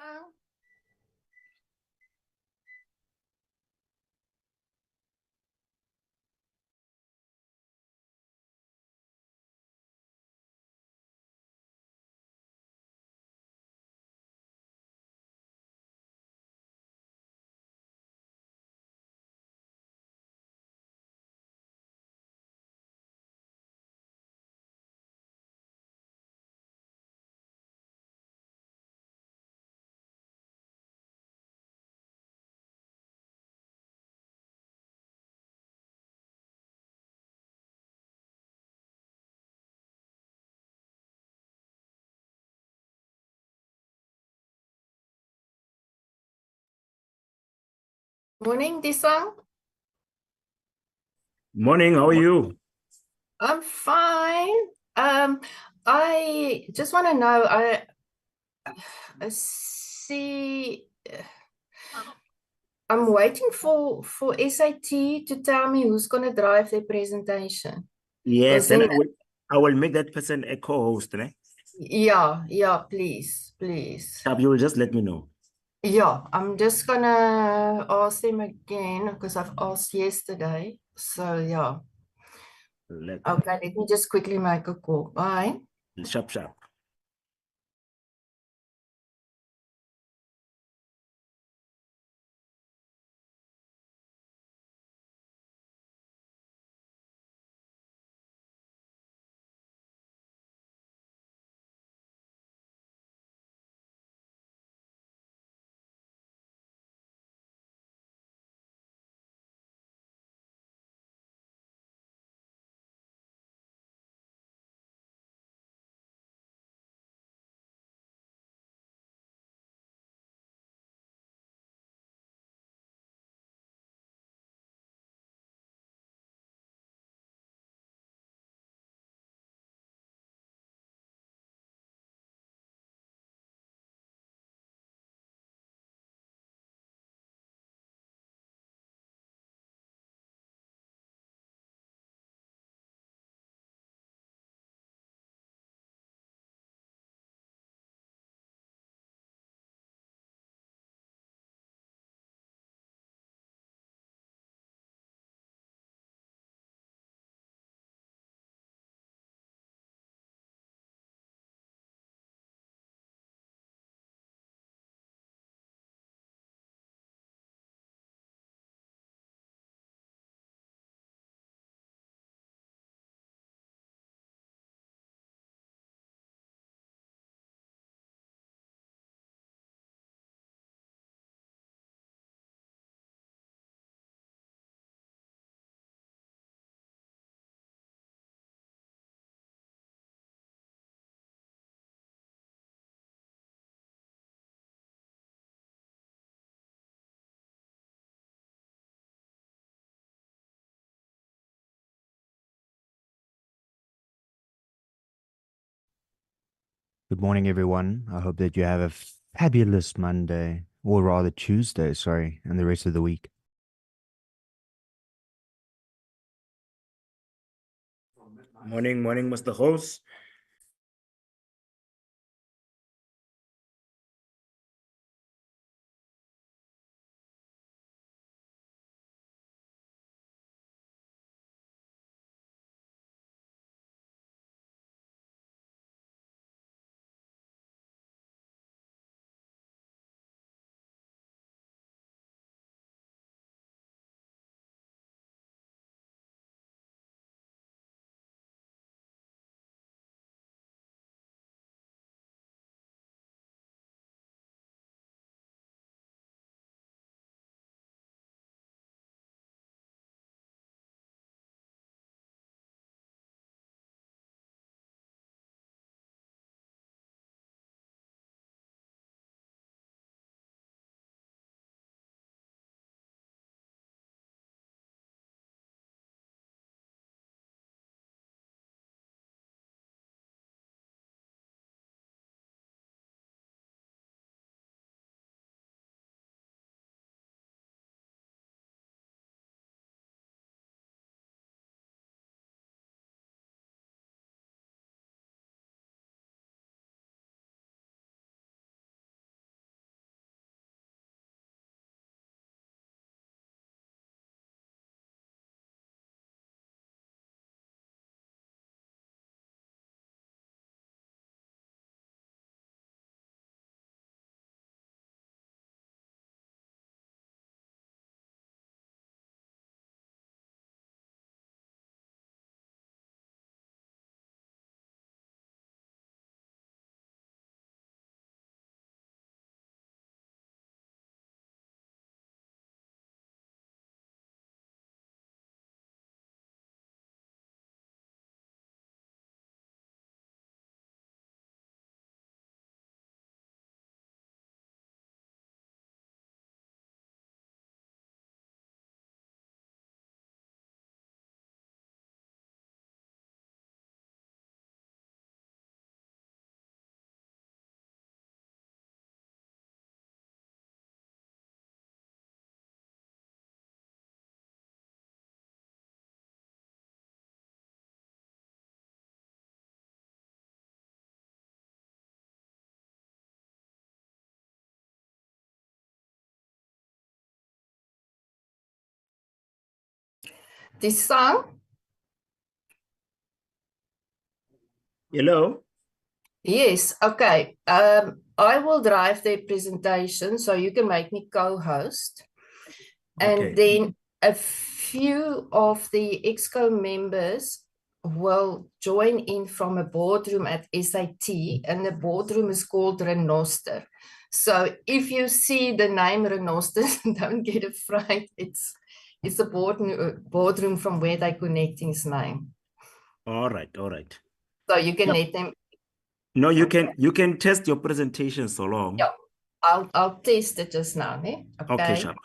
So, morning, Disang. Morning, how are you? I'm fine. Um, I just want to know, I see, I'm waiting for SAT to tell me who's going to drive their presentation. Yes, Because then then, I will make that person a co-host, né? yeah, please, please. You will just let me know. Yeah, I'm just gonna ask them again because I've asked yesterday. So yeah. Let Okay, let me just quickly make a call. Bye. sharp sharp. Good morning, everyone. I hope that you have a fabulous Monday, or rather Tuesday, sorry, and the rest of the week. Morning, Mr. Host. The song? Hello? Yes, okay. I will drive the presentation so you can make me co-host. And Okay. then a few of the EXCO members will join in from a boardroom at SAT, and the boardroom is called Renoster. So if you see the name Renoster, don't get afraid. It's a boardroom from where they're connecting his name. All right. All right. So you can Yep. let them. No, you can test your presentation so long. Yeah, I'll test it just now, eh? Okay, Okay. sharp.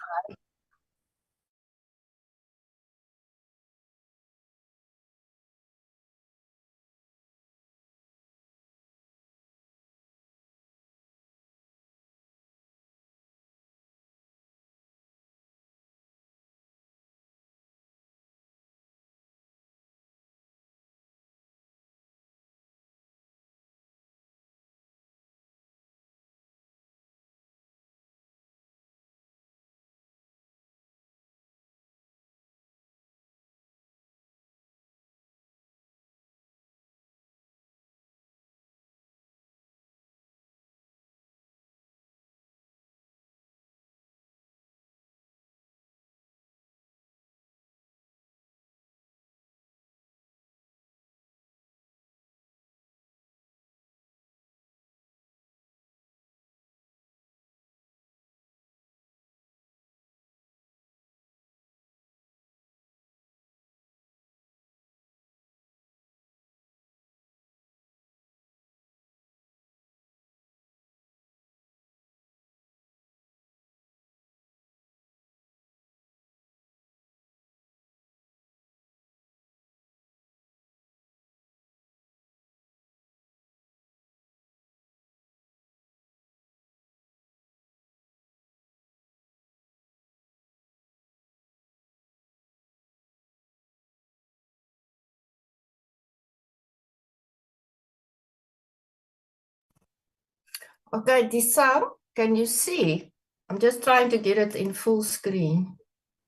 Okay, Disam, can you see? I'm just trying to get it in full screen.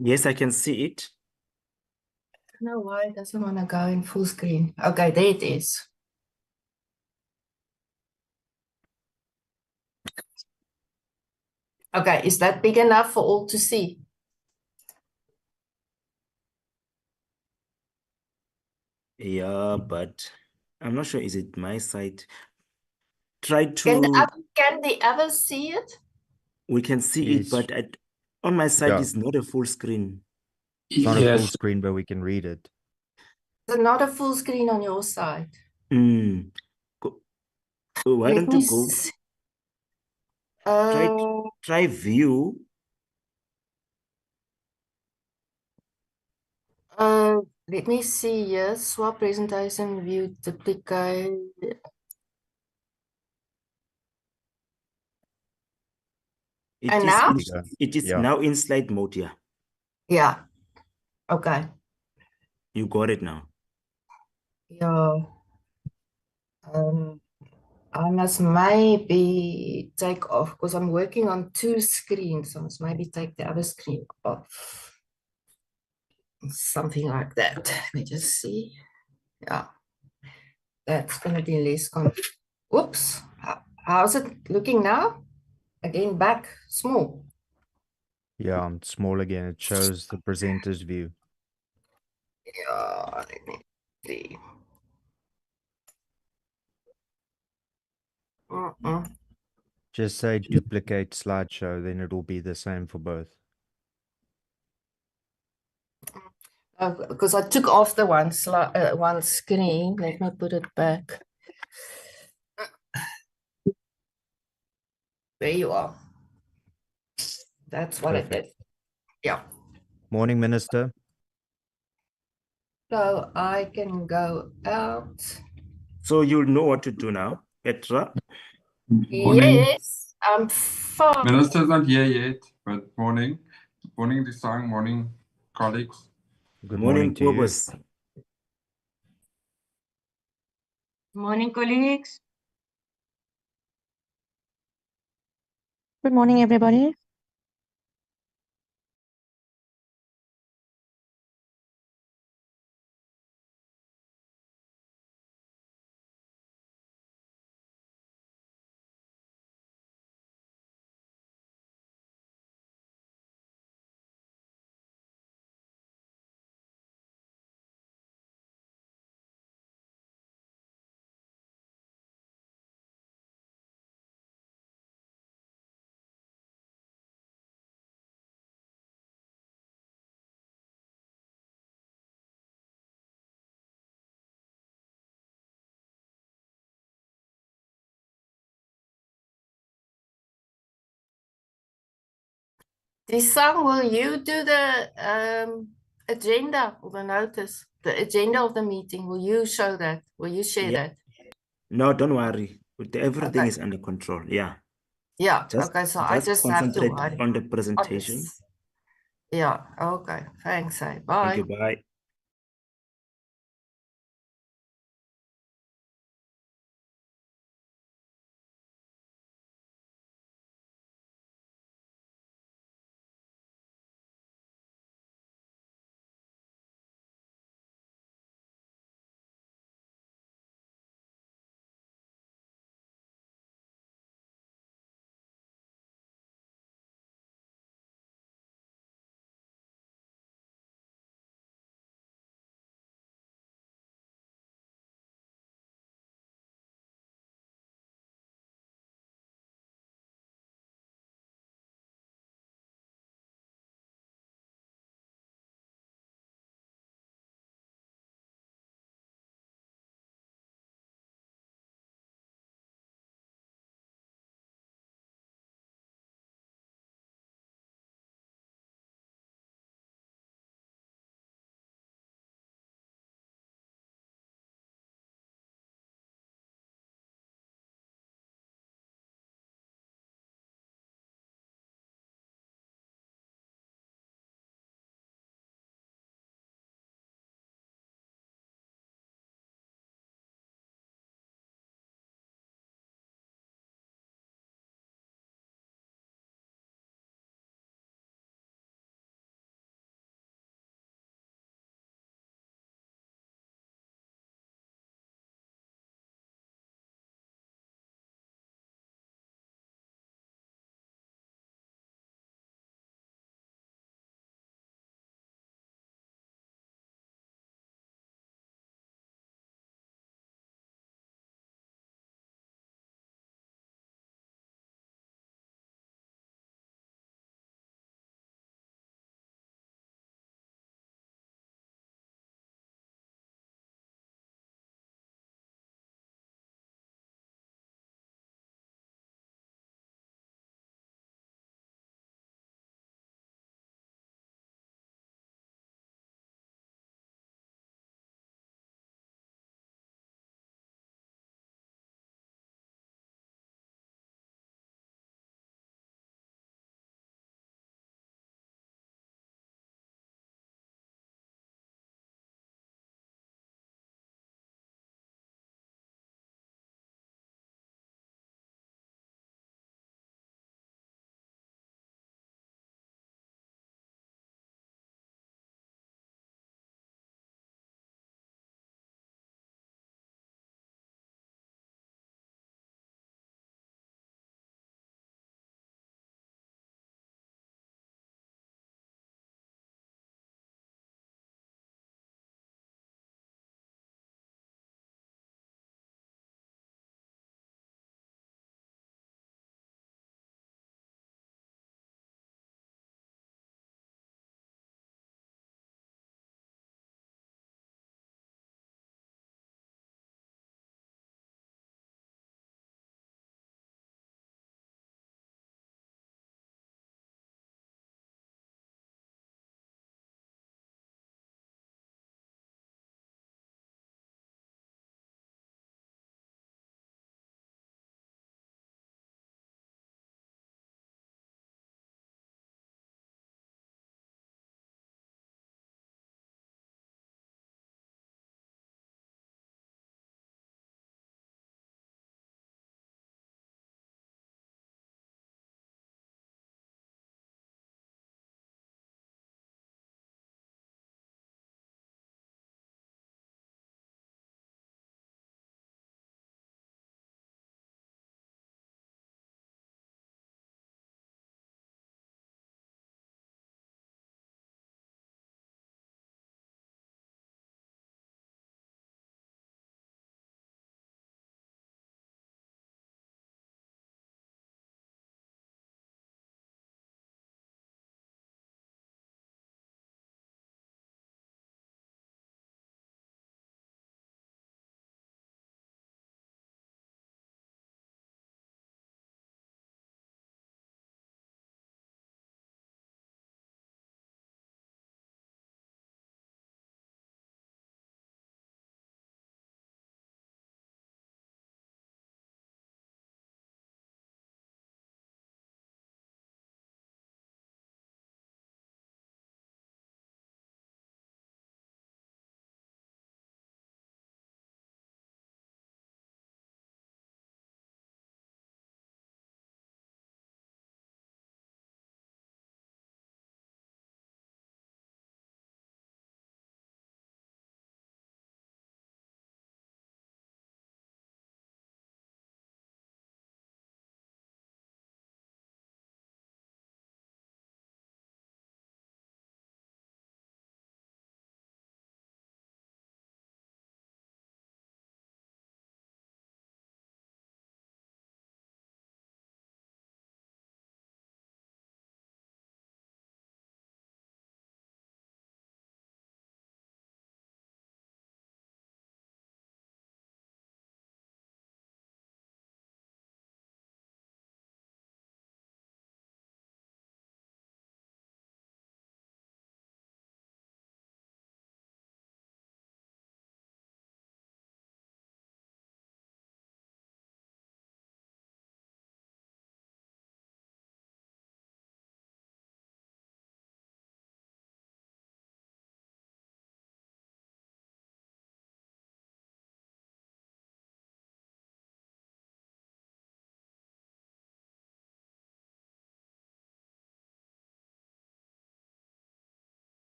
Yes, I can see it. I don't know why it doesn't want to go in full screen. Okay, there it is. Okay, is that big enough for all to see? Yeah, but I'm not sure. Is it my side? Try Can to, can the others see it? we can see it, Yes. but on my side, Yeah. it's not a full screen. It's not a full Yes, screen, but we can read it. Is it not a full screen on your side? Mm. Why Let don't you me go see. try Uh, try view? let me see here. Swap presentation view duplicate. It And is now? There in, you go. it is Yeah. now in slide mode. Yeah, Yeah. Okay. you got it now. Yeah. Um, I must maybe take off because I'm working on two screens. I must maybe take the other screen off. Something like that. Let me just see. Yeah, that's going to be less Oops. How's it looking now? Again, back small. Yeah, small again. It shows the presenter's view. Yeah, let me see. Mm-mm. Just say duplicate slideshow, then it'll be the same for both. Because I took off the one screen. Let me put it back. There you are. That's what I Perfect. did. Yeah. Morning, Minister. So I can go out. So you'll know what to do now, Petra. morning. Yes, I'm fine. Minister's not here yet, but morning. Morning, Design. Morning, colleagues. Good Morning, morning to you. Kobus. Morning, colleagues. Good morning, everybody. Disang, will you do the agenda or the notice, the agenda of the meeting? Will you show that? Will you share Yeah. that? No, don't worry. Everything Okay. is under control. Yeah. Yeah. Just Okay. So I just have to concentrate worry on the on presentation. this. Yeah. Okay. Thanks. Thank Bye. you. Bye.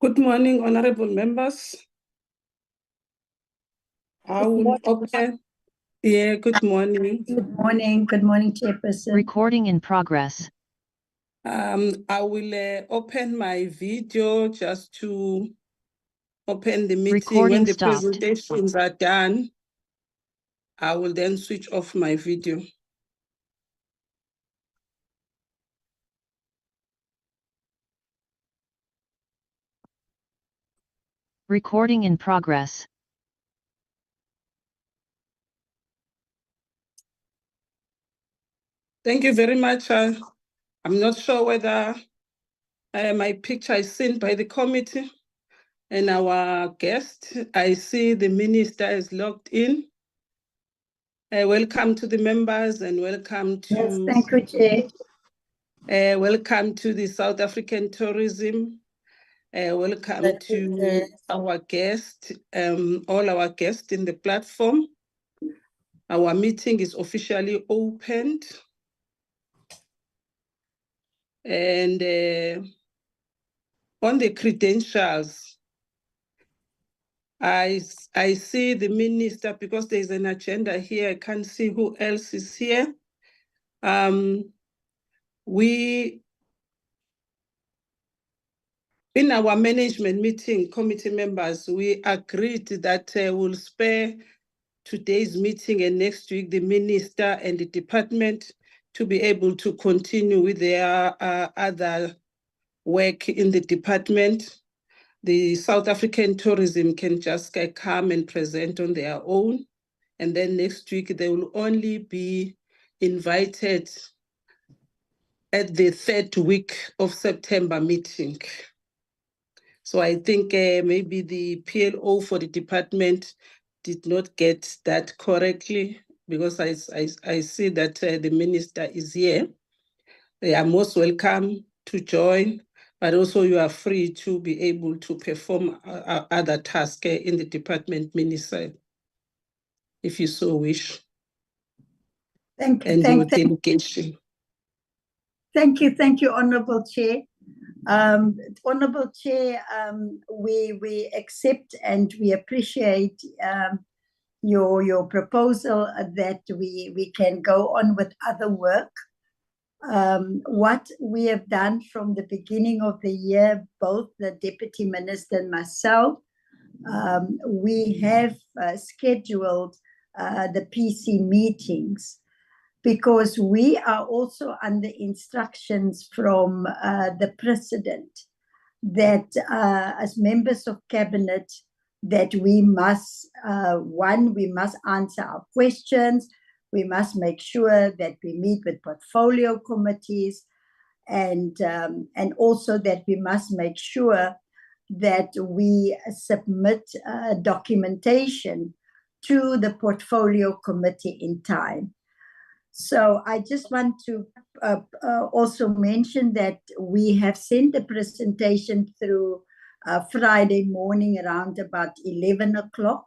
Good morning, honorable members. I will open. Yeah, good morning. Good morning. Good morning, Chairperson. Recording in progress. I will open my video just to open the meeting. Recording When the stopped. presentations are done, I will then switch off my video. Recording in progress. Thank you very much. I'm not sure whether my picture is seen by the committee and our guest. I see the minister is logged in. Welcome to the members and welcome to Yes, thank you, Chair. welcome to the South African tourism. Welcome to our guests, all our guests in the platform. Our meeting is officially opened. And on the credentials, I see the minister, because there's an agenda here, I can't see who else is here. In our management meeting, committee members, we agreed that we'll spare today's meeting and next week the minister and the department to be able to continue with their other work in the department. The South African tourism can just come and present on their own. And then next week, they will only be invited at the third week of September meeting. So I think maybe the PLO for the department did not get that correctly, because I see that the minister is here. They are most welcome to join, but also you are free to be able to perform other tasks in the department minister, if you so wish. Thank you. And Thank you, Honorable Chair. Honorable Chair, we accept and we appreciate your proposal that we can go on with other work. What we have done from the beginning of the year, both the Deputy Minister and myself, we have scheduled the PC meetings, because we are also under instructions from the President that as members of Cabinet, that we must, we must answer our questions, we must make sure that we meet with portfolio committees, and also that we must make sure that we submit documentation to the portfolio committee in time. So I just want to also mention that we have sent the presentation through Friday morning around about 11 o'clock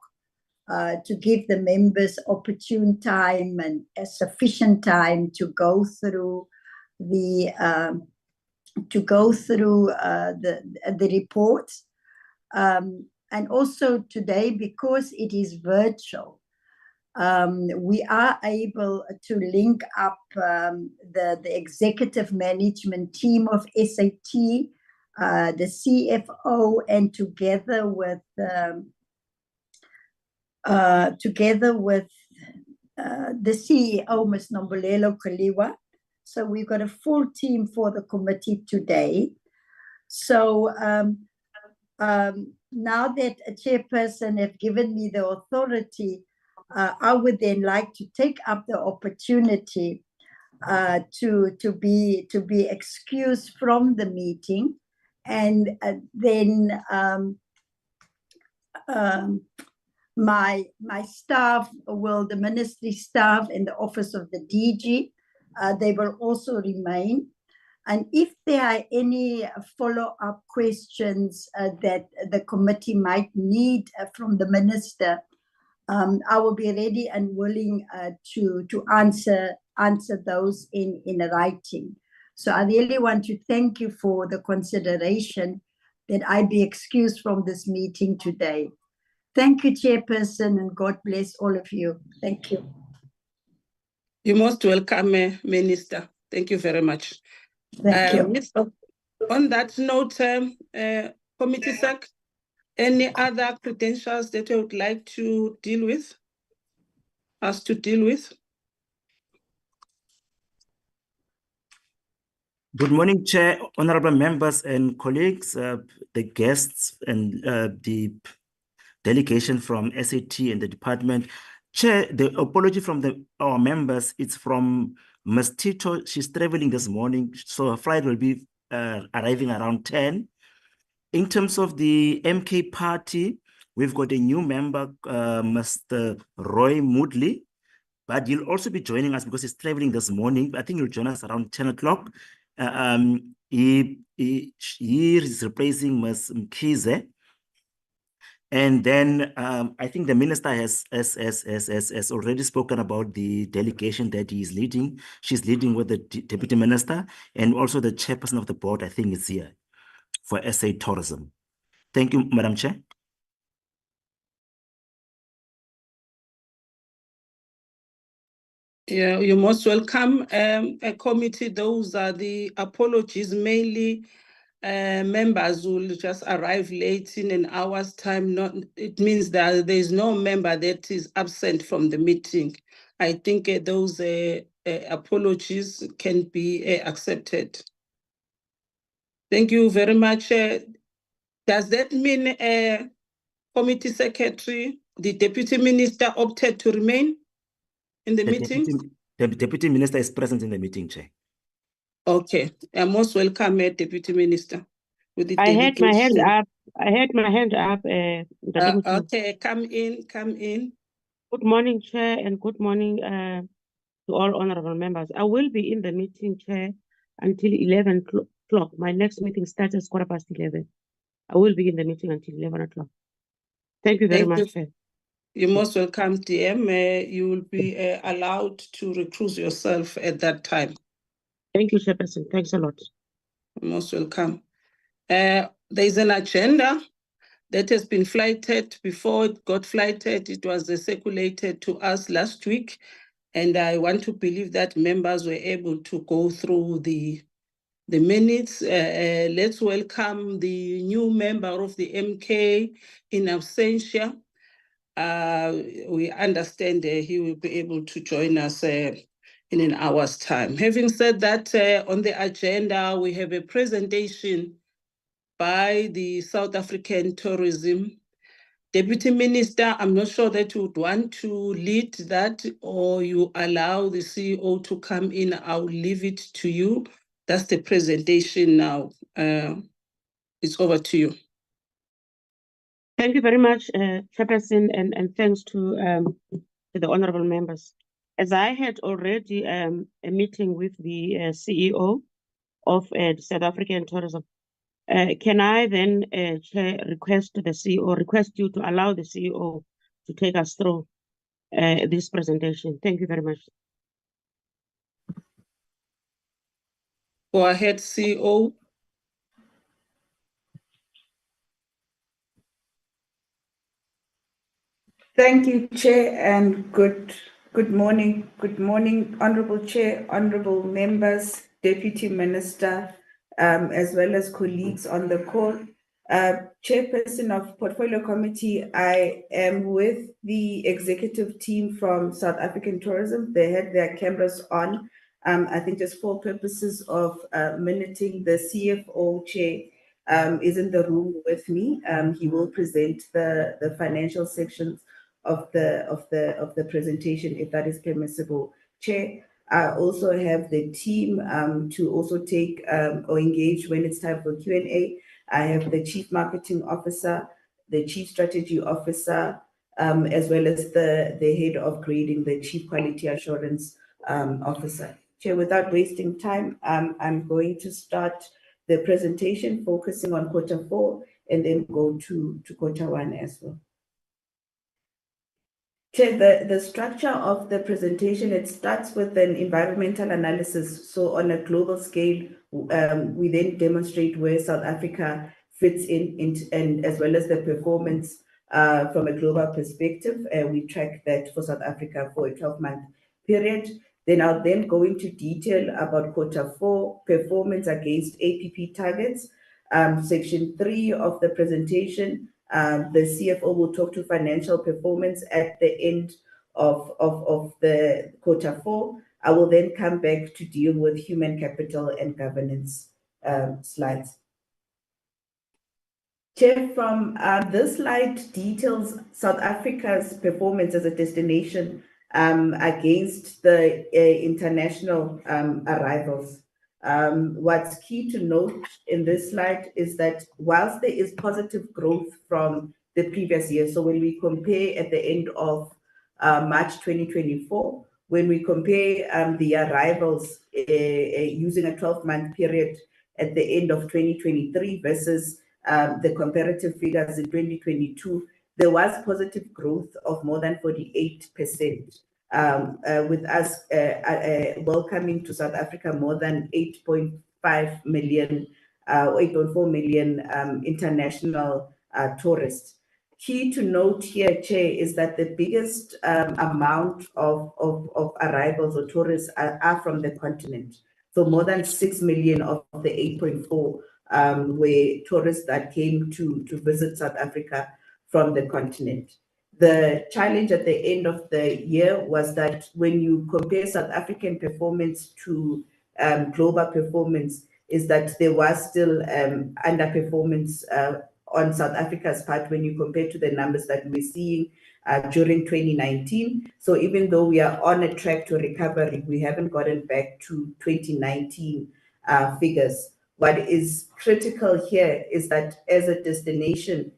to give the members opportune time and a sufficient time to go through the reports. And also today, because it is virtual, we are able to link up the executive management team of SAT, the CFO, and together with the CEO, Ms. Nombolelo Kaliwa. So we've got a full team for the committee today. So now that a chairperson have given me the authority, I would then like to take up the opportunity to be excused from the meeting, and then my staff the ministry staff and the office of the DG, they will also remain. And if there are any follow-up questions that the committee might need from the minister, I will be ready and willing to answer those in writing. So I really want to thank you for the consideration that I be excused from this meeting today. Thank you, Chairperson, and God bless all of you. Thank you. You're most welcome, Minister. Thank you very much. Thank you. On that note, Committee Sec, any other credentials that you would like to deal with? Us to deal with? Good morning, Chair, honorable members and colleagues, the guests and the delegation from SAT and the department. Chair, the apology from our members, it's from Ms. Tito. She's traveling this morning, so her flight will be arriving around 10. In terms of the MK party, we've got a new member, Mr. Roy Moodley, but he'll also be joining us because he's traveling this morning. I think he'll join us around 10 o'clock. He is replacing Ms. Mkhize. And then I think the minister has already spoken about the delegation that he is leading. She's leading with the deputy minister, and also the chairperson of the board, I think, is here for SA Tourism. Thank you, Madam Chair. Yeah, you're most welcome. A committee, those are the apologies, mainly members will just arrive late in an hour's time. It means that there is no member that is absent from the meeting. I think those apologies can be accepted. Thank you very much. Does that mean committee secretary, the deputy minister opted to remain in the meeting? The deputy minister is present in the meeting, Chair. Okay, I'm most welcome, Deputy Minister. With the I had my hand delegation. up. I had my hand up. Okay, come in. Good morning, Chair, and good morning to all honorable members. I will be in the meeting, Chair, until 11 o'clock. My next meeting starts at 11:15. I will be in the meeting until 11 o'clock. Thank you very much, Chair. You're most welcome, DM. You will be allowed to recruit yourself at that time. Thank you, Chairperson. Thanks a lot. You're most welcome. There's an agenda that has been flighted. Before it got flighted, it was circulated to us last week. And I want to believe that members were able to go through the minutes. Let's welcome the new member of the MK in absentia. We understand he will be able to join us in an hour's time. Having said that, on the agenda, we have a presentation by the South African Tourism Deputy Minister. I'm not sure that you would want to lead that or you allow the CEO to come in. I'll leave it to you. That's the presentation now. It's over to you. Thank you very much, Chairperson, and thanks to the honorable members. As I had already a meeting with the CEO of the South African Tourism, can I then, Chair, request you to allow the CEO to take us through this presentation? Thank you very much. Go ahead, CEO. Thank you, Chair, and good morning. Good morning, Honorable Chair, honorable members, Deputy Minister, as well as colleagues on the call. Chairperson of Portfolio Committee, I am with the executive team from South African Tourism. They had their cameras on. I think just for purposes of minuting, the CFO Chair is in the room with me. He will present the financial sections of the presentation, if that is permissible. Chair, I also have the team to also take or engage when it's time for Q&A. I have the Chief Marketing Officer, the Chief Strategy Officer, as well as the head of grading, the Chief Quality Assurance Officer. Chair, without wasting time, I'm going to start the presentation focusing on Q4 and then go to Q1 as well. Chair, the structure of the presentation, it starts with an environmental analysis. So on a global scale, we then demonstrate where South Africa fits in and as well as the performance from a global perspective. We track that for South Africa for a 12-month period. Then I'll then go into detail about Q4 performance against APP targets. Section 3 of the presentation, the CFO will talk to financial performance at the end of the Q4. I will then come back to deal with human capital and governance slides. Chair, from this slide details South Africa's performance as a destination against the international arrivals. What's key to note in this slide is that whilst there is positive growth from the previous year, so when we compare at the end of March 2024, when we compare the arrivals using a 12-month period at the end of 2023 versus the comparative figures in 2022, there was positive growth of more than 48%, with us welcoming to South Africa more than 8.5 million, 8.4 million international tourists. Key to note here, Chair, is that the biggest amount of arrivals or tourists are from the continent. So more than 6 million of the 8.4 were tourists that came to visit South Africa from the continent. The challenge at the end of the year was that when you compare South African performance to global performance, is that there was still underperformance on South Africa's part when you compare to the numbers that we're seeing during 2019. So even though we are on a track to recovery, we haven't gotten back to 2019 figures. What is critical here is that as a destination,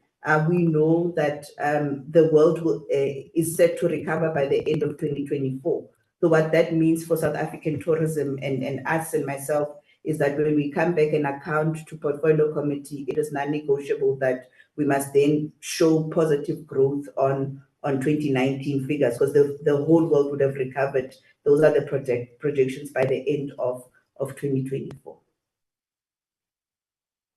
we know that the world is set to recover by the end of 2024. So what that means for South African tourism and us and myself is that when we come back and account to portfolio committee, it is non-negotiable that we must then show positive growth on 2019 figures, because the whole world would have recovered. Those are the projections by the end of 2024.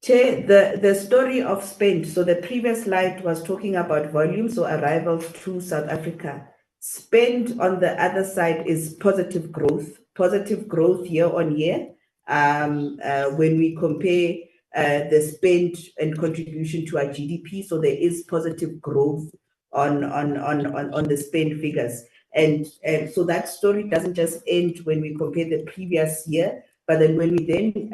Chair, the story of spend. So the previous slide was talking about volume, so arrivals to South Africa. Spend on the other side is positive growth year on year. When we compare the spend and contribution to our GDP, so there is positive growth on the spend figures. And so that story doesn't just end when we compare the previous year, but then when we then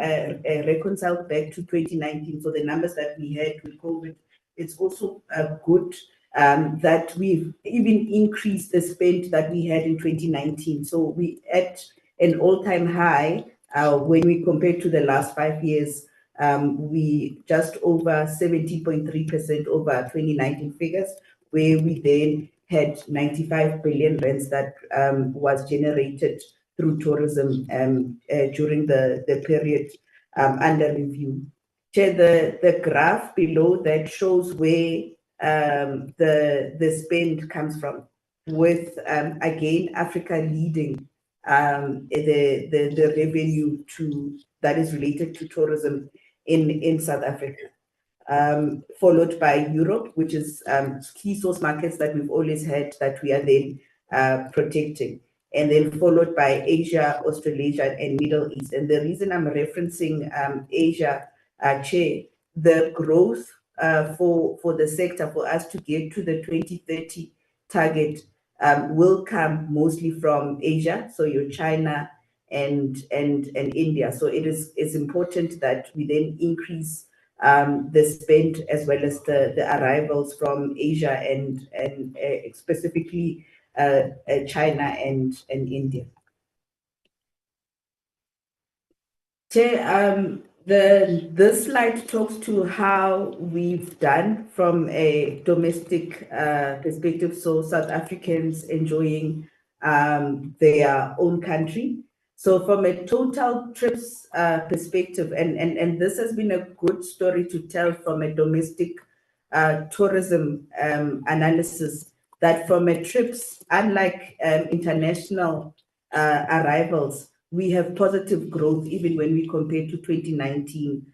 reconcile back to 2019, so the numbers that we had with COVID, it's also good that we've even increased the spend that we had in 2019. So we at an all-time high when we compare to the last 5 years. We just over 70.3% over 2019 figures, where we then had 95 billion rands that was generated through tourism during the period under review. Chair, the graph below that shows where the spend comes from, with again Africa leading the revenue that is related to tourism in South Africa, followed by Europe, which is key source markets that we've always had that we are then protecting, and then followed by Asia, Australasia, and Middle East. And the reason I'm referencing Asia, Chair, the growth for the sector for us to get to the 2030 target will come mostly from Asia, so your China and India. So it's important that we then increase the spend as well as the arrivals from Asia and specifically China and India. Chair, this slide talks to how we've done from a domestic perspective, so South Africans enjoying their own country. So from a total trips perspective, and this has been a good story to tell from a domestic tourism analysis, that from a trips, unlike international arrivals, we have positive growth even when we compare to 2019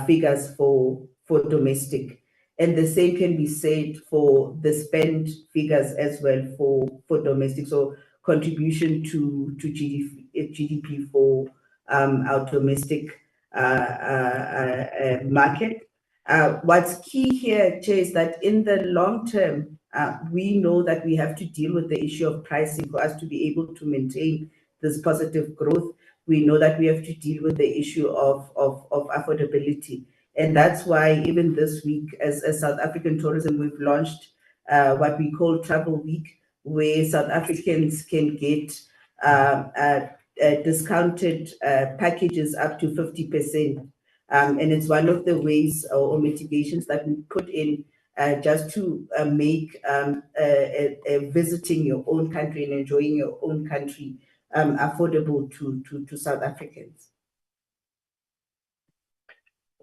figures for for domestic. And the same can be said for the spend figures as well for domestic. So contribution to GDP for our domestic market. What's key here, Chair, is that in the long term, we know that we have to deal with the issue of pricing for us to be able to maintain this positive growth. We know that we have to deal with the issue of affordability. And that's why even this week, as South African Tourism, we've launched what we call Travel Week, where South Africans can get discounted packages up to 50%. And it's one of the ways or mitigations that we put in just to make visiting your own country and enjoying your own country affordable to South Africans.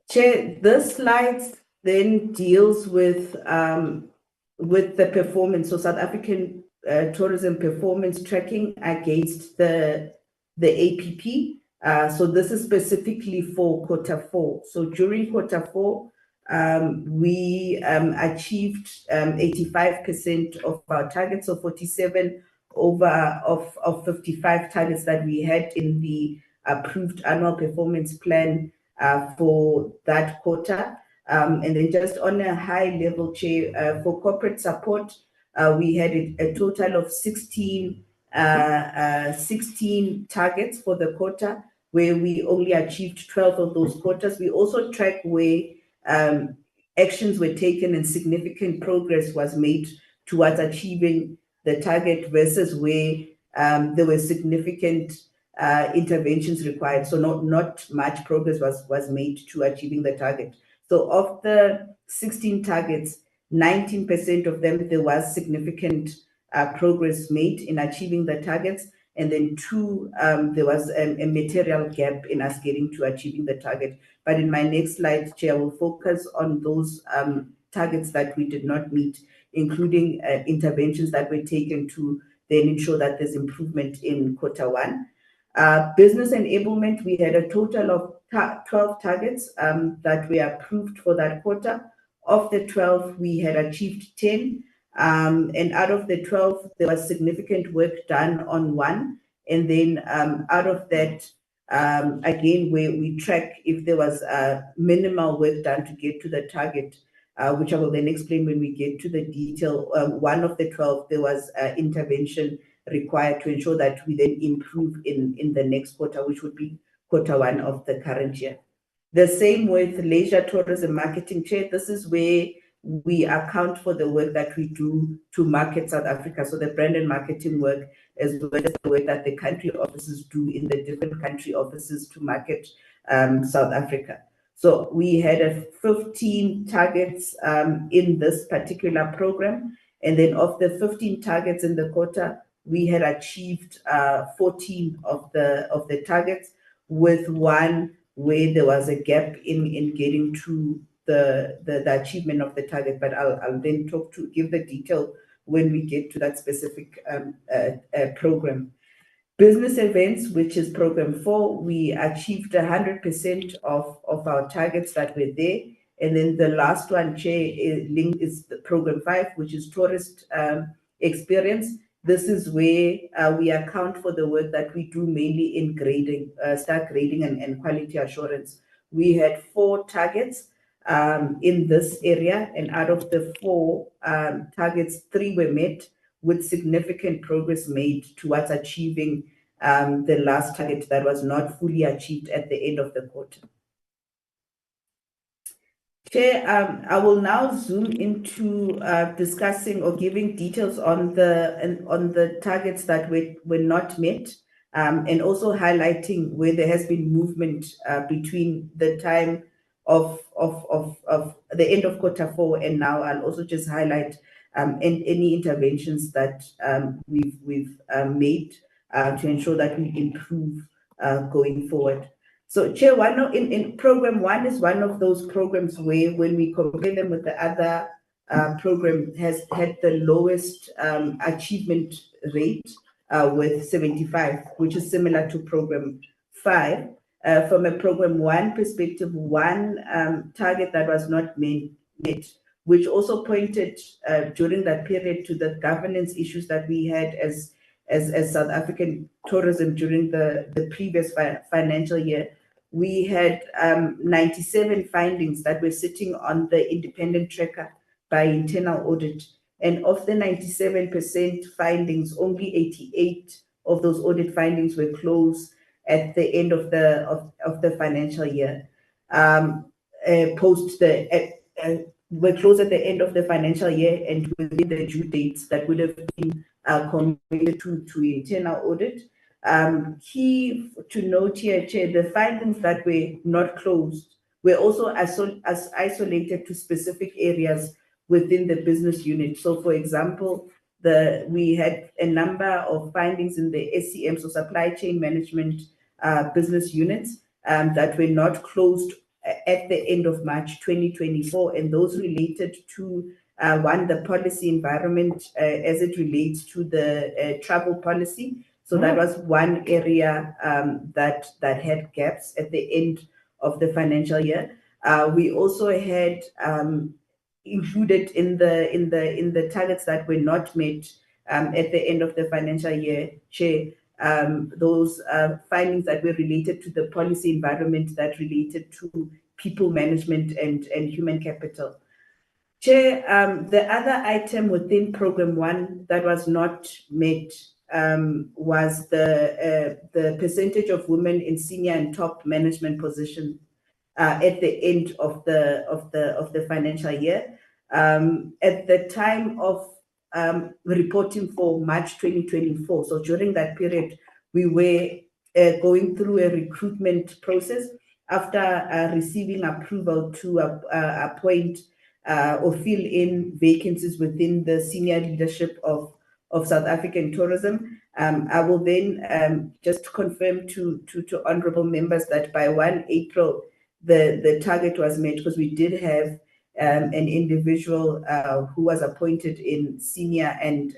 Chair, this slide then deals with the performance. So South African tourism performance tracking against the APP. So this is specifically for Q4. So during Q4, we achieved 85% of our targets, so 47 of 55 targets that we had in the approved annual performance plan for that quarter. And then just on a high level, Chair, for corporate support, we had a total of 16 targets for the quarter, where we only achieved 12 of those quotas. We also track where actions were taken and significant progress was made towards achieving the target versus where there were significant interventions required. So not much progress was made to achieving the target. So of the 16 targets, 19% of them, there was significant progress made in achieving the targets. And then 2, there was a material gap in us getting to achieving the target. But in my next slide, Chair, I will focus on those targets that we did not meet, including interventions that were taken to then ensure that there's improvement in Q1. Business enablement, we had a total of 12 targets that were approved for that quarter. Of the 12, we had achieved 10. And out of the 12, there was significant work done on 1. And then out of that, again, where we track if there was minimal work done to get to the target, which I will then explain when we get to the detail. 1 of the 12, there was intervention required to ensure that we then improve in the next quarter, which would be Q1 of the current year. The same with leisure tourism marketing, Chair. This is where we account for the work that we do to market South Africa. So the brand and marketing work, as well as the work that the country offices do in the different country offices to market South Africa. So we had 15 targets in this particular program. And then of the 15 targets in the quarter, we had achieved 14 of the targets, with 1 where there was a gap in getting to the achievement of the target. But I'll then give the detail when we get to that specific program. Business events, which is program 4, we achieved 100% of our targets that were there. And then the last one, Chair, is the program 5, which is tourist experience. This is where we account for the work that we do mainly in grading, staff grading and quality assurance. We had 4 targets in this area, and out of the 4 targets, 3 were met, with significant progress made towards achieving the last target that was not fully achieved at the end of the quarter. Chair, I will now zoom into discussing or giving details on the targets that were not met, and also highlighting where there has been movement between the time of the end of Q4 and now. I'll also just highlight any interventions that we've made to ensure that we improve going forward. So, Chair, in program 1 is one of those programs where, when we compare them with the other program, has had the lowest achievement rate with 75, which is similar to program 5. from a program one perspective, one target that was not met, which also pointed during that period to the governance issues that we had as South African tourism during the previous financial year. We had 97 findings that were sitting on the independent tracker by internal audit. And of the 97% findings, only 88 of those audit findings were closed at the end of the financial year. Were closed at the end of the financial year and within the due dates that would have been committed to internal audit. Key to note here, Chair, the findings that were not closed were also as isolated to specific areas within the business unit. So, for example, we had a number of findings in the SCM, so supply chain management business units, that were not closed at the end of March 2024, and those related to one, the policy environment as it relates to the travel policy. So that was one area that had gaps at the end of the financial year. We also had included in the targets that were not met at the end of the financial year, Chair, those findings that were related to the policy environment that related to people management and human capital. Chair, the other item within program one that was not met was the percentage of women in senior and top management positions at the end of the financial year. At the time of reporting for March 2024, so during that period, we were going through a recruitment process after receiving approval to appoint or fill in vacancies within the senior leadership of South African tourism. I will then just confirm to honorable members that by 1 April, the target was met, because we did have an individual who was appointed in senior and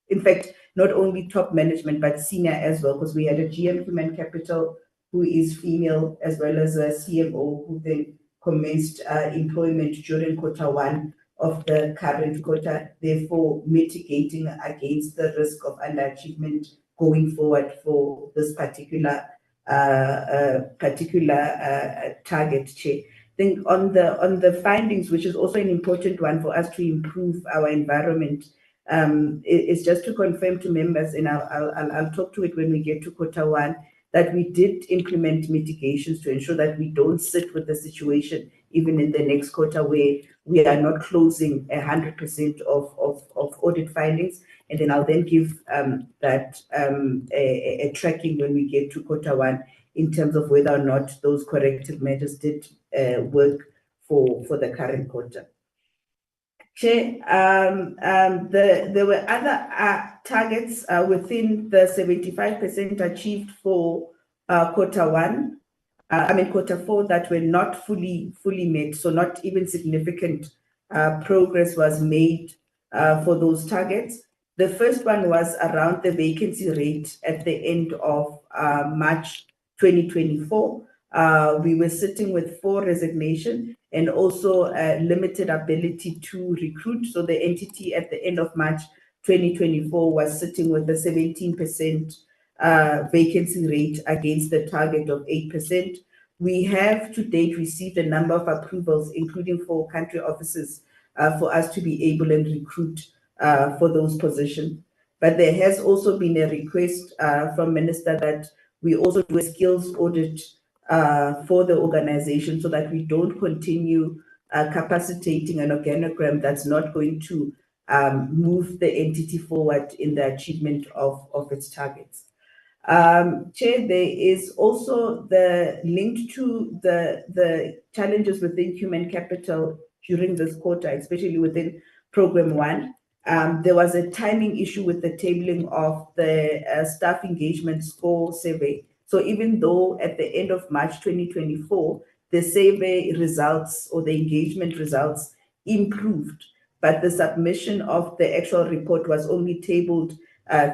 in fact, not only top management, but senior as well, because we had a GM Human Capital who is female, as well as a CMO who then commenced employment during quarter one of the current quarter, therefore mitigating against the risk of underachievement going forward for this particular target, Chair. I think on the findings, which is also an important one for us to improve our environment, is just to confirm to members, and I'll talk to it when we get to quarter one, that we did implement mitigations to ensure that we don't sit with the situation even in the next quarter where we are not closing 100% of audit findings. And then I'll then give that a tracking when we get to quarter one in terms of whether or not those corrective measures did work for the current quarter. Chair, there were other targets within the 75% achieved for quarter four that were not fully met, so not even significant progress was made for those targets. The first one was around the vacancy rate at the end of March 2024. We were sitting with 4 resignations and also limited ability to recruit. So the entity at the end of March 2024 was sitting with a 17% vacancy rate against the target of 8%. We have to date received a number of approvals, including for country offices, for us to be able and recruit for those positions. But there has also been a request from Minister that we also do a skills audit for the organization so that we don't continue capacitating an organogram that's not going to move the entity forward in the achievement of its targets. Chair, there is also the link to the challenges within human capital during this quarter, especially within program one. There was a timing issue with the tabling of the staff engagement score survey. So even though at the end of March 2024, the survey results or the engagement results improved, but the submission of the actual report was only tabled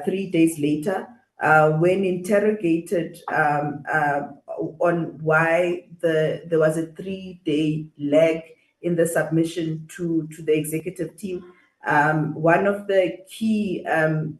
3 days later. when interrogated on why there was a 3-day lag in the submission to the executive team, one of the key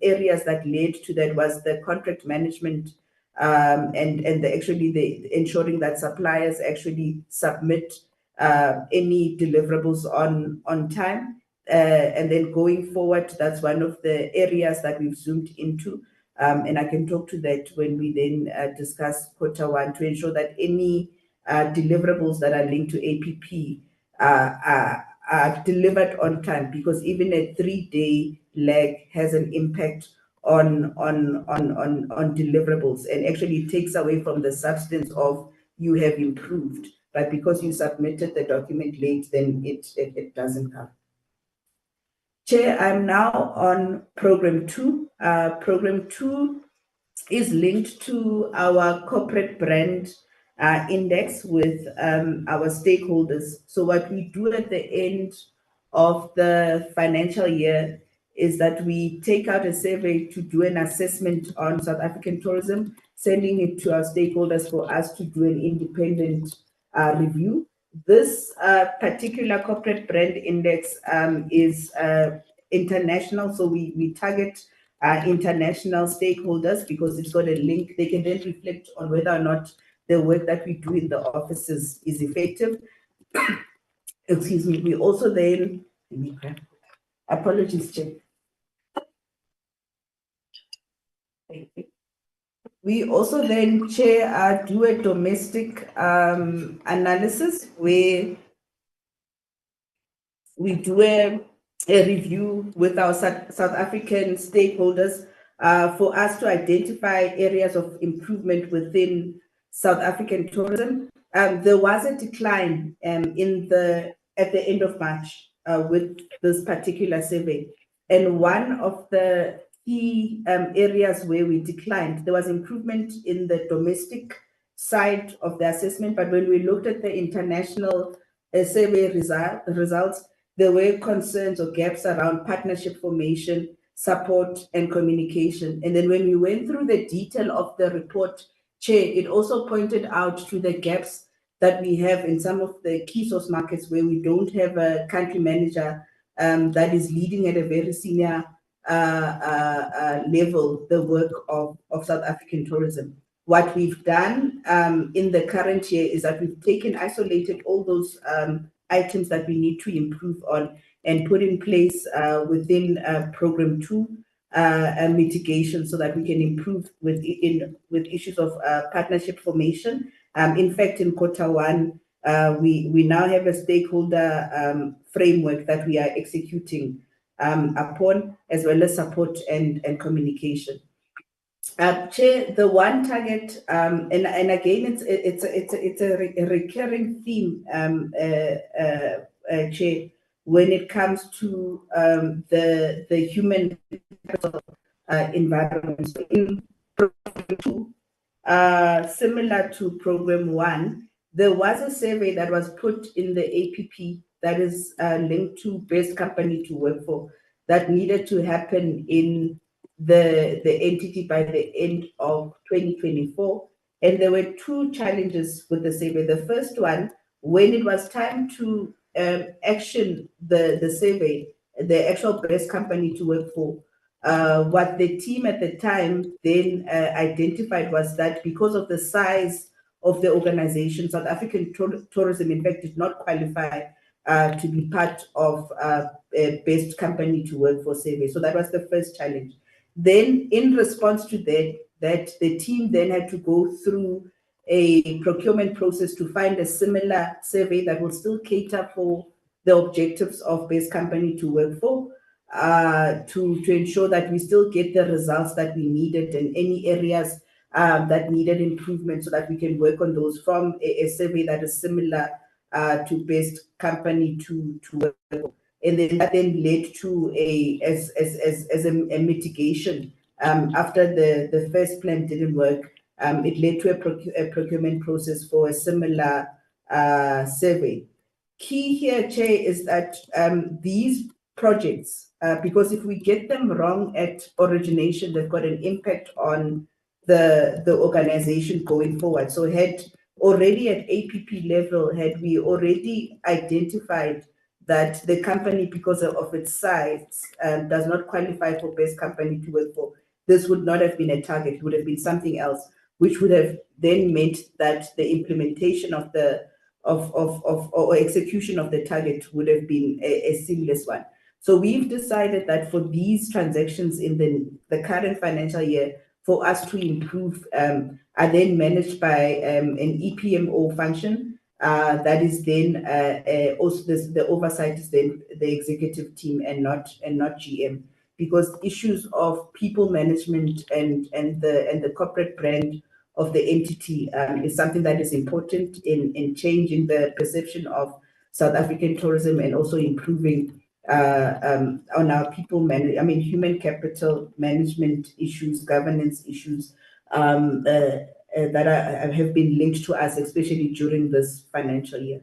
areas that led to that was the contract management and the ensuring that suppliers actually submit any deliverables on time. And then going forward, that's one of the areas that we've zoomed into. And I can talk to that when we then discuss Q1 to ensure that any deliverables that are linked to APP are delivered on time, because even a 3-day lag has an impact on deliverables, and actually takes away from the substance of you have improved, but because you submitted the document late, then it doesn't count. Chair, I'm now on program 2. Program 2 is linked to our corporate brand index with our stakeholders. So what we do at the end of the financial year is that we take out a survey to do an assessment on South African tourism, sending it to our stakeholders for us to do an independent review. This particular corporate brand index is international, so we target international stakeholders because it's got a link. They can then reflect on whether or not the work that we do in the offices is effective. Excuse me. We also then, apologies, Chair. We also then, Chair, do a domestic analysis where we do a review with our South African stakeholders for us to identify areas of improvement within South African tourism. There was a decline at the end of March with this particular survey. And one of the key areas where we declined, there was improvement in the domestic side of the assessment, but when we looked at the international survey results, there were concerns or gaps around partnership formation, support, and communication. And then when we went through the detail of the report, Chair, it also pointed out to the gaps that we have in some of the key source markets where we don't have a country manager that is leading at a very senior level the work of South African tourism. What we've done in the current year is that we've isolated all those items that we need to improve on and put in place within program 2 mitigation so that we can improve with issues of partnership formation. In fact, in Q1, we now have a stakeholder framework that we are executing upon, as well as support and communication. Chair, the one target, and again, it's a recurring theme, Chair, when it comes to the human capital environment. So in program 2, similar to program 1, there was a survey that was put in the APP that is linked to best company to work for that needed to happen in the entity by the end of 2024. And there were 2 challenges with the survey. The first one, when it was time to action the survey, the actual best company to work for, what the team at the time then identified was that because of the size of the organization, South African tourism, in fact, did not qualify to be part of a best company to work for survey. So that was the first challenge. Then in response to that the team then had to go through a procurement process to find a similar survey that will still cater for the objectives of best company to work for, to ensure that we still get the results that we needed and any areas that needed improvement so that we can work on those from a survey that is similar to best company to work for. And then that then led to a mitigation. After the first plan didn't work, it led to a procurement process for a similar survey. Key here, Chair, is that these projects, because if we get them wrong at origination, they've got an impact on the organization going forward. So had already at APP level, had we already identified that the company, because of its size, does not qualify for best company to work for, this would not have been a target, it would have been something else, which would have then meant that the implementation of the or execution of the target would have been a seamless one. So we've decided that for these transactions in the current financial year, for us to improve, are then managed by an EPMO function. That is then also the oversight is then the executive team and not GM, because issues of people management and the corporate brand of the entity is something that is important in changing the perception of South African tourism and also improving on our people human capital management issues, governance issues that have been linked to us, especially during this financial year.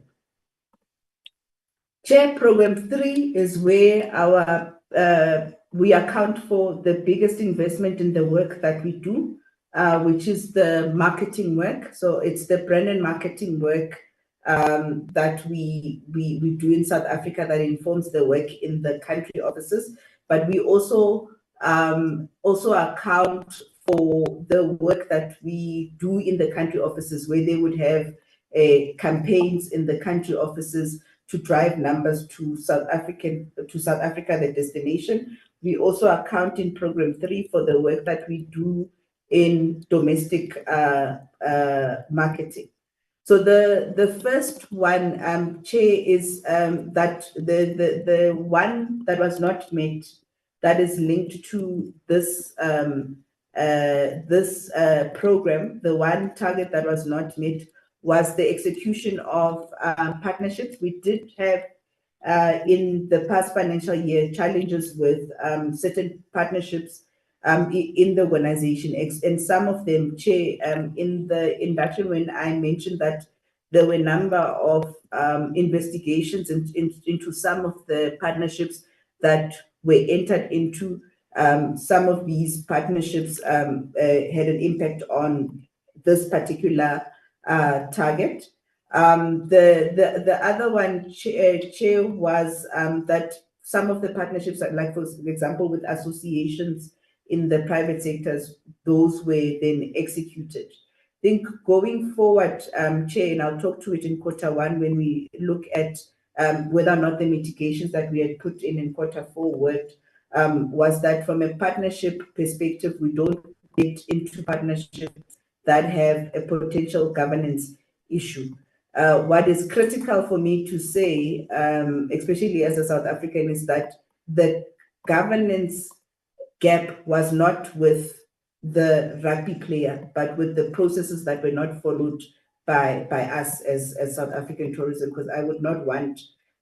Chair, Program 3 is where our we account for the biggest investment in the work that we do, which is the marketing work. So it's the brand and marketing work that we do in South Africa that informs the work in the country offices. But we also account for the work that we do in the country offices, where they would have campaigns in the country offices to drive numbers to South Africa, the destination. We also account in Program 3 for the work that we do in domestic marketing. So the first one, Chair, is that the one that was not met, that is linked to this program, the one target that was not met was the execution of partnerships. We did have in the past financial year challenges with certain partnerships in the organization, and some of them, Chair, in the induction when I mentioned that there were a number of investigations into some of the partnerships that were entered into. Some of these partnerships had an impact on this particular target. The other one, Chair, was that some of the partnerships, like for example with associations in the private sectors, those were then executed. I think going forward, Chair, and I'll talk to it in Q1 when we look at whether or not the mitigations that we had put in Q4 worked, was that from a partnership perspective, we don't get into partnerships that have a potential governance issue. What is critical for me to say, especially as a South African, is that the governance gap was not with the rugby player, but with the processes that were not followed by us as South African tourism, because I would not want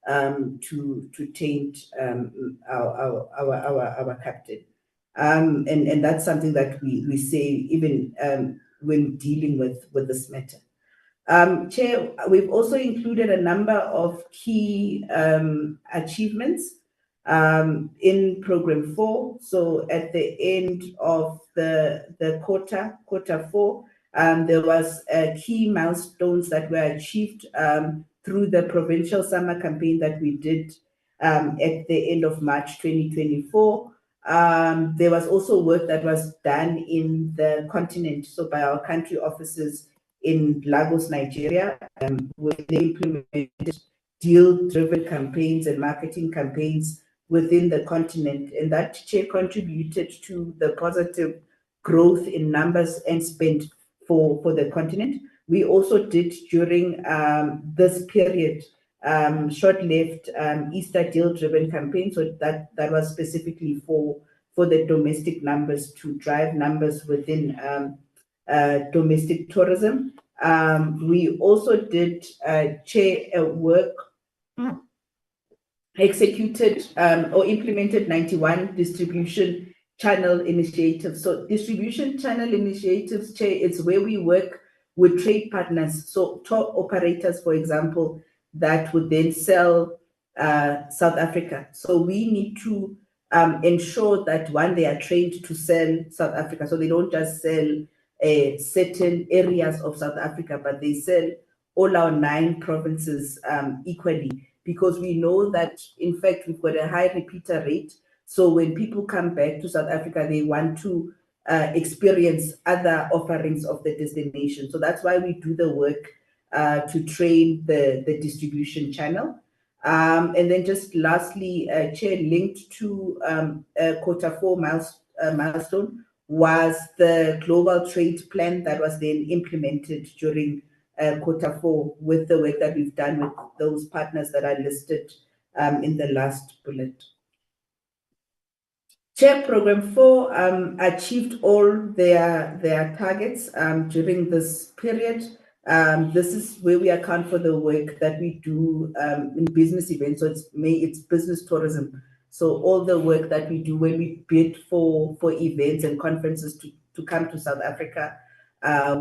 to taint our captain. And that's something that we say even when dealing with this matter. Chair, we've also included a number of key achievements in Program 4. So at the end of the quarter 4, there was key milestones that were achieved through the provincial summer campaign that we did at the end of March 2024. There was also work that was done in the continent, so by our country offices in Lagos, Nigeria, where they implemented deal-driven campaigns and marketing campaigns within the continent, and that, Chair, contributed to the positive growth in numbers and spend for the continent. We also did during this period short-lived Easter deal-driven campaign, so that was specifically for the domestic numbers, to drive numbers within domestic tourism. We also did, Chair, a work executed or implemented 91 distribution channel initiatives. So distribution channel initiatives, Chair, it's where we work with trade partners, so top operators, for example, that would then sell South Africa. So we need to ensure that, one, they are trained to sell South Africa. So they don't just sell certain areas of South Africa, but they sell all our 9 provinces equally, because we know that, in fact, we've got a high repeater rate. So when people come back to South Africa, they want to experience other offerings of the destination. So that's why we do the work to train the distribution channel. And then just lastly, Chair, linked to Quarter 4 milestone was the global trade plan that was then implemented during Quarter 4, with the work that we've done with those partners that are listed in the last bullet. Chair, Program 4 achieved all their targets during this period. This is where we account for the work that we do in business events. So it's business tourism. So all the work that we do when we bid for events and conferences to come to South Africa,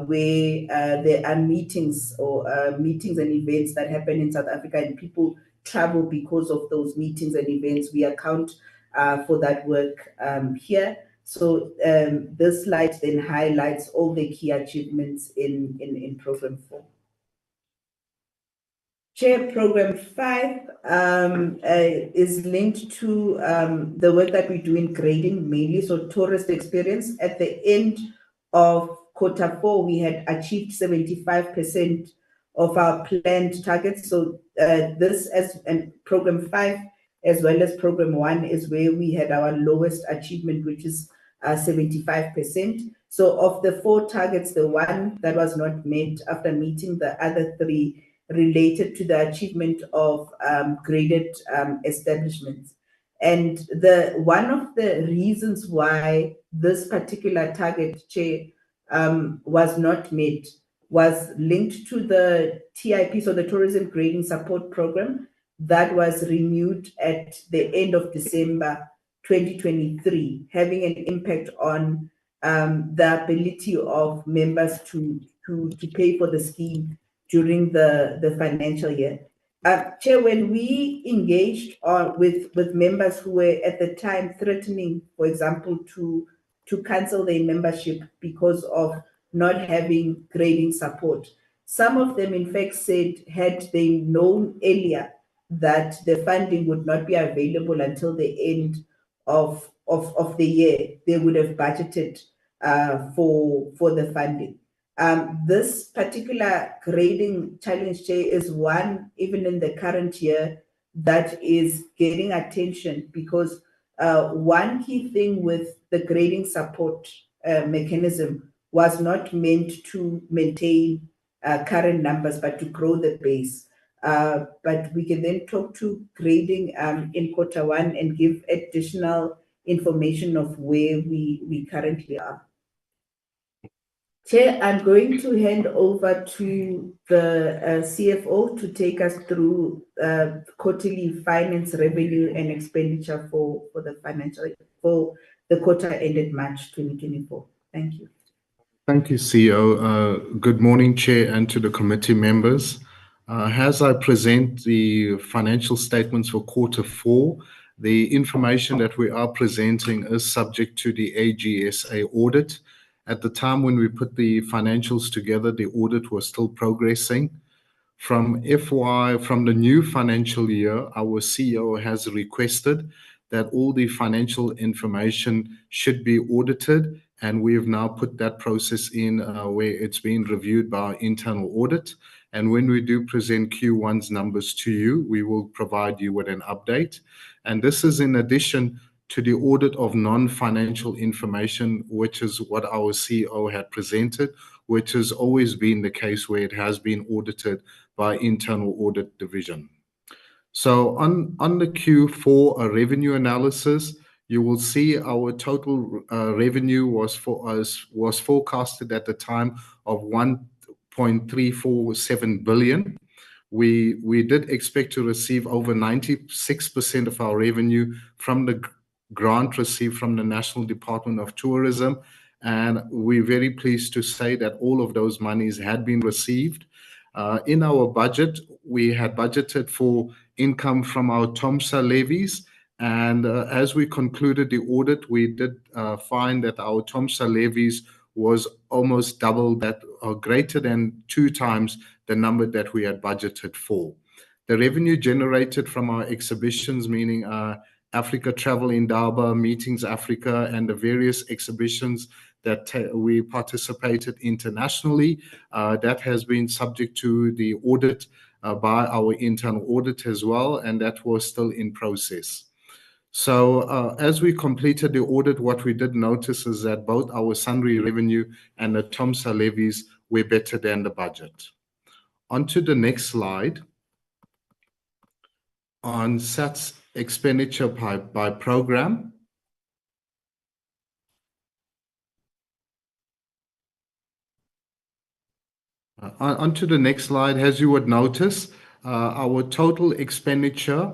where there are meetings or meetings and events that happen in South Africa, and people travel because of those meetings and events, we account for that work here. So this slide then highlights all the key achievements in Program 4. Chair, Program 5 is linked to the work that we do in grading, mainly, so tourist experience. At the end of Quarter 4, we had achieved 75% of our planned targets. So this, and Program 5, as well as Program 1, is where we had our lowest achievement, which is 75%. So of the 4 targets, the one that was not met after meeting the other 3 related to the achievement of graded establishments. And one of the reasons why this particular target, Chair, was not met was linked to the TIP, so the Tourism Grading Support Program, that was renewed at the end of December 2023, having an impact on the ability of members to pay for the scheme during the financial year. Chair, when we engaged with members who were at the time threatening, for example, to cancel their membership because of not having grading support, some of them in fact said, had they known earlier that the funding would not be available until the end of the year, they would have budgeted for the funding. This particular grading challenge, Chair, is one, even in the current year, that is getting attention, because one key thing with the grading support mechanism was not meant to maintain current numbers, but to grow the base. But we can then talk to grading in Quarter 1 and give additional information of where we currently are. Chair, I'm going to hand over to the CFO to take us through quarterly finance revenue and expenditure for the quarter ended March 2024. Thank you. Thank you, CEO. Good morning, Chair, and to the committee members. As I present the financial statements for Quarter 4, the information that we are presenting is subject to the AGSA audit. At the time when we put the financials together, the audit was still progressing. From the new financial year, our CEO has requested that all the financial information should be audited, and we have now put that process in where it's been reviewed by our internal audit. And when we do present Q1's numbers to you, we will provide you with an update. And this is in addition to the audit of non-financial information, which is what our CEO had presented, which has always been the case where it has been audited by internal audit division. So on the Q4 revenue analysis, you will see our total revenue was forecasted at the time of 1.347 billion. We did expect to receive over 96% of our revenue from the grant received from the National Department of Tourism, and we're very pleased to say that all of those monies had been received. In our budget, we had budgeted for income from our TOMSA levies. And as we concluded the audit, we did find that our TOMSA levies was almost double that, or greater than 2 times the number that we had budgeted for. The revenue generated from our exhibitions, meaning Africa Travel Indaba, Meetings Africa, and the various exhibitions that we participated internationally, that has been subject to the audit by our internal audit as well, and that was still in process. So as we completed the audit, what we did notice is that both our sundry revenue and the TOMSA levies were better than the budget. On to the next slide. On SATS expenditure by program. On to the next slide, as you would notice, our total expenditure,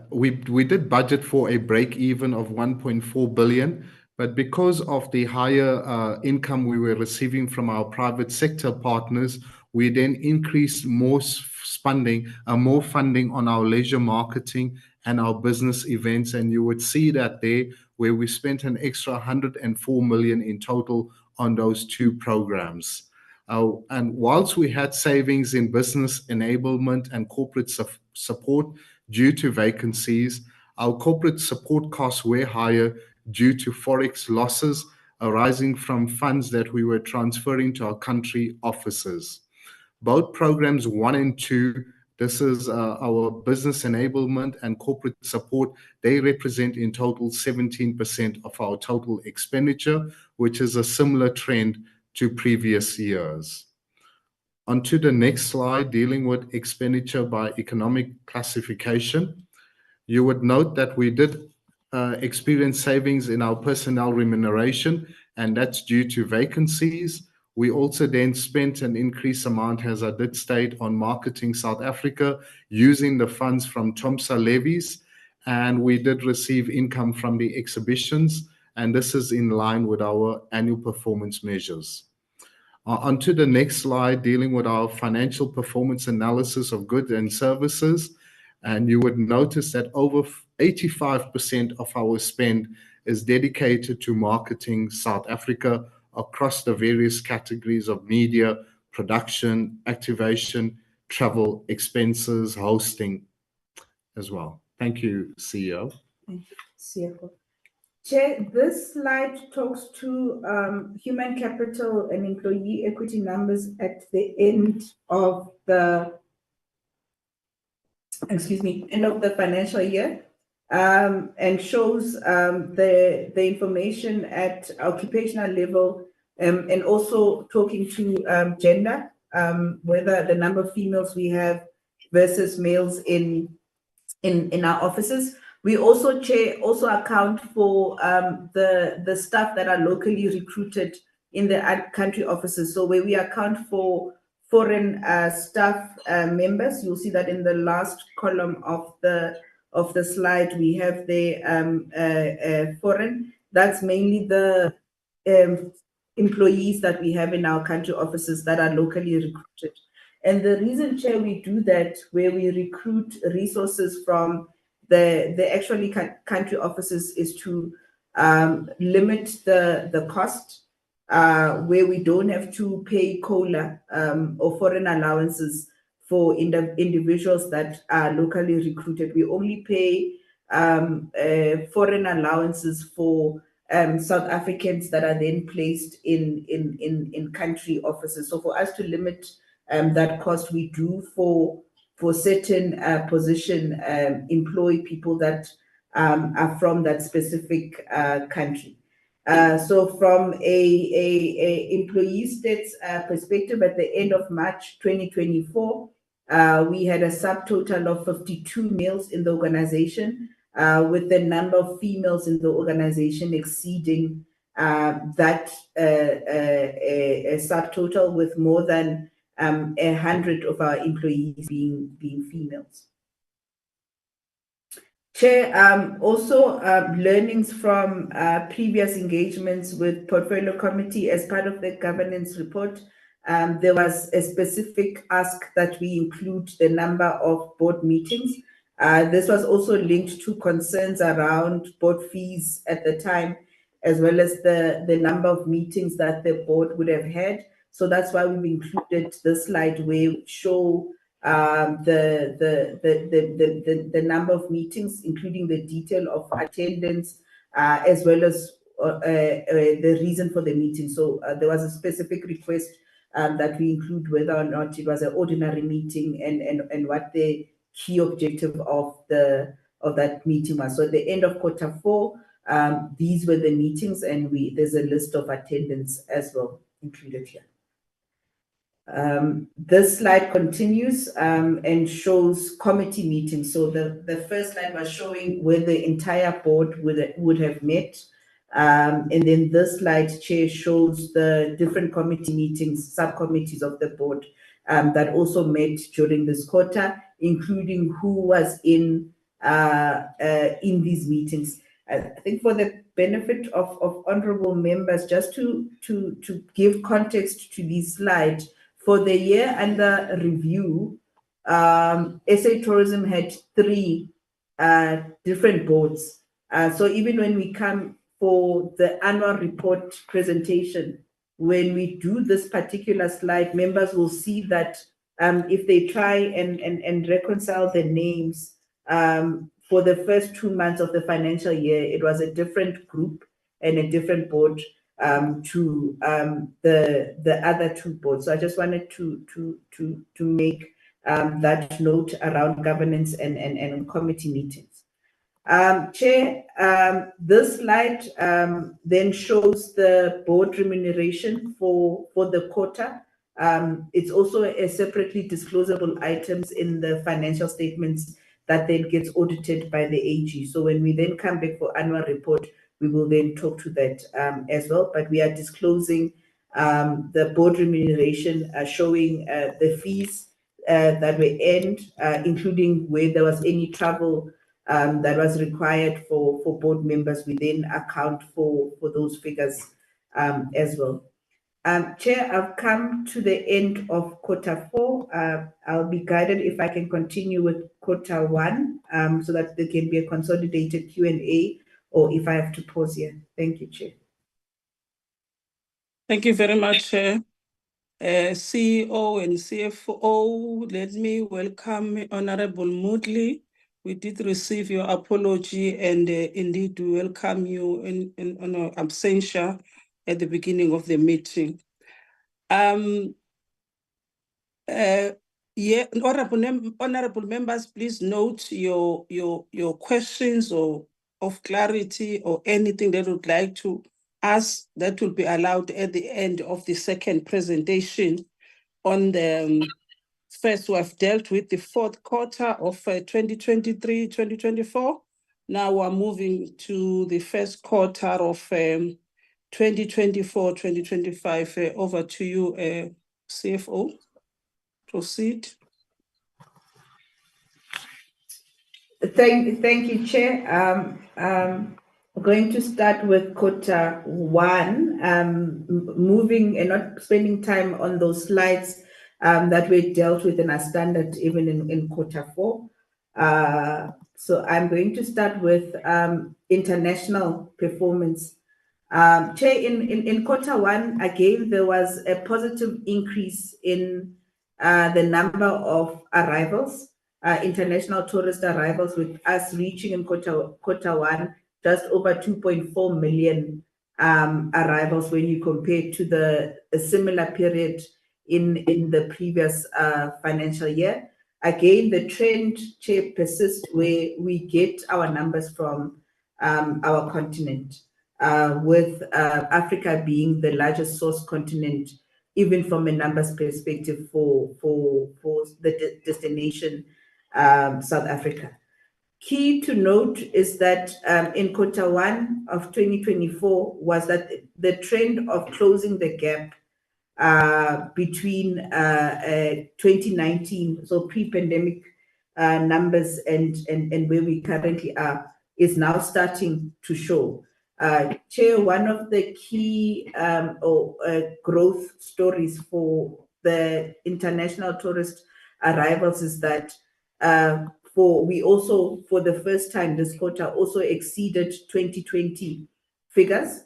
we did budget for a break even of 1.4 billion, but because of the higher income we were receiving from our private sector partners, we then increased more funding on our leisure marketing and our business events. And you would see that there, where we spent an extra 104 million in total on those 2 programs. And whilst we had savings in business enablement and corporate support due to vacancies, our corporate support costs were higher due to forex losses arising from funds that we were transferring to our country offices. Both programs 1 and 2, this is our business enablement and corporate support, they represent in total 17% of our total expenditure, which is a similar trend to previous years. On to the next slide, dealing with expenditure by economic classification. You would note that we did experience savings in our personnel remuneration, and that's due to vacancies. We also then spent an increased amount, as I did state, on Marketing South Africa, using the funds from TOMSA levies, and we did receive income from the exhibitions, and this is in line with our annual performance measures. On to the next slide, dealing with our financial performance analysis of goods and services. And you would notice that over 85% of our spend is dedicated to Marketing South Africa across the various categories of media, production, activation, travel, expenses, hosting as well. Thank you, CEO. Thank you, CFO. Chair, this slide talks to human capital and employee equity numbers at the end of the, end of the financial year, and shows the information at occupational level, and also talking to gender, whether the number of females we have versus males in our offices. We also, Chair, also account for the staff that are locally recruited in the country offices. So where we account for foreign staff members, you'll see that in the last column of the slide, we have the foreign. That's mainly the employees that we have in our country offices that are locally recruited. And the reason, Chair, we do that, where we recruit resources from the actually country offices, is to limit the cost, where we don't have to pay COLA or foreign allowances for individuals that are locally recruited. We only pay foreign allowances for South Africans that are then placed in country offices. So for us to limit that cost, we do for certain position employ people that are from that specific country. So from a employee stats perspective, at the end of March 2024, we had a subtotal of 52 males in the organization, with the number of females in the organization exceeding that a subtotal, with more than 100 of our employees being females. Chair, also learnings from previous engagements with Portfolio Committee as part of the governance report. there was a specific ask that we include the number of board meetings. This was also linked to concerns around board fees at the time, as well as the number of meetings that the board would have had. So that's why we've included this slide where we show the number of meetings, including the detail of attendance, as well as the reason for the meeting. So there was a specific request that we include whether or not it was an ordinary meeting and what the key objective of that meeting was. So at the end of Q4, these were the meetings, and there's a list of attendance as well included here. This slide continues and shows committee meetings. So the first slide was showing where the entire board would have met. And then this slide, Chair, shows the different committee meetings, subcommittees of the board that also met during this quarter, including who was in these meetings. I think for the benefit of honorable members, just to give context to this slide, for the year under review, SA Tourism had 3 different boards. So even when we come for the annual report presentation, when we do this particular slide, members will see that if they try and reconcile the names, for the first 2 months of the financial year, it was a different group and a different board to the other 2 boards. So I just wanted to make that note around governance and committee meetings. Chair, this slide then shows the board remuneration for the quarter. It's also a separately disclosable items in the financial statements that then gets audited by the AG. So when we then come back for annual report, we will then talk to that as well. But we are disclosing the board remuneration, showing the fees that were earned, including where there was any travel that was required for board members. We then account for those figures as well. Chair, I've come to the end of Q4. I'll be guided if I can continue with Q1 so that there can be a consolidated Q&A, or if I have to pause here. Thank you, Chair. Thank you very much, Chair. CEO and CFO, let me welcome Honorable Moodley. We did receive your apology, and indeed we welcome you on absentia at the beginning of the meeting. Yeah, honorable members, please note your questions or of clarity or anything that would like to ask. That will be allowed at the end of the second presentation. On the first, we have dealt with the 4th quarter of 2023-2024. Now we're moving to the 1st quarter of 2024-2025. Over to you, CFO. Proceed. Thank you, Chair. I'm going to start with Q1, moving and not spending time on those slides that we dealt with in our standard even in Q4. So I'm going to start with international performance. Chair, in Q1, again, there was a positive increase in the number of arrivals, international tourist arrivals, with us reaching in Q1 just over 2.4 million arrivals when you compare to a similar period in the previous financial year. Again, the trend, Chair, persists where we get our numbers from our continent, with Africa being the largest source continent, even from a numbers perspective for the destination South Africa. Key to note is that in Q1 of 2024 was that the trend of closing the gap between 2019, so pre-pandemic numbers, and where we currently are, is now starting to show. Chair, one of the key growth stories for the international tourist arrivals is that we also, for the first time this quarter, also exceeded 2020 figures.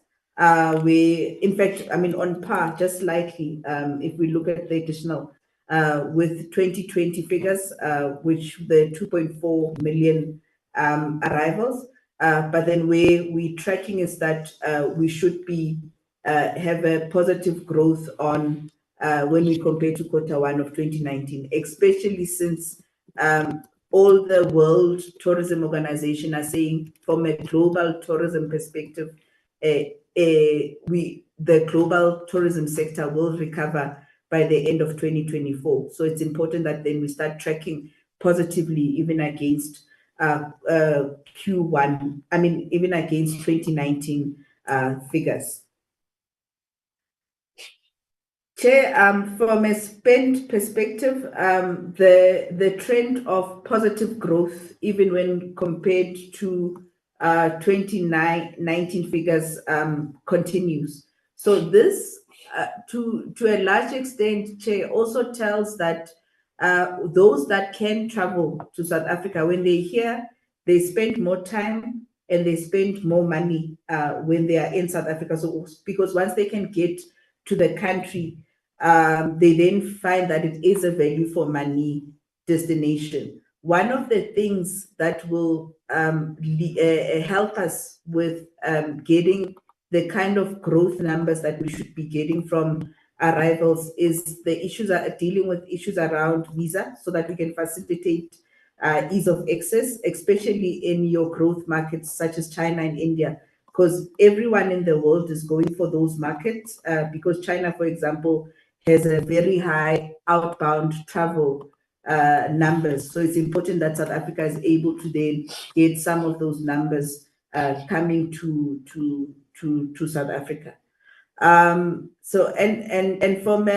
We, in fact, I mean, on par, just slightly, if we look at the additional, with 2020 figures, which the 2.4 million arrivals. But then where we're tracking is that we should be have a positive growth on when we compare to Q1 of 2019, especially since all the World Tourism Organization are saying from a global tourism perspective, the global tourism sector will recover by the end of 2024. So it's important that then we start tracking positively even against Q1, I mean, even against 2019 figures. Chair, from a spend perspective, the trend of positive growth, even when compared to 2019 figures, continues. So this, to a large extent, Chair, also tells that those that can travel to South Africa, when they're here, they spend more time and they spend more money when they are in South Africa. So, because once they can get to the country, they then find that it is a value for money destination. One of the things that will help us with getting the kind of growth numbers that we should be getting from arrivals is the issues are dealing with issues around visa, so that we can facilitate ease of access, especially in your growth markets such as China and India, because everyone in the world is going for those markets, because China, for example, has a very high outbound travel numbers. So it's important that South Africa is able to then get some of those numbers coming to South Africa. So and from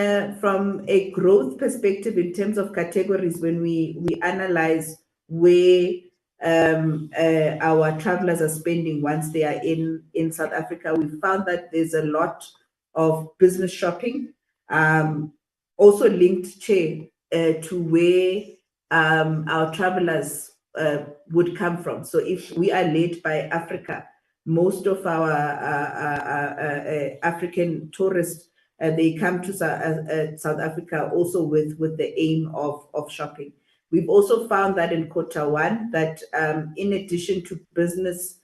a growth perspective in terms of categories, when we analyze where our travelers are spending once they are in South Africa, we found that there's a lot of business shopping, also linked, Chair, to where our travelers would come from. So if we are led by Africa, most of our African tourists, they come to South Africa also with the aim of shopping. We've also found that in Q1 that in addition to business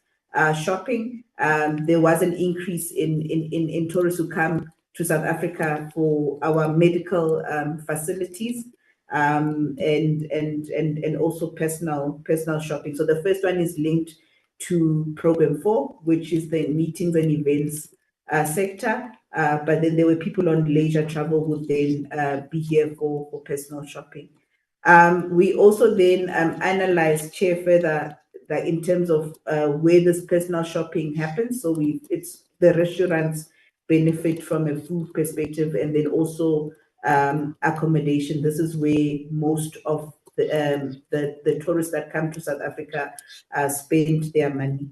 shopping, there was an increase in tourists who come to South Africa for our medical facilities, and also personal shopping. So the first one is linked to program 4, which is the meetings and events sector. But then there were people on leisure travel who would then be here for personal shopping. We also then analyzed, Chair, further that in terms of where this personal shopping happens. So it's the restaurants benefit from a food perspective, and then also accommodation. This is where most of the tourists that come to South Africa spend their money.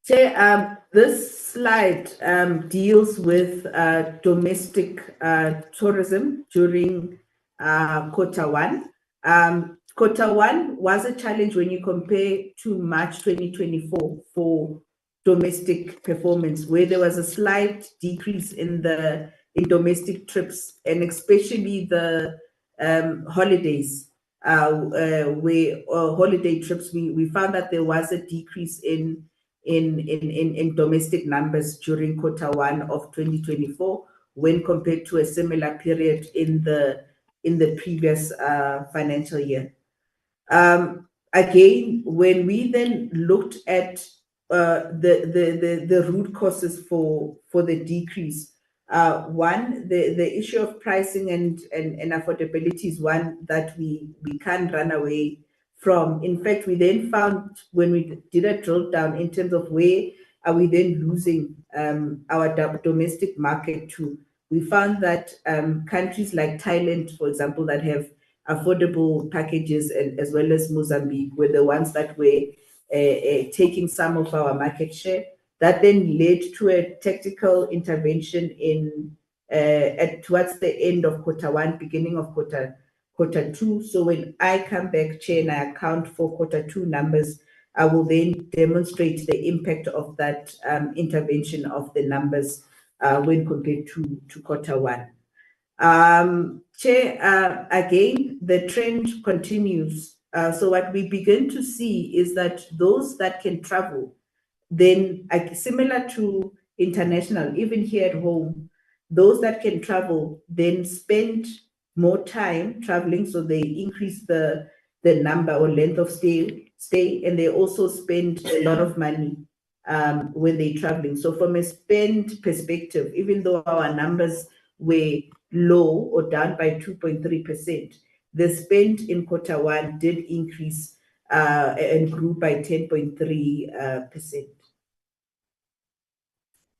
So this slide deals with domestic tourism during Q1. Q1 was a challenge when you compare to March 2024 for domestic performance, where there was a slight decrease in domestic trips, and especially the holidays, where holiday trips, we found that there was a decrease in domestic numbers during Q1 of 2024 when compared to a similar period in the previous financial year. Again, when we then looked at the root causes for the decrease, one, the issue of pricing and affordability is one that we can't run away from. In fact, we then found, when we did a drill down in terms of where are we then losing our domestic market to, we found that countries like Thailand, for example, that have affordable packages, as well as Mozambique, were the ones that were taking some of our market share. That then led to a tactical intervention in towards the end of Q1, beginning of Q2. So when I come back, Chair, and I account for Q2 numbers, I will then demonstrate the impact of that intervention of the numbers when compared to Q1. Chair, again, the trend continues. So what we begin to see is that those that can travel, then similar to international, even here at home, those that can travel then spend more time traveling, so they increase the number or length of stay, and they also spend a lot of money when they're traveling. So from a spend perspective, even though our numbers were low or down by 2.3%, the spend in Q1 did increase and grew by 10.3%.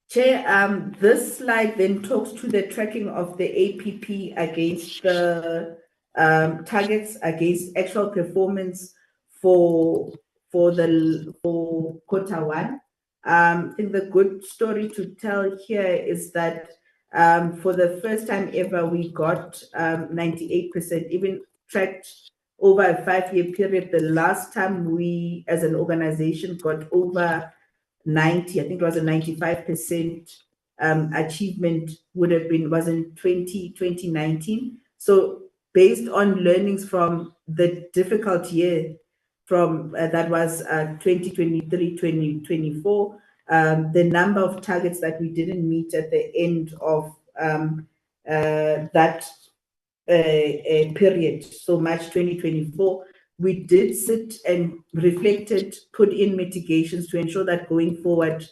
Chair, this slide then talks to the tracking of the APP against the targets, against actual performance for Q1. I think the good story to tell here is that for the first time ever, we got 98%, even tracked over a 5-year period. The last time we as an organization got over 90, I think it was a 95% achievement was in 2019. So based on learnings from the difficult year from that was 2023, 2024, the number of targets that we didn't meet at the end of that period, so March 2024, we did sit and reflected, put in mitigations to ensure that going forward,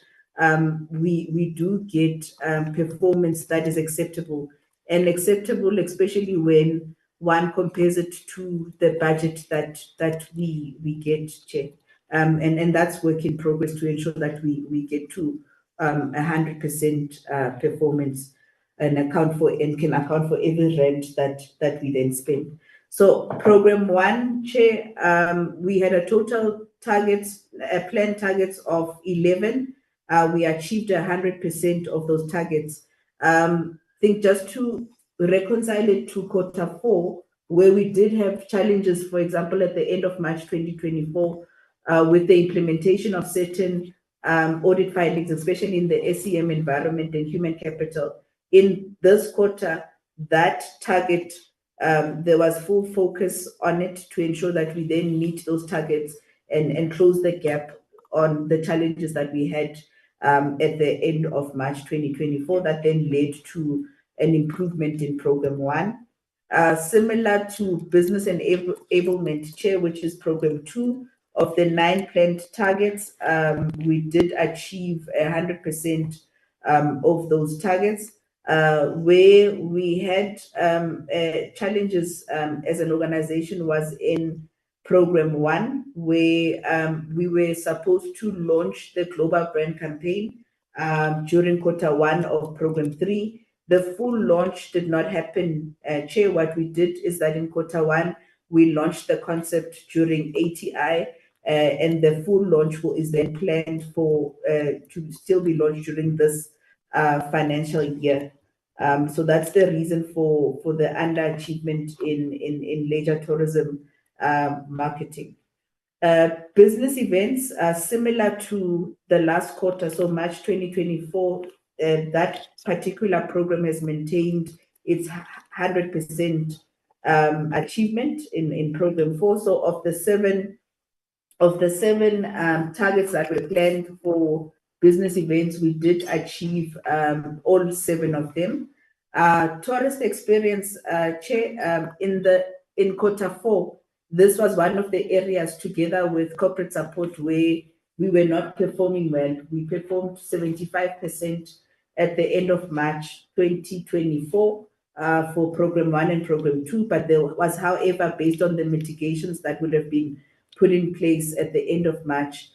we do get performance that is acceptable, and acceptable, especially when one compares it to the budget that we get, Chair. And that's work in progress to ensure that we get to 100% performance and can account for every rand that we then spend. So program 1, Chair, we had a total targets, planned targets of 11. We achieved 100% of those targets. I think just to reconcile it to Q4, where we did have challenges, for example, at the end of March 2024, with the implementation of certain audit findings, especially in the SEM environment and human capital. In this quarter, that target, there was full focus on it to ensure that we then meet those targets and close the gap on the challenges that we had at the end of March 2024, that then led to an improvement in program 1. Similar to business enablement, Chair, which is program 2, of the 9 planned targets, we did achieve 100% of those targets. Where we had challenges as an organization was in program 1, where we were supposed to launch the global brand campaign during Q1 of program 3. The full launch did not happen, Chair. What we did is that in Q1, we launched the concept during ATI, and the full launch is then planned for to still be launched during this financial year. So that's the reason for the underachievement in leisure tourism marketing. Business events are similar to the last quarter, so March 2024, that particular program has maintained its 100% achievement in program 4. So of the seven targets that were planned for business events, we did achieve all 7 of them. Tourist experience, Chair, in Q4, this was one of the areas, together with corporate support, where we were not performing well. We performed 75% at the end of March 2024 for program 1 and program 2, but there was, however, based on the mitigations that would have been put in place at the end of March,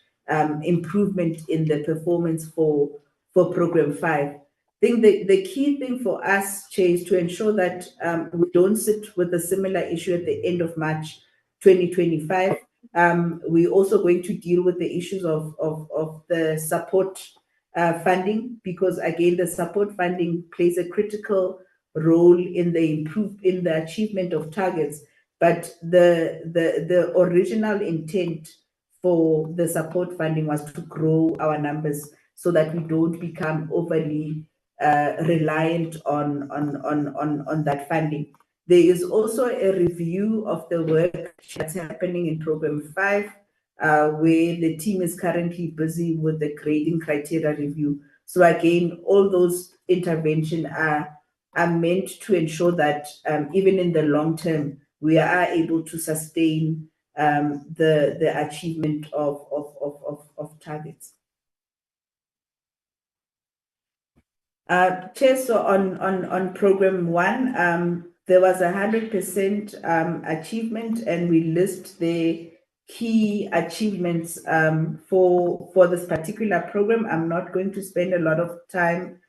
improvement in the performance for program 5. I think the key thing for us, Chair, is to ensure that we don't sit with a similar issue at the end of March 2025. We're also going to deal with the issues of the support funding, because again, the support funding plays a critical role in the achievement of targets. But the original intent for the support funding was to grow our numbers so that we don't become overly reliant on that funding. There is also a review of the work that's happening in Program 5, where the team is currently busy with the grading criteria review. So again, all those interventions are meant to ensure that even in the long term, we are able to sustain the achievement of targets. Chair, so on Program 1, there was 100% achievement, and we list the key achievements for this particular program. I'm not going to spend a lot of time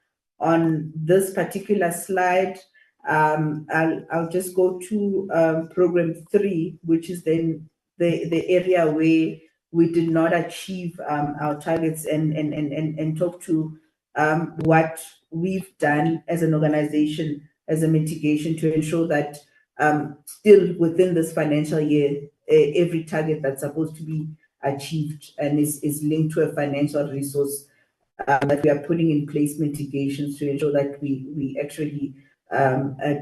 on this particular slide. I'll just go to Program 3, which is then the area where we did not achieve our targets, and talk to what we've done as an organization as a mitigation to ensure that still within this financial year, every target that's supposed to be achieved and is linked to a financial resource, that we are putting in place mitigations to ensure that we actually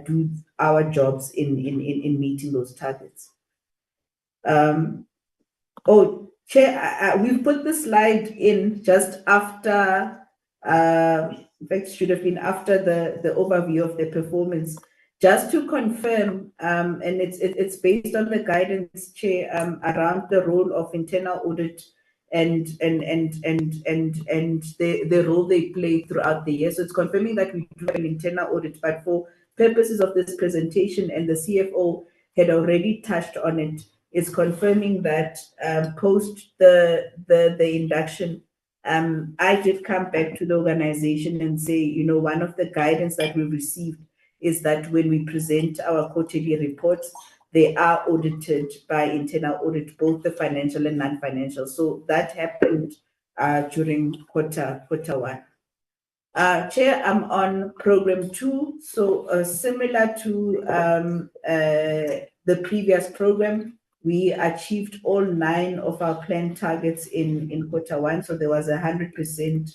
do our jobs in meeting those targets. Chair, we've put the slide in just after, in fact, should have been after the overview of the performance, just to confirm, and it's based on the guidance, Chair, around the role of internal audit and the role they play throughout the year. So it's confirming that we do an internal audit, but for purposes of this presentation, and the CFO had already touched on it, is confirming that post the induction, I did come back to the organization and say, one of the guidance that we received is that when we present our quarterly reports, they are audited by internal audit, both the financial and non-financial. So that happened during quarter 1. Chair, I'm on Program 2. So similar to the previous program, we achieved all 9 of our planned targets in quarter 1. So there was 100%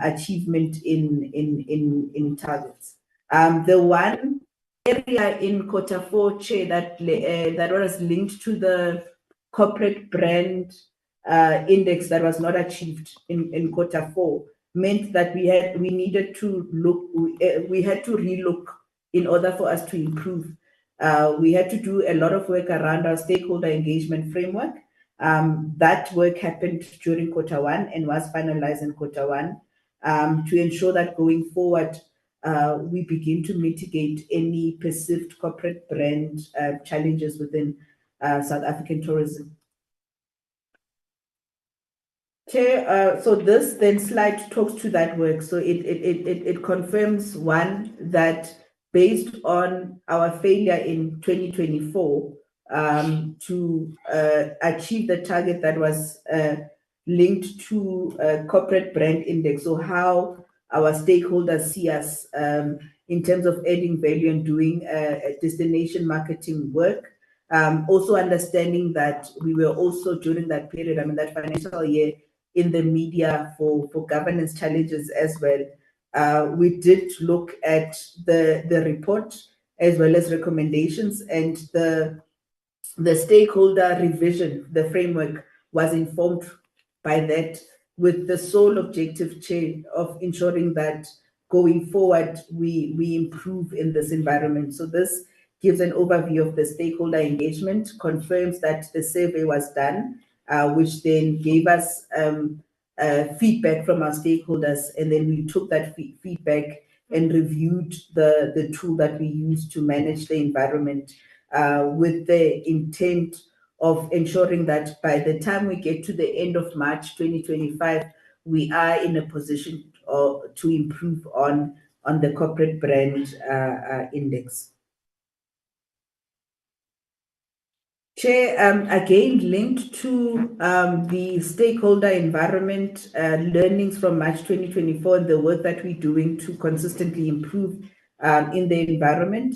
achievement in targets. The one area in quarter 4, Chair, that was linked to the corporate brand index that was not achieved in quarter 4 meant that we had to relook in order for us to improve. We had to do a lot of work around our stakeholder engagement framework. That work happened during quarter 1 and was finalized in quarter 1 to ensure that going forward, we begin to mitigate any perceived corporate brand challenges within South African tourism. Chair, so this then slide talks to that work. So it confirms, one, that based on our failure in 2024 to achieve the target that was linked to corporate brand index, so how our stakeholders see us in terms of adding value and doing destination marketing work. Also understanding that we were also during that period, that financial year, in the media for governance challenges as well. We did look at the report as well as recommendations, and the stakeholder revision, the framework, was informed by that, with the sole objective, Chair, of ensuring that going forward we improve in this environment. So this gives an overview of the stakeholder engagement, confirms that the survey was done, which then gave us feedback from our stakeholders, and then we took that feedback and reviewed the tool that we use to manage the environment, with the intent of ensuring that by the time we get to the end of March 2025, we are in a position to improve on the corporate brand index. Chair, again linked to the stakeholder environment learnings from March 2024 and the work that we're doing to consistently improve in the environment,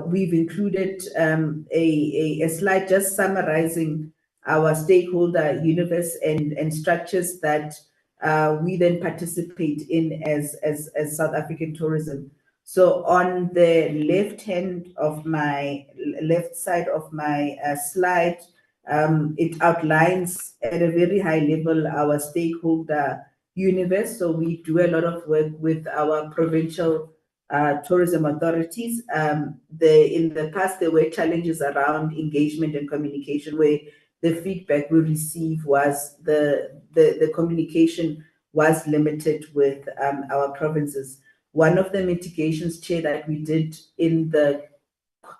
we've included a slide just summarizing our stakeholder universe and structures that we then participate in as South African tourism. So on the left side of my slide, it outlines at a very high level our stakeholder universe. So we do a lot of work with our provincial tourism authorities. In the past, there were challenges around engagement and communication, where the feedback we receive was the communication was limited with our provinces. One of the mitigations, Chair, that we did in the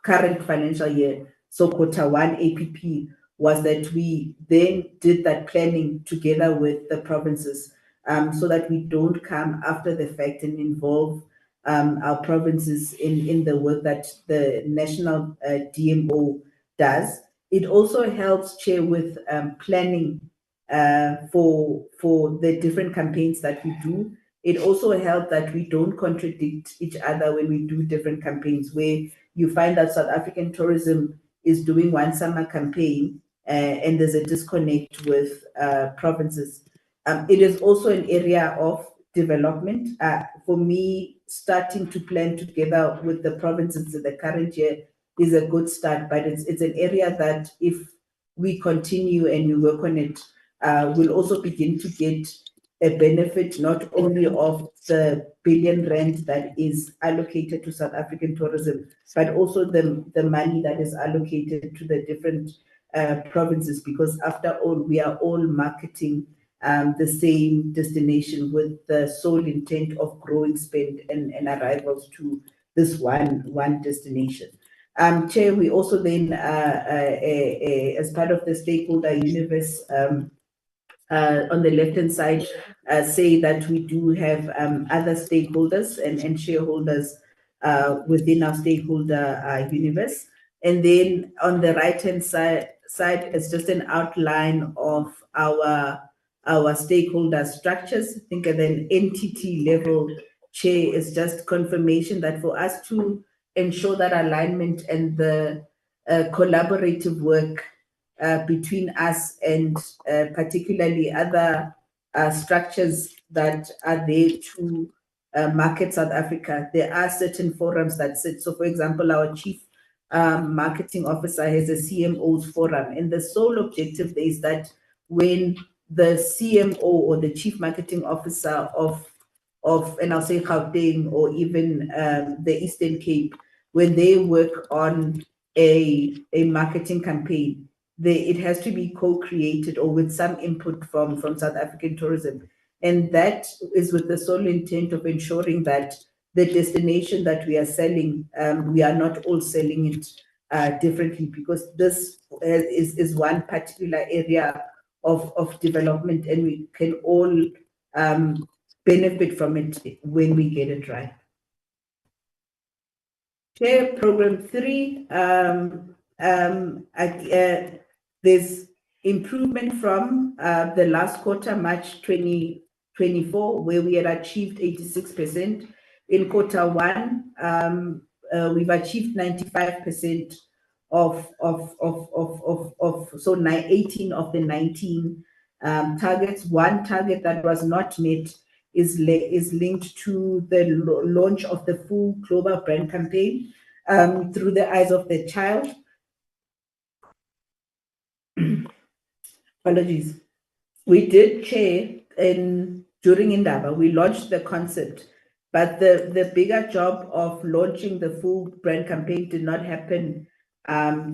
current financial year, so Q1 APP, was that we then did that planning together with the provinces, so that we don't come after the fact and involve our provinces in the work that the national DMO does. It also helps, Chair, with planning for the different campaigns that we do. It also helps that we don't contradict each other when we do different campaigns, where you find that South African tourism is doing one summer campaign and there's a disconnect with provinces. It is also an area of development. For me, starting to plan together with the provinces in the current year is a good start, but it's an area that if we continue and we work on it, we'll also begin to get a benefit not only of the billion rand that is allocated to South African tourism, but also the money that is allocated to the different provinces, because after all, we are all marketing the same destination with the sole intent of growing spend and arrivals to this one destination. Chair, we also then, as part of the stakeholder universe, on the left-hand side, say that we do have other stakeholders and shareholders within our stakeholder universe. And then on the right-hand side is just an outline of our stakeholder structures. I think at an entity level, Chair, is just confirmation that for us to ensure that alignment and the collaborative work between us and particularly other structures that are there to market South Africa. There are certain forums that sit. So for example, our chief marketing officer has a CMO's forum, and the sole objective there is that when the CMO or the chief marketing officer of and I'll say Gauteng or even the Eastern Cape, when they work on a marketing campaign, it has to be co-created or with some input from South African tourism. And that is with the sole intent of ensuring that the destination that we are selling, we are not all selling it differently, because this is one particular area of development, and we can all benefit from it when we get it right. Chair, program 3, there's improvement from the last quarter, March 2024, where we had achieved 86%. In Q1, we've achieved 95% of so 18 of the 19 targets. One target that was not met is linked to the launch of the full global brand campaign through the eyes of the child. Apologies. We did, Chair, during Indaba, we launched the concept, but the bigger job of launching the full brand campaign did not happen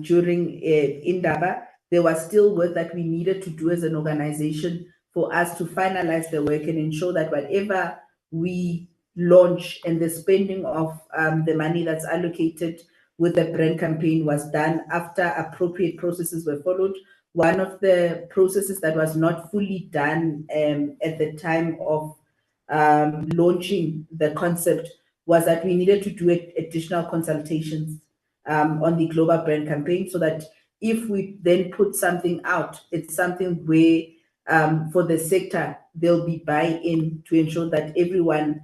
during Indaba. There was still work that we needed to do as an organization for us to finalize the work and ensure that whatever we launch and the spending of the money that's allocated with the brand campaign was done after appropriate processes were followed. One of the processes that was not fully done at the time of launching the concept was that we needed to do additional consultations on the global brand campaign, so that if we then put something out, it's something where for the sector, there'll be buy-in to ensure that everyone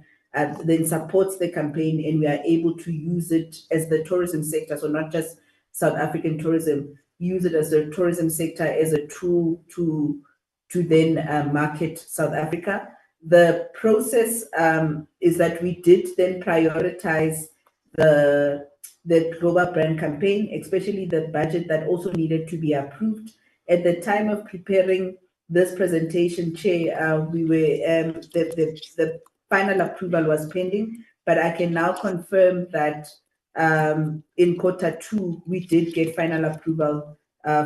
then supports the campaign and we are able to use it as the tourism sector, so not just South African tourism, use it as the tourism sector as a tool to then market South Africa. The process is that we did then prioritize the global brand campaign, especially the budget that also needed to be approved. At the time of preparing this presentation, Chair, we were the final approval was pending, but I can now confirm that in Q2 we did get final approval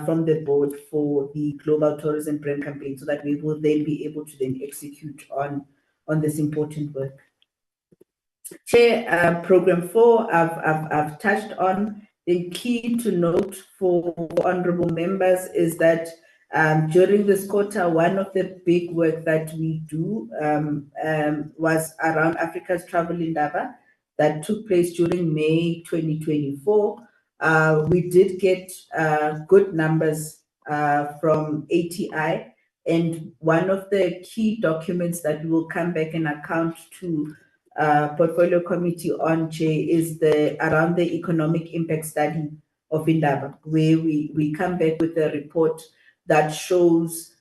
from the board for the global tourism brand campaign, so that we will then be able to then execute on this important work. Chair, program 4, I've touched on. The key to note for honorable members is that during this quarter, one of the big work that we do was around Africa's Travel Indaba that took place during May 2024. We did get good numbers from ATI, and one of the key documents that we will come back and account to portfolio committee on, Chair, is around the economic impact study of Indaba, where we come back with a report that shows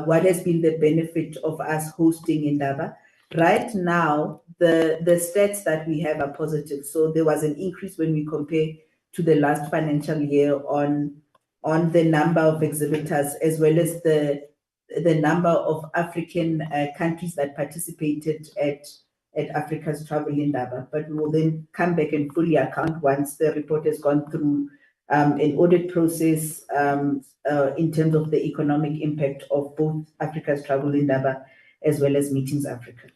what has been the benefit of us hosting Indaba. Right now, the stats that we have are positive. So there was an increase when we compare to the last financial year on the number of exhibitors, as well as the number of African countries that participated at Africa's Travel Indaba. But we will then come back and fully account once the report has gone through an audit process in terms of the economic impact of both Africa's Travel Indaba as well as Meetings Africa.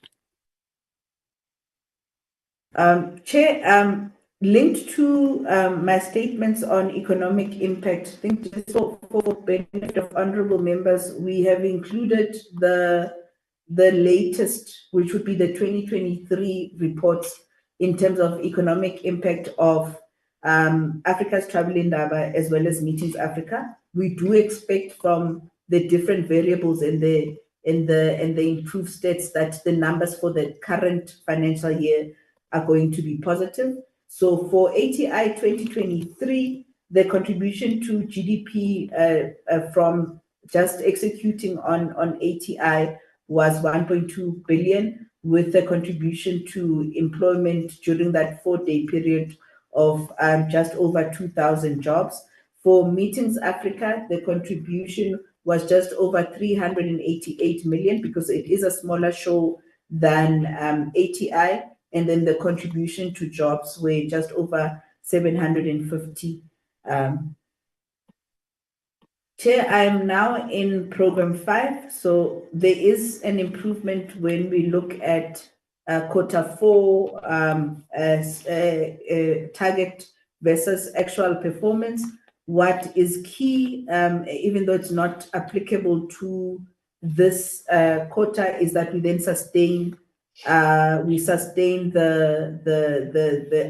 Chair, linked to my statements on economic impact, I think just for benefit of honorable members, we have included the latest, which would be the 2023 reports in terms of economic impact of Africa's Travel Indaba as well as Meetings Africa. We do expect from the different variables and the improved stats that the numbers for the current financial year are going to be positive. So for ATI 2023, the contribution to GDP from just executing on ATI was 1.2 billion, with the contribution to employment during that 4-day period of just over 2,000 jobs. For Meetings Africa, the contribution was just over 388 million, because it is a smaller show than ATI, and then the contribution to jobs were just over 750. Chair, I am now in program 5, so there is an improvement when we look at Q4 as target versus actual performance. What is key, even though it's not applicable to this quarter, is that we then sustain the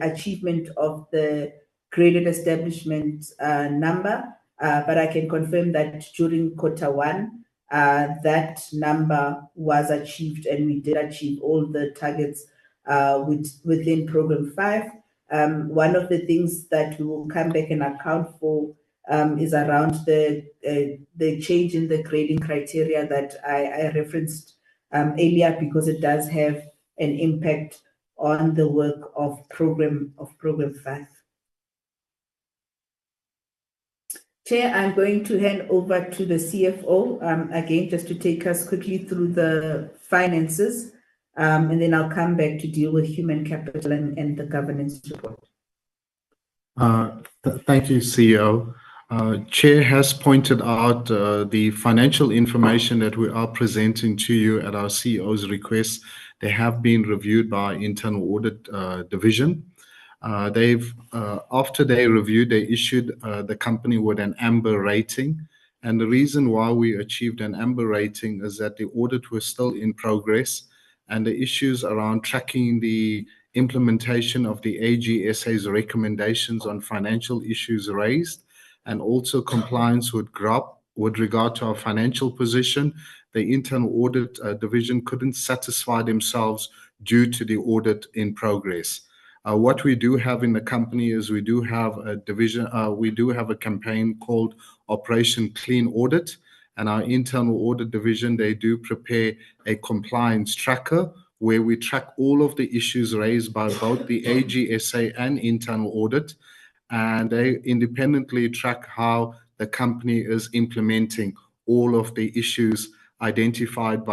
achievement of the graded establishment number. But I can confirm that during Q1, that number was achieved, and we did achieve all the targets within program 5. One of the things that we will come back and account for is around the change in the grading criteria that I referenced earlier, because it does have an impact on the work of program 5. Chair, I'm going to hand over to the CFO again, just to take us quickly through the finances, and then I'll come back to deal with human capital and the governance report. Thank you, CEO. Chair has pointed out the financial information that we are presenting to you at our CEO's request. They have been reviewed by internal audit division. After they reviewed, they issued the company with an amber rating. And the reason why we achieved an amber rating is that the audit was still in progress, and the issues around tracking the implementation of the AGSA's recommendations on financial issues raised and also compliance with GROP with regard to our financial position. The internal audit division couldn't satisfy themselves due to the audit in progress. What we do have in the company is we do have a division, we do have a campaign called Operation Clean Audit, and our internal audit division, they do prepare a compliance tracker where we track all of the issues raised by both the AGSA and internal audit, and they independently track how the company is implementing all of the issues identified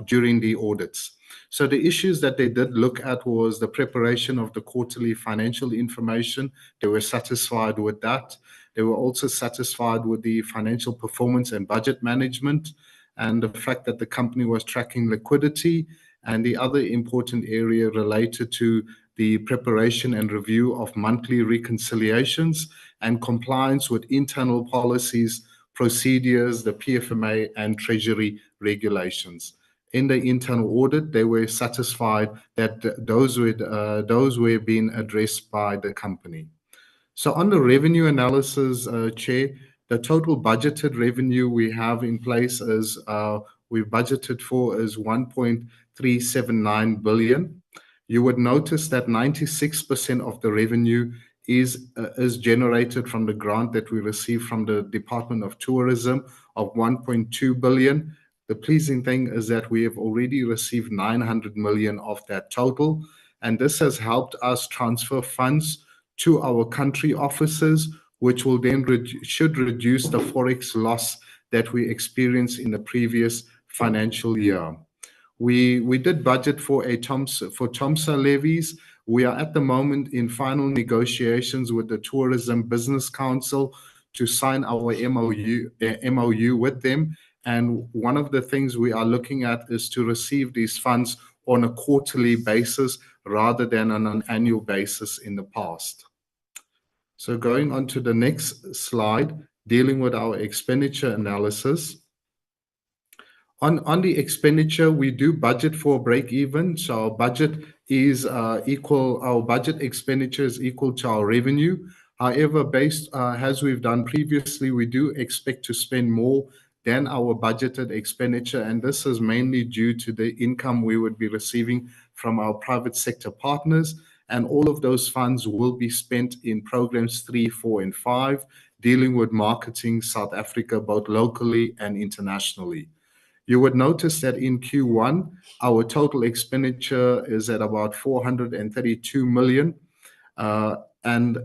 during the audits. So the issues that they did look at was the preparation of the quarterly financial information. They were satisfied with that. They were also satisfied with the financial performance and budget management and the fact that the company was tracking liquidity. And the other important area related to the preparation and review of monthly reconciliations and compliance with internal policies, procedures, the PFMA and Treasury regulations. In the internal audit, they were satisfied that those were being addressed by the company. So on the revenue analysis, Chair, the total budgeted revenue we have in place is we've budgeted for is 1.379 billion. You would notice that 96% of the revenue is generated from the grant that we received from the Department of Tourism of 1.2 billion. The pleasing thing is that we have already received 900 million of that total, and this has helped us transfer funds to our country offices, which will then should reduce the forex loss that we experienced in the previous financial year. We did budget for TOMSA levies. We are at the moment in final negotiations with the Tourism Business Council to sign our MOU with them. And one of the things we are looking at is to receive these funds on a quarterly basis rather than on an annual basis in the past. So going on to the next slide, dealing with our expenditure analysis. On the expenditure, we do budget for break even. So our budget is our budget expenditure is equal to our revenue. However, based as we've done previously, we do expect to spend more than our budgeted expenditure, and this is mainly due to the income we would be receiving from our private sector partners, and all of those funds will be spent in programs 3, 4, and 5, dealing with marketing South Africa, both locally and internationally. You would notice that in Q1, our total expenditure is at about 432 million, and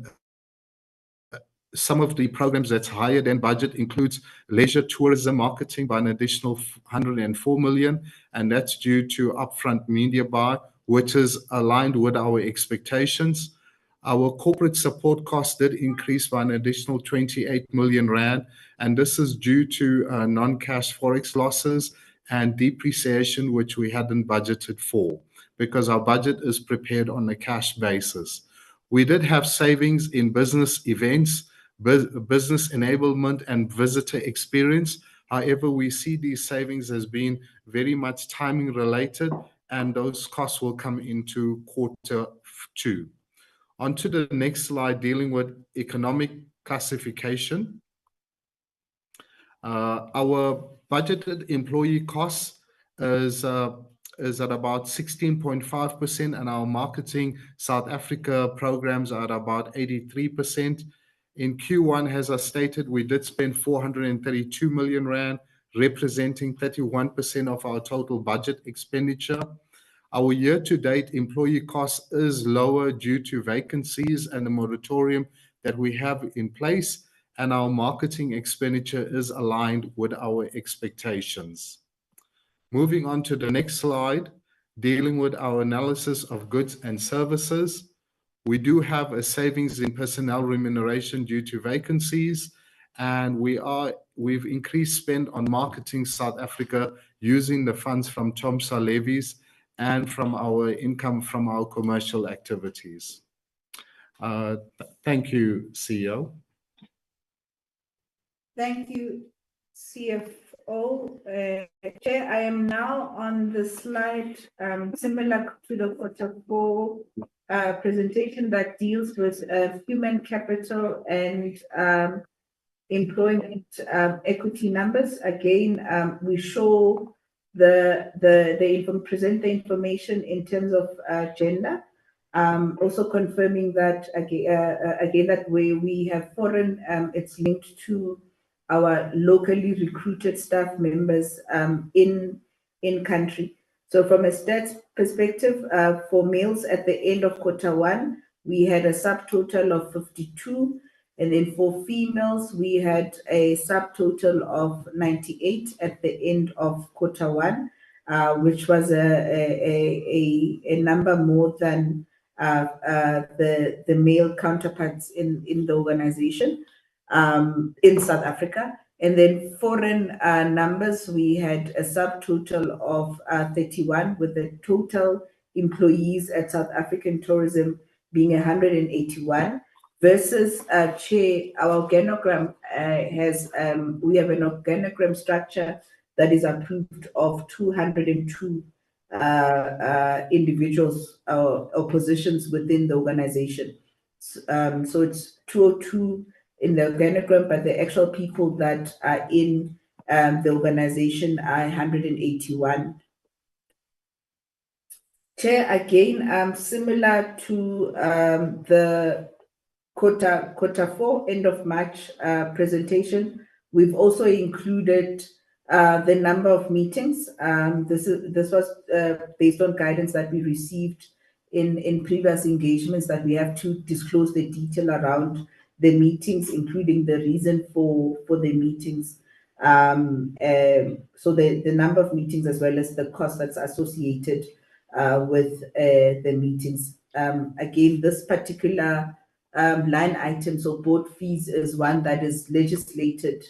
some of the programs that's higher than budget includes leisure tourism marketing by an additional 104 million, and that's due to upfront media buy, which is aligned with our expectations. Our corporate support costs did increase by an additional 28 million rand, and this is due to non-cash forex losses and depreciation, which we hadn't budgeted for because our budget is prepared on a cash basis. We did have savings in business events, business enablement, and visitor experience. However, we see these savings as being very much timing related, and those costs will come into Q2. On to the next slide, dealing with economic classification. Our budgeted employee costs is at about 16.5%, and our marketing South Africa programs are at about 83%. In Q1, as I stated, we did spend 432 million rand, representing 31% of our total budget expenditure. Our year-to-date employee cost is lower due to vacancies and the moratorium that we have in place, and our marketing expenditure is aligned with our expectations. Moving on to the next slide, dealing with our analysis of goods and services. We do have a savings in personnel remuneration due to vacancies, and we've increased spend on marketing South Africa using the funds from TOMSA levies and from our income from our commercial activities. Thank you, CEO. Thank you, CFO. Chair, I am now on the slide similar to the Q4 presentation that deals with human capital and employment equity numbers. Again, we show present the information in terms of gender. Also confirming that again that where we have foreign, it's linked to our locally recruited staff members in country. So from a stats perspective, for males at the end of Q1, we had a subtotal of 52. And then for females, we had a subtotal of 98 at the end of Q1, which was a number more than the male counterparts in the organization in South Africa. And then foreign numbers, we had a subtotal of 31, with the total employees at South African Tourism being 181. Versus Chair, our organogram has we have an organogram structure that is approved of 202 individuals or positions within the organization. So it's 202 in the organogram, but the actual people that are in the organization are 181. Chair, again, similar to the Q4 end of March presentation, we've also included the number of meetings. This was based on guidance that we received in previous engagements, that we have to disclose the detail around the meetings, including the reason for the meetings. So the number of meetings as well as the cost that's associated with the meetings. Again, this particular line item, so board fees, is one that is legislated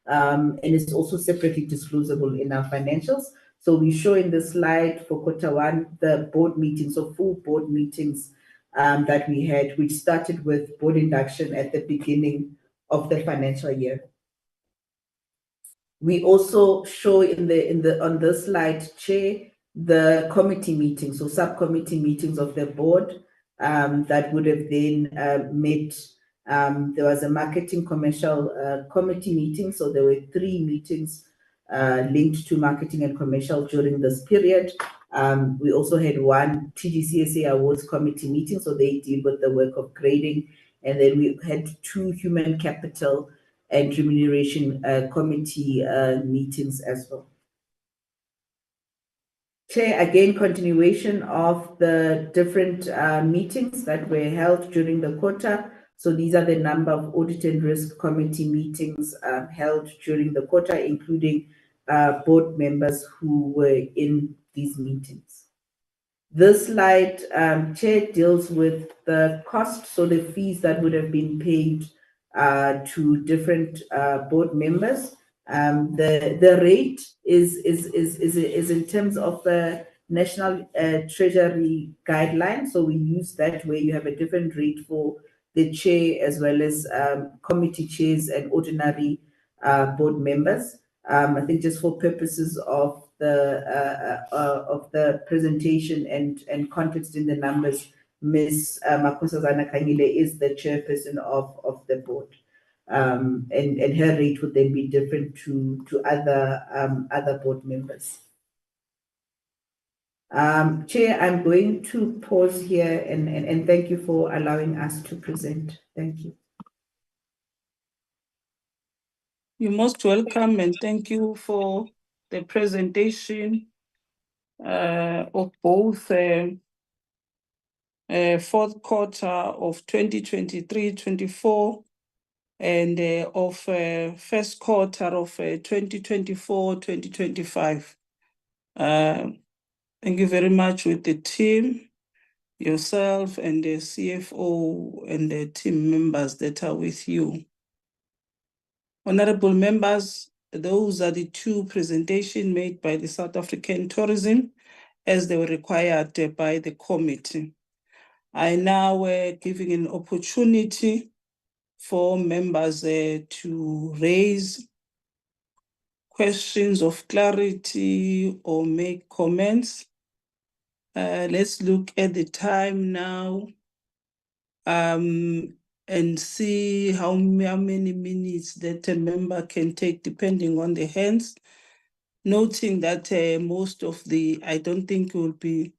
and is also separately disclosable in our financials. So we show in the slide for Q1 the board meetings, so full board meetings that we had, which started with board induction at the beginning of the financial year. We also show on this slide, Chair, the committee meetings, so subcommittee meetings of the board that would have then met. There was a marketing commercial committee meeting, so there were 3 meetings linked to marketing and commercial during this period. We also had 1 TGCSA Awards committee meeting, so they deal with the work of grading. And then we had 2 human capital and remuneration committee meetings as well. Chair, again, continuation of the different meetings that were held during the quarter. So these are the number of audit and risk committee meetings held during the quarter, including board members who were in these meetings. This slide, Chair, deals with the cost, so the fees that would have been paid to different board members. The rate is in terms of the National Treasury guideline. So we use that, where you have a different rate for the chair as well as committee chairs and ordinary board members. I think just for purposes of the presentation and context in the numbers, Ms. Makosazana Kanyile is the chairperson of the board. And her rate would then be different to other board members. Chair, I'm going to pause here and thank you for allowing us to present. Thank you. You're most welcome, and thank you for the presentation of both fourth quarter of 2023-24 and of first quarter of 2024-2025. Thank you very much with the team, yourself and the CFO and the team members that are with you. Honorable members, those are the 2 presentations made by the South African Tourism as they were required by the committee. I now giving an opportunity for members to raise questions of clarity or make comments. Let's look at the time now and see how many minutes that a member can take depending on the hands. Noting that most of I don't think it will be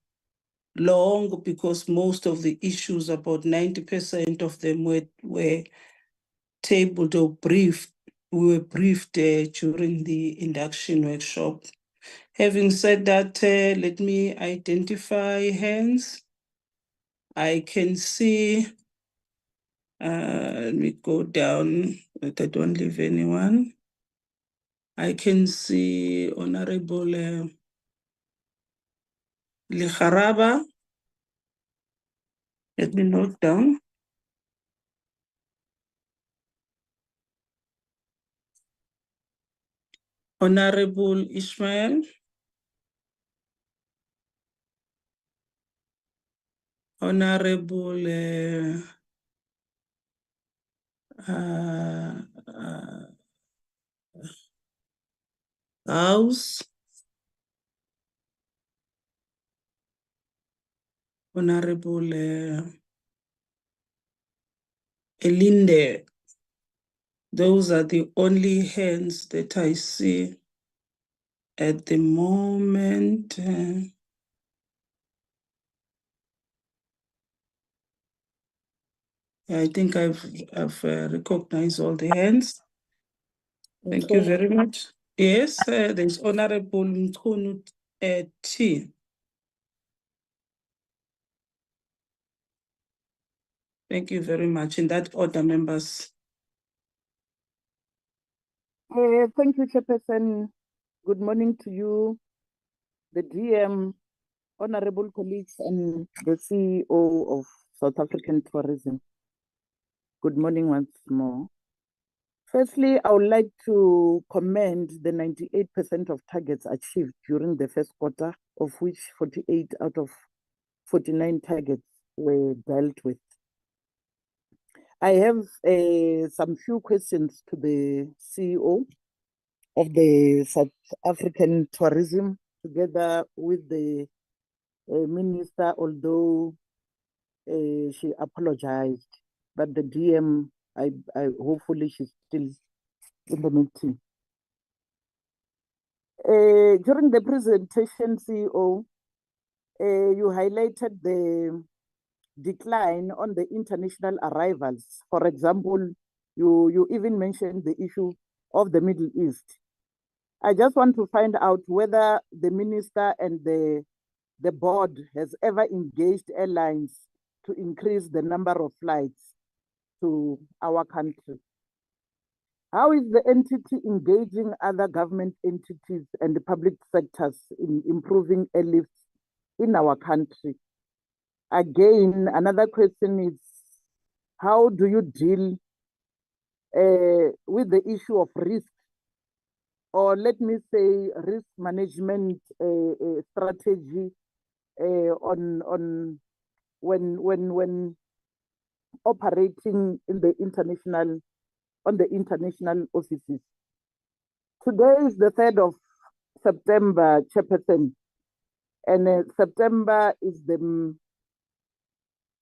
long because most of the issues, about 90% of them were tabled or briefed. We were briefed during the induction workshop. Having said that, let me identify hands. I can see, let me go down, that I don't leave anyone. I can see Honorable Likharaba. Let me note down. Honorable Ishmael. Honorable House. Honorable Elinde. Those are the only hands that I see at the moment. I think I've recognized all the hands. Thank you very much. Yes, there's Honorable Mkhunu T. Thank you very much. In that order, members. Thank you, Chairperson. Good morning to you, the DM, honorable colleagues, and the CEO of South African Tourism. Good morning once more. Firstly, I would like to commend the 98% of targets achieved during the first quarter, of which 48 out of 49 targets were dealt with. I have some few questions to the CEO of the South African Tourism, together with the minister, although she apologized, but the DM, I hopefully she's still in the meeting. During the presentation, CEO, you highlighted the decline on the international arrivals. For example, you even mentioned the issue of the Middle East. I just want to find out whether the minister and the board has ever engaged airlines to increase the number of flights to our country. How is the entity engaging other government entities and the public sectors in improving airlifts in our country? Again, another question is, how do you deal with the issue of risk, or let me say risk management strategy on when operating in the international, on the international offices? Today is the 3rd of September, Chairperson, and September is the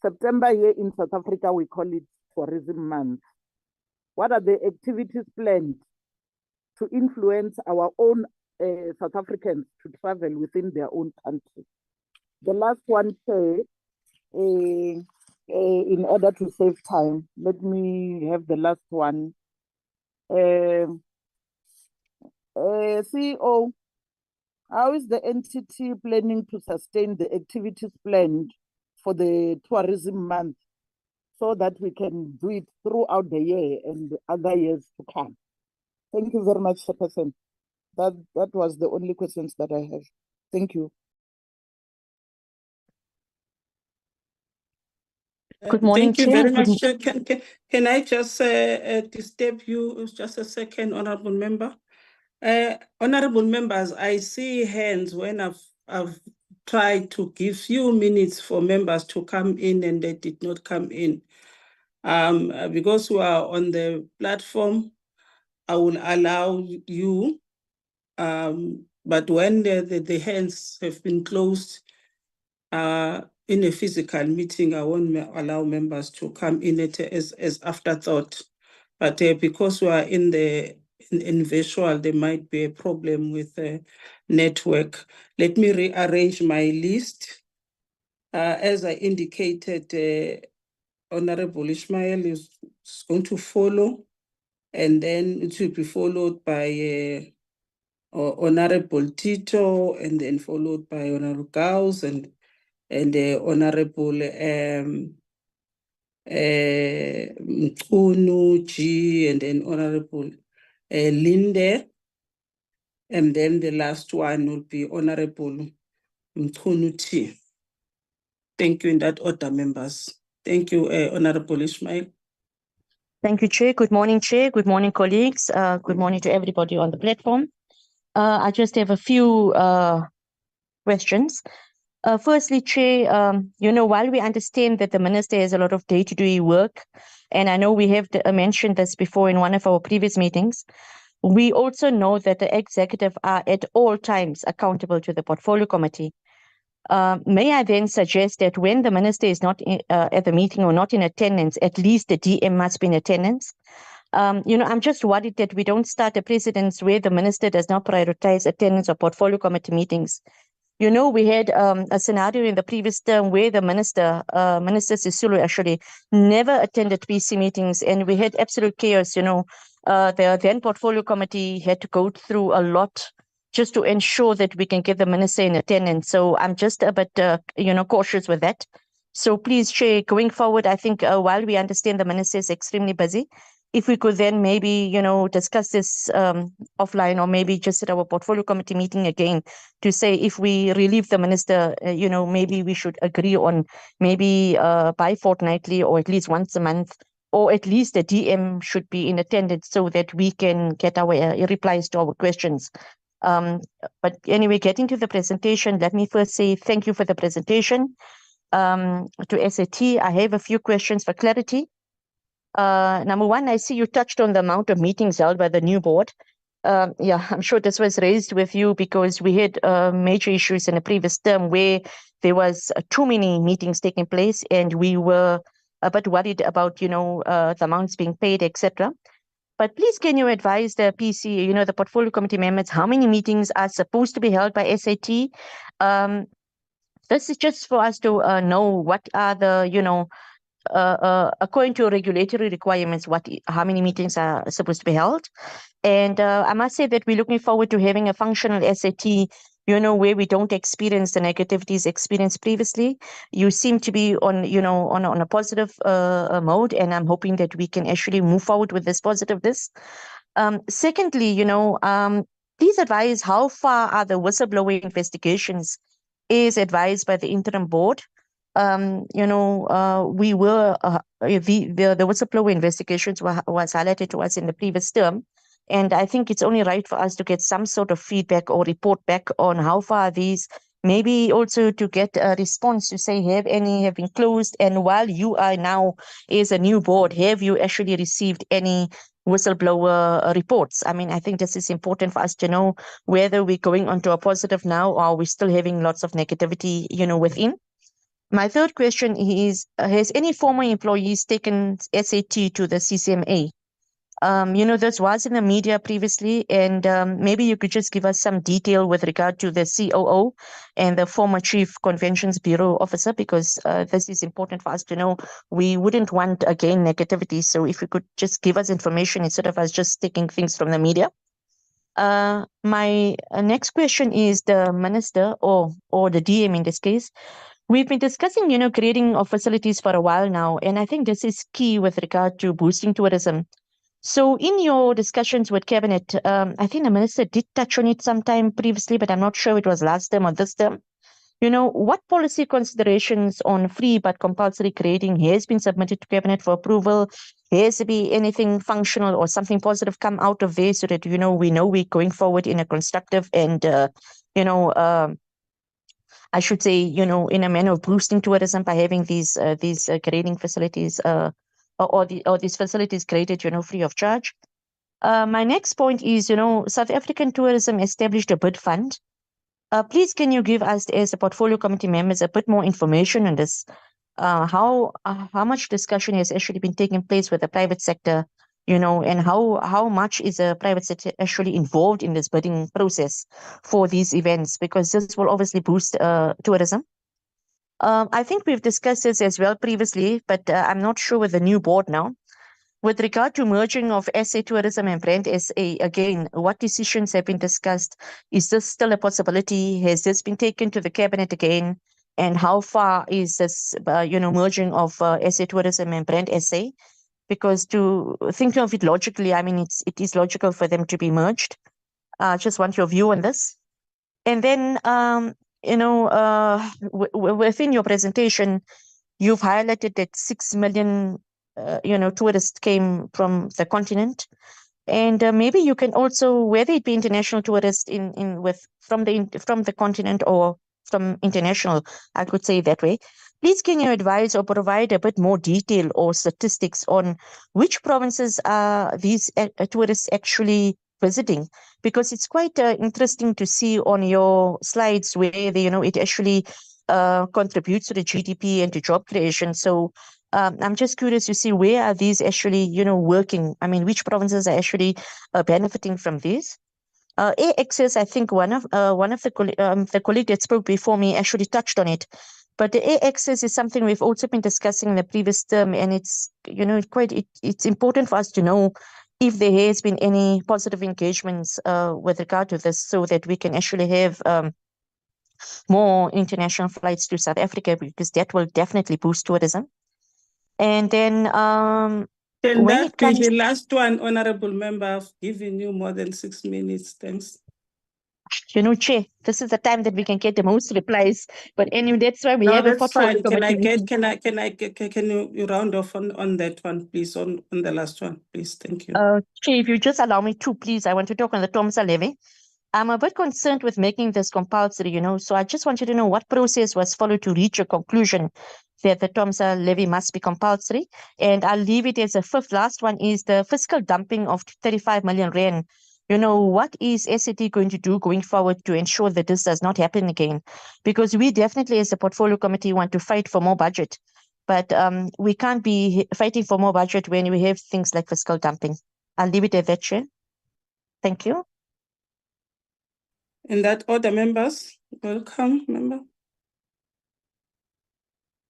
September here in South Africa, we call it Tourism Month. What are the activities planned to influence our own South Africans to travel within their own country? The last one, in order to save time, let me have the last one. CEO, how is the entity planning to sustain the activities planned for the Tourism Month so that we can do it throughout the year and other years to come? Thank you very much, Chairperson. That was the only questions that I have. Thank you. Good morning, Thank you Chair. very much. Can I just disturb you just a second, Honorable Member? Honorable members, I see hands when I've tried to give few minutes for members to come in and they did not come in. Because we are on the platform, I will allow you, but when the hands have been closed, in a physical meeting, I won't allow members to come in it as afterthought. But because we are in virtual, there might be a problem with the network. Let me rearrange my list. As I indicated, Honorable Ishmael is going to follow, and then it will be followed by Honorable Tito, and then followed by Honorable Gauss and Honorable Mchunu G, and then Honorable Linde, and then the last one will be Honorable Mchunu T. Thank you in that order, members. Thank you, Honorable Ishmael. Thank you, Chair. Good morning, Chair. Good morning, colleagues. Good morning to everybody on the platform. I just have a few questions. Firstly, Chair, while we understand that the Minister has a lot of day-to-day work, and I know we have mentioned this before in one of our previous meetings, we also know that the executive are at all times accountable to the Portfolio Committee. May I then suggest that when the Minister is not at the meeting or not in attendance, at least the DM must be in attendance? I'm just worried that we don't start a precedence where the Minister does not prioritize attendance of Portfolio Committee meetings. We had a scenario in the previous term where the Minister Sisulu actually never attended PC meetings, and we had absolute chaos. The then Portfolio Committee had to go through a lot just to ensure that we can get the Minister in attendance. So I'm just a bit, cautious with that. So please, Chair, going forward, I think while we understand the Minister is extremely busy, if we could then maybe, discuss this offline, or maybe just at our Portfolio Committee meeting again to say if we relieve the Minister, maybe we should agree on maybe bi-fortnightly or at least once a month, or at least the DM should be in attendance so that we can get our replies to our questions. But anyway, getting to the presentation, let me first say thank you for the presentation. To SAT, I have a few questions for clarity. Number one, I see you touched on the amount of meetings held by the new board. I'm sure this was raised with you because we had major issues in the previous term where there was too many meetings taking place, and we were a bit worried about, the amounts being paid, etc. But please, can you advise the PC, the Portfolio Committee members, how many meetings are supposed to be held by SAT? This is just for us to know what are the, according to regulatory requirements, how many meetings are supposed to be held. And I must say that we're looking forward to having a functional SAT, where we don't experience the negativities experienced previously. You seem to be on a positive mode, and I'm hoping that we can actually move forward with this positiveness. Secondly, please advise how far are the whistleblower investigations is advised by the interim board. We were the whistleblower investigations was highlighted to us in the previous term, and I think it's only right for us to get some sort of feedback or report back on how far these, maybe also to get a response to say have been closed, and while you are now as a new board, have you actually received any whistleblower reports? I mean, I think this is important for us to know whether we're going on to a positive now or are we still having lots of negativity, within. My third question is, has any former employees taken SAT to the CCMA? This was in the media previously, and maybe you could just give us some detail with regard to the COO and the former Chief Conventions Bureau officer, because this is important for us to know. We wouldn't want, again, negativity. So if you could just give us information instead of us just taking things from the media. My next question is the Minister or the DM in this case. We've been discussing, creating of facilities for a while now, and I think this is key with regard to boosting tourism. So in your discussions with Cabinet, I think the Minister did touch on it sometime previously, but I'm not sure it was last term or this term. What policy considerations on free but compulsory grading has been submitted to Cabinet for approval? Has there been anything functional or something positive come out of there so that, we know we're going forward in a constructive and, I should say, in a manner of boosting tourism by having these grading facilities or these facilities graded, free of charge. My next point is, South African tourism established a bid fund. Please, can you give us as the portfolio committee members a bit more information on this? How much discussion has actually been taking place with the private sector, and how much is the private sector actually involved in this bidding process for these events? Because this will obviously boost tourism. I think we've discussed this as well previously, but I'm not sure with the new board now. With regard to merging of SA Tourism and Brand SA, again, what decisions have been discussed? Is this still a possibility? Has this been taken to the cabinet again? And how far is this, merging of SA Tourism and Brand SA? Because to think of it logically, I mean, it is logical for them to be merged. Just want your view on this. And then, within your presentation, you've highlighted that 6 million tourists came from the continent, and maybe you can also, whether it be international tourists from the continent or from international, I could say that way. Please, can you advise or provide a bit more detail or statistics on which provinces are these tourists actually visiting? Because it's quite interesting to see on your slides where it actually contributes to the GDP and to job creation. So I'm just curious to see where are these actually, working? I mean, which provinces are actually benefiting from this? Air access, I think one of the colleague that spoke before me actually touched on it. But the air access is something we've also been discussing in the previous term, and it's it's important for us to know if there has been any positive engagements with regard to this, so that we can actually have more international flights to South Africa, because that will definitely boost tourism. And then Can when that it be comes, the last one, honorable member? I've given you more than 6 minutes. Thanks. Chair, this is the time that we can get the most replies. But anyway, that's why we No, have a that's portfolio fine. Can committee. you round off on that one, please, on the last one, please? Thank you. Chair, if you just allow me to, please, I want to talk on the TOMSA levy. I'm a bit concerned with making this compulsory, so I just wanted to know what process was followed to reach a conclusion that the TOMSA levy must be compulsory. And I'll leave it as a fifth. Last one is the fiscal dumping of 35 million rand. What is SAT going to do going forward to ensure that this does not happen again? Because we definitely, as a portfolio committee, want to fight for more budget. But we can't be fighting for more budget when we have things like fiscal dumping. I'll leave it at that, Chair. Thank you. In that order, members, welcome, member.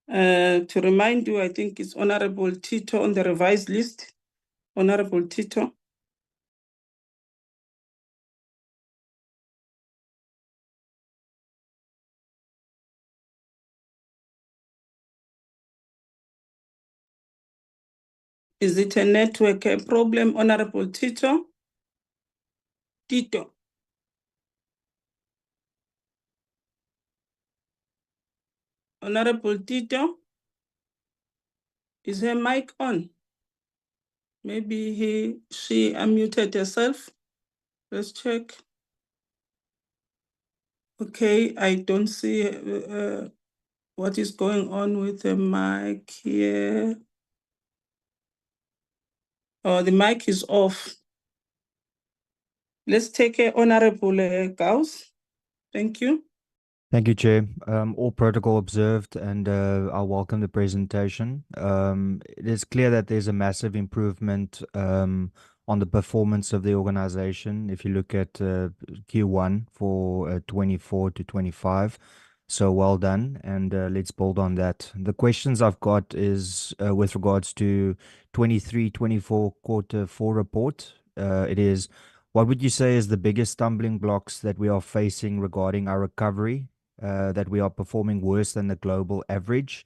To remind you, I think it's Honorable Tito on the revised list. Honorable Tito. Is it a network problem, Honorable Tito? Tito. Honorable Tito. Is her mic on? Maybe she unmuted herself. Let's check. Okay, I don't see what is going on with the mic here. Oh, the mic is off. Let's take Honorable Gauss. Thank you. Thank you, Chair. All protocol observed, and I welcome the presentation. It is clear that there's a massive improvement on the performance of the organization. If you look at Q1 for 24 to 25, so well done, and let's build on that. The questions I've got is with regards to 23-24 quarter four report. It is, what would you say is the biggest stumbling blocks that we are facing regarding our recovery? That we are performing worse than the global average.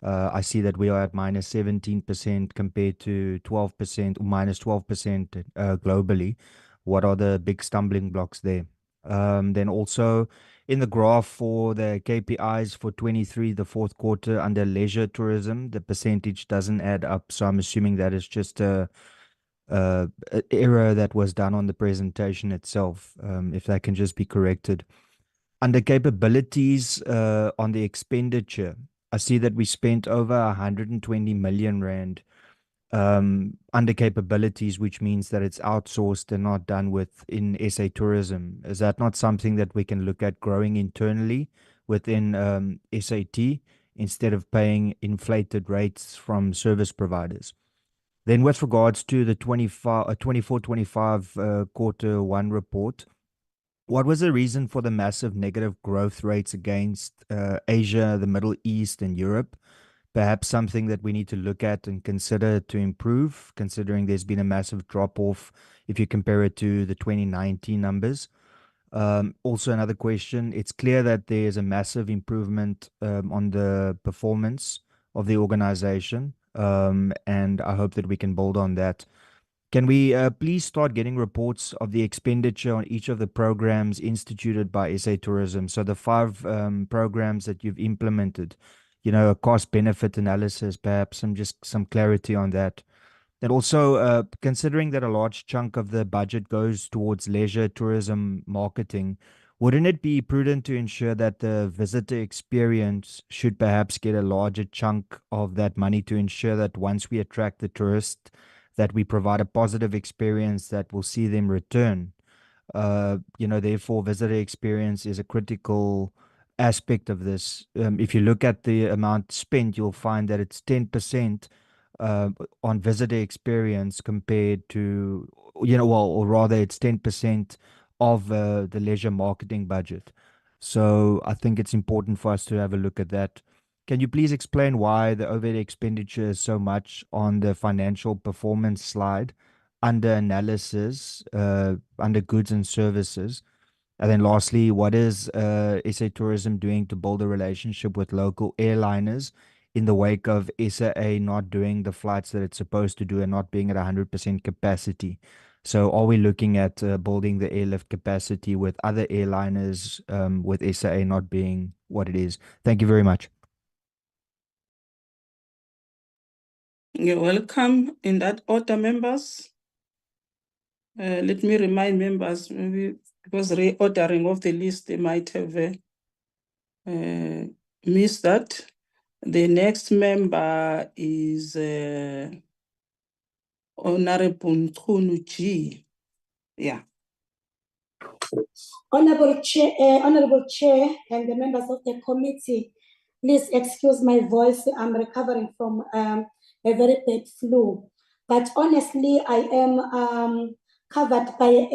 I see that we are at minus 17% compared to 12% or minus 12% globally. What are the big stumbling blocks there? Then also in the graph for the KPIs for 23, the fourth quarter under leisure tourism, the percentage doesn't add up. So I'm assuming that is just a error that was done on the presentation itself, if that can just be corrected. Under capabilities on the expenditure, I see that we spent over 120 million rand under capabilities, which means that it's outsourced and not done within SA Tourism. Is that not something that we can look at growing internally within SAT instead of paying inflated rates from service providers? Then with regards to the 24-25 quarter one report, what was the reason for the massive negative growth rates against Asia, the Middle East, and Europe? Perhaps something that we need to look at and consider to improve, considering there's been a massive drop off if you compare it to the 2019 numbers. Also, another question, it's clear that there's a massive improvement on the performance of the organization, and I hope that we can build on that. Can we please start getting reports of the expenditure on each of the programs instituted by SA Tourism? So the 5 programs that you've implemented, a cost benefit analysis, perhaps some clarity on that. And also, considering that a large chunk of the budget goes towards leisure tourism marketing, wouldn't it be prudent to ensure that the visitor experience should perhaps get a larger chunk of that money to ensure that once we attract the tourist, that we provide a positive experience that will see them return? Therefore, visitor experience is a critical aspect of this. If you look at the amount spent, you'll find that it's 10% on visitor experience compared to, or rather it's 10% of the leisure marketing budget. So I think it's important for us to have a look at that. Can you please explain why the overhead expenditure is so much on the financial performance slide under analysis, under goods and services? And then lastly, what is SA Tourism doing to build a relationship with local airliners in the wake of SAA not doing the flights that it's supposed to do and not being at 100% capacity? So are we looking at building the airlift capacity with other airliners, with SAA not being what it is? Thank you very much. You're welcome. In that order, members. Let me remind members, maybe because reordering of the list, they might have missed that. The next member is Honorable Nkunu G. Yeah. Honorable Chair, and the members of the committee, please excuse my voice. I'm recovering from a very bad flu. But honestly, I am covered by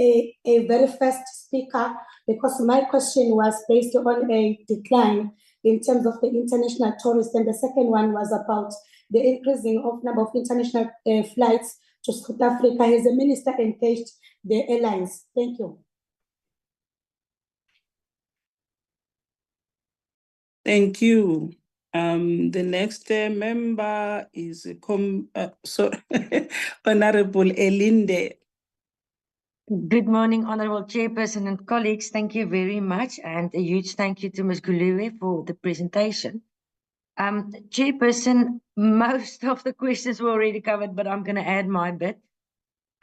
a very first speaker because my question was based on a decline in terms of the international tourists, and the second one was about the increasing of number of international flights to South Africa. Has the minister engaged the airlines? Thank you. Thank you. The next member is Honorable Elinde. Good morning, Honorable Chairperson and colleagues. Thank you very much, and a huge thank you to Ms. Guluwe for the presentation. Chairperson, most of the questions were already covered, but I'm going to add my bit.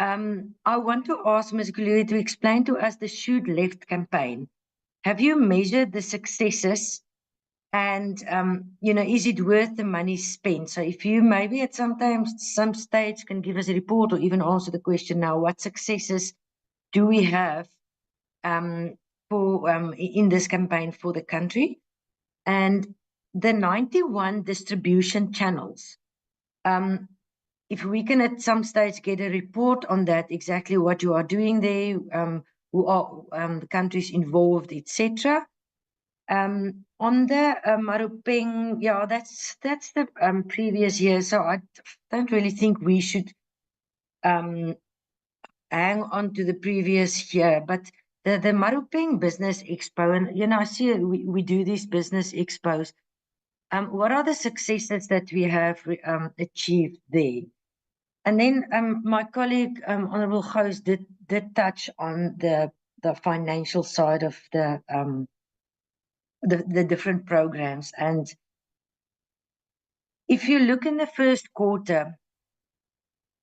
I want to ask Ms. Guluwe to explain to us the Shoot Left campaign. Have you measured the successes? And, is it worth the money spent? So if you maybe at some stage can give us a report or even answer the question now, what successes do we have in this campaign for the country? And the 91 distribution channels, if we can at some stage get a report on that, exactly what you are doing there, who are the countries involved, etc. On the Marupeng, yeah, that's the previous year, so I don't really think we should hang on to the previous year, but the Marupeng Business Expo, and I see we do these business expos. What are the successes that we have achieved there? And then my colleague, Honorable Gous, did touch on the financial side of the different programs. And if you look in the first quarter,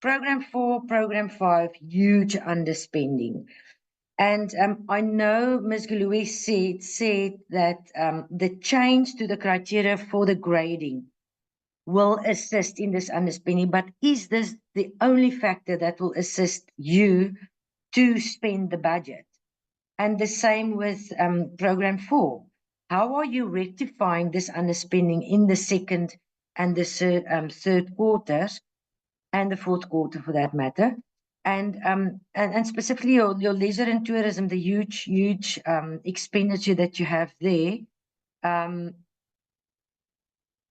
Program 4, Program 5, huge underspending. And I know Ms. Guluwe said that the change to the criteria for the grading will assist in this underspending, but is this the only factor that will assist you to spend the budget? And the same with program 4. How are you rectifying this underspending in the second and the third quarters, and the fourth quarter for that matter? And specifically your leisure and tourism, the huge expenditure that you have there.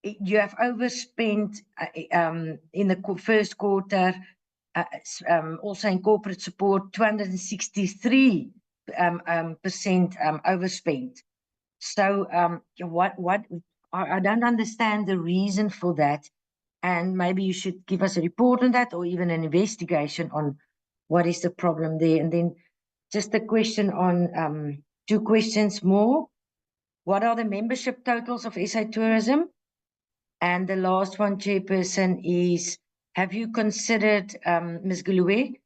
You have overspent in the first quarter, also in corporate support, 263% overspent. So I don't understand the reason for that, and maybe you should give us a report on that, or even an investigation on what is the problem there. And then just a question on 2 questions more. What are the membership totals of SA Tourism? And the last one, Chairperson, is, have you considered, Ms. Guluwe,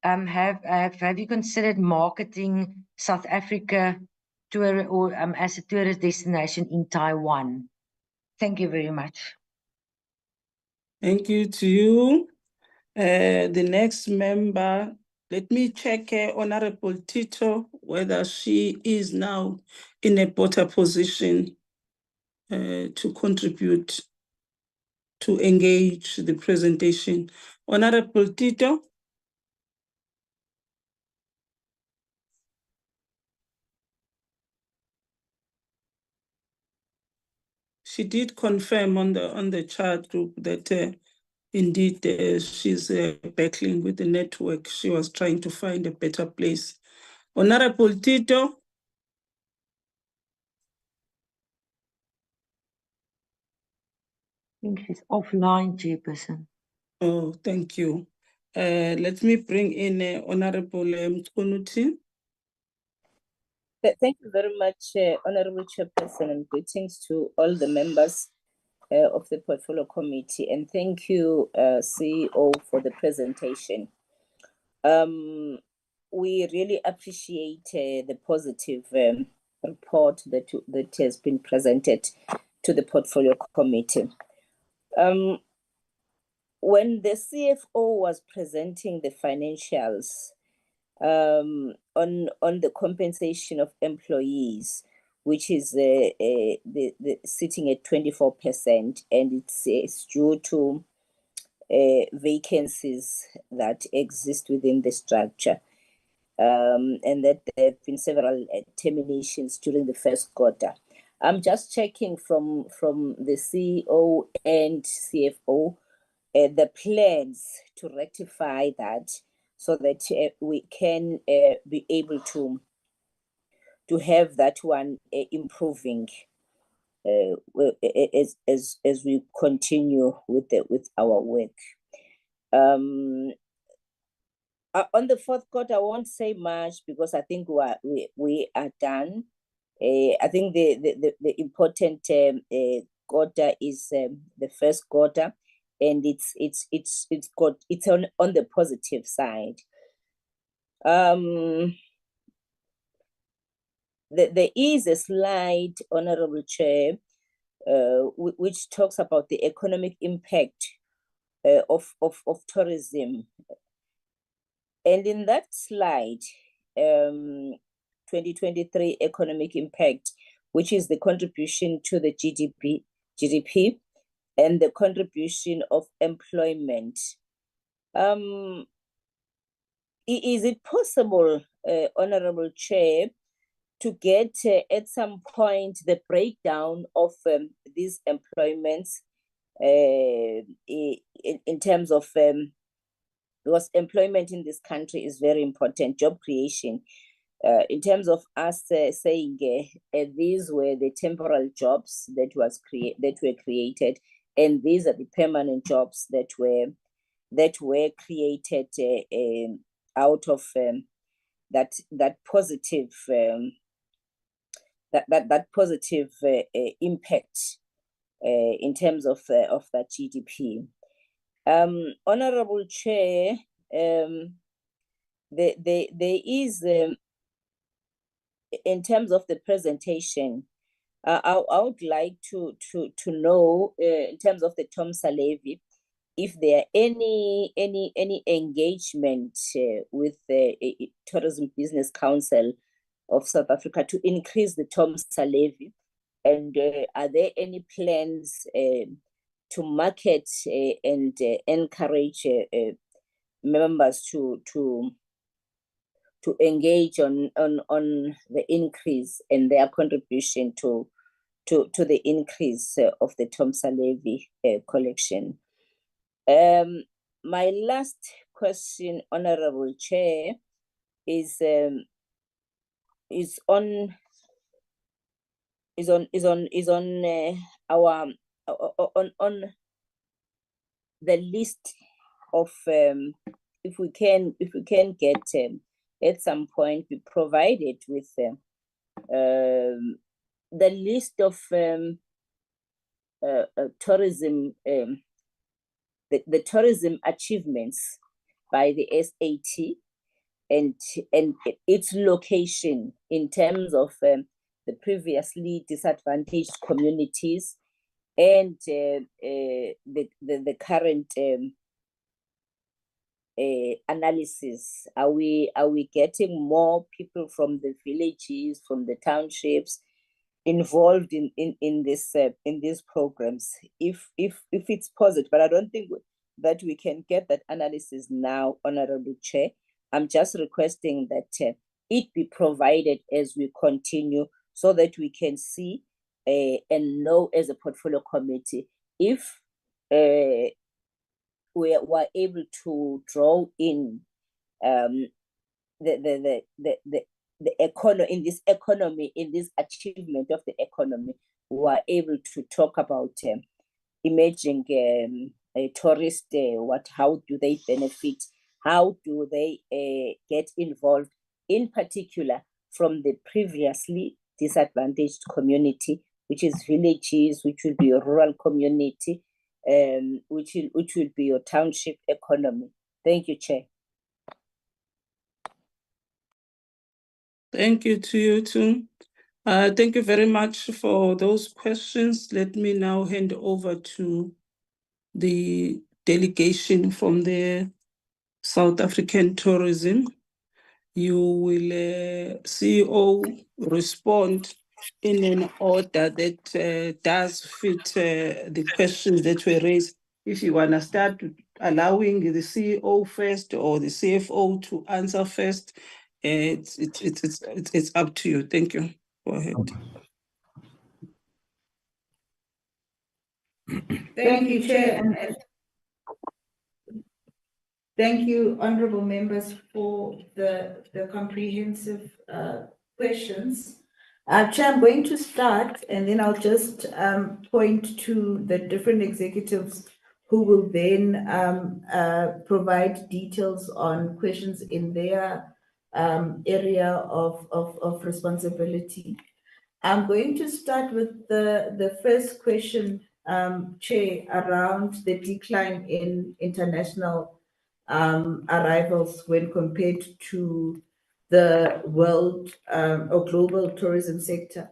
have you considered marketing South Africa tour or as a tourist destination in Taiwan? Thank you very much. Thank you to you. The next member, let me check Honorable Tito, whether she is now in a better position to contribute, to engage the presentation. Honorable Tito. She did confirm on the chat group that indeed she's battling with the network. She was trying to find a better place. Honorable Tito. I think she's offline, Chairperson. Oh, thank you. Let me bring in Honorable Mkunuti. Thank you very much, Honorable Chairperson, and greetings to all the members of the Portfolio Committee. And thank you, CEO, for the presentation. We really appreciate the positive report that has been presented to the Portfolio Committee. When the CFO was presenting the financials on the compensation of employees, which is sitting at 24%, and it's due to vacancies that exist within the structure, and that there have been several terminations during the first quarter. I'm just checking from the CEO and CFO the plans to rectify that, so that we can be able to have that one improving as we continue with our work. On the fourth quarter, I won't say much because I think we are done. I think the important quarter is the first quarter, and it's on the positive side. There is a slide, Honorable Chair, which talks about the economic impact of tourism. And in that slide, 2023 economic impact, which is the contribution to the GDP and the contribution of employment. Is it possible, Honorable Chair, to get at some point the breakdown of these employments in terms of, because employment in this country is very important, job creation, in terms of us saying these were the temporal jobs that were created, and these are the permanent jobs that were created out of that positive impact in terms of that GDP. Honorable Chair, there is in terms of the presentation, I would like to know in terms of the TOMSA levy, if there are any engagement with the Tourism Business Council of South Africa to increase the TOMSA levy, and are there any plans to market and encourage members to engage on the increase and their contribution to the increase of the TOMSA levy collection? My last question, Honorable Chair, is on our on the list of if we can get at some point be provided with the list of tourism, the tourism achievements by the SAT and its location in terms of the previously disadvantaged communities and the current analysis. Are we getting more people from the villages, from the townships involved in these programs? If it's positive, but I don't think that we can get that analysis now, Honorable Chair. I'm just requesting that it be provided as we continue, so that we can see and know as a portfolio committee if we were able to draw in the economy, in this economy, in this achievement of the economy, we are able to talk about emerging tourist, how do they benefit, how do they get involved, in particular from the previously disadvantaged community, which is villages, which will be a rural community, which will be your township economy. Thank you, Chair. Thank you to you too. Thank you very much for those questions. Let me now hand over to the delegation from the South African Tourism. You will CEO respond in an order that does fit the questions that were raised. If you want to start allowing the CEO first or the CFO to answer first, it's up to you. Thank you. Go ahead. Thank you, Chair. And thank you, honorable members, for the comprehensive questions. Chair, I'm going to start, and then I'll just point to the different executives who will then provide details on questions in their area of responsibility. I'm going to start with the first question, Chair, around the decline in international arrivals when compared to the world or global tourism sector.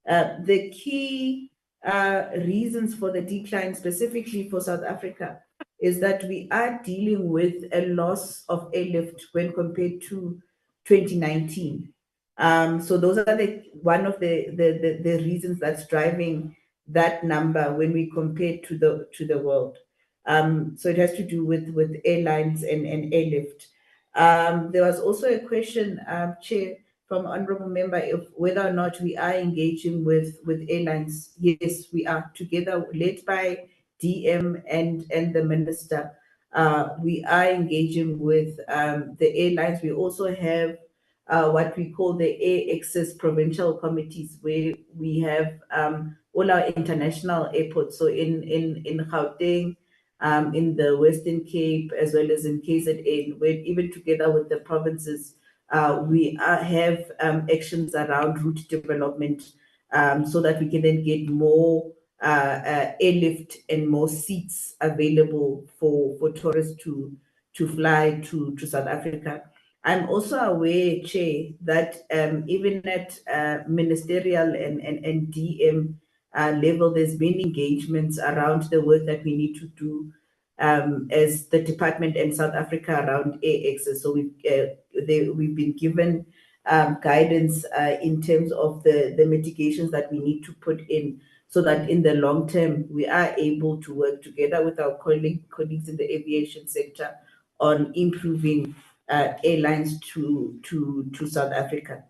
The key reasons for the decline, specifically for South Africa, is that we are dealing with a loss of airlift when compared to 2019. So those are one of the reasons that's driving that number when we compare to the world. So it has to do with airlines and airlift. There was also a question, Chair, from honorable member, of whether or not we are engaging with airlines. Yes, we are, together, led by DM and the minister. We are engaging with the airlines. We also have what we call the Air Access Provincial Committees, where we have all our international airports. So in Gauteng, in the Western Cape, as well as in KZN, where even together with the provinces, we have actions around route development, so that we can then get more airlift and more seats available for tourists to fly to South Africa. I'm also aware, Chair, that even at ministerial and DM level, there's been engagements around the work that we need to do as the department and South Africa around air access. So we've been given guidance in terms of the mitigations that we need to put in so that in the long term, we are able to work together with our colleagues in the aviation sector on improving airlines to South Africa.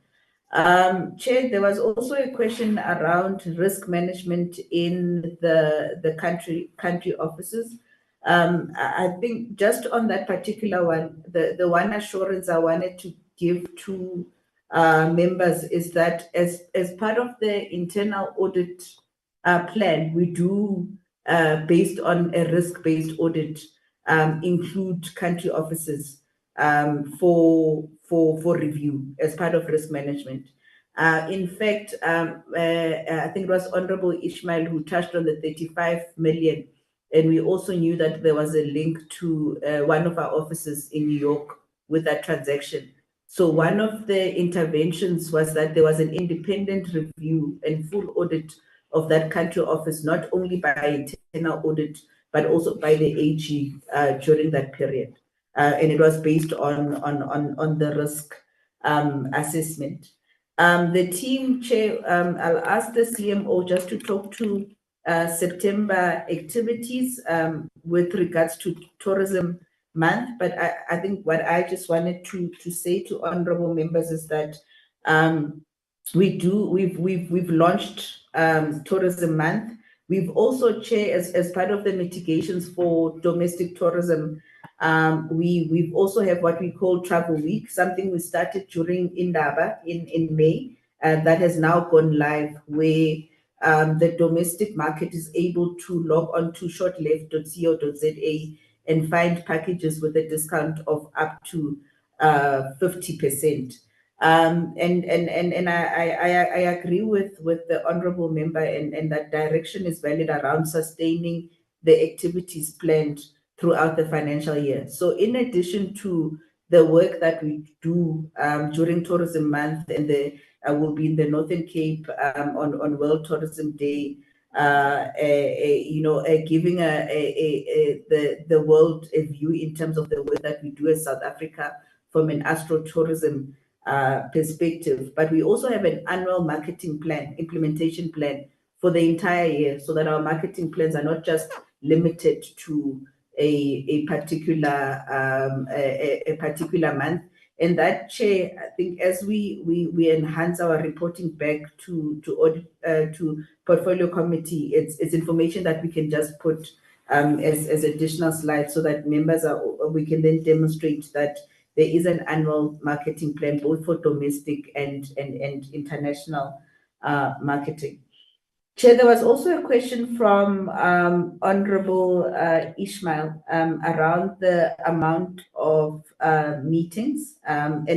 Chair, there was also a question around risk management in the country offices. I think just on that particular one, the one assurance I wanted to give to members is that as part of the internal audit plan, we do, based on a risk-based audit, include country offices for review as part of risk management. In fact, I think it was Honorable Ishmael who touched on the 35 million, and we also knew that there was a link to one of our offices in New York with that transaction. So one of the interventions was that there was an independent review and full audit of that country office, not only by internal audit, but also by the AG during that period. And it was based on the risk assessment. The team, Chair, I'll ask the CMO just to talk to September activities with regards to Tourism Month. But I think what I just wanted to say to honorable members is that we've launched Tourism Month. We've also, Chair, as part of the mitigations for domestic tourism, we've also have what we call Travel Week, something we started during Indaba in May, that has now gone live, where the domestic market is able to log on to shortleft.co.za and find packages with a discount of up to 50%. And I agree with the honorable member, and that direction is valid around sustaining the activities planned throughout the financial year. So in addition to the work that we do during Tourism Month, and will be in the Northern Cape on World Tourism Day, giving the world a view in terms of the work that we do as South Africa from an astrotourism perspective. But we also have an annual marketing plan, implementation plan for the entire year, so that our marketing plans are not just limited to a particular month. And that, Chair, I think as we enhance our reporting back to audit to portfolio committee, it's information that we can just put as additional slides, so that members we can then demonstrate that there is an annual marketing plan both for domestic and international marketing. Chair, there was also a question from Honorable Ishmael around the amount of meetings, and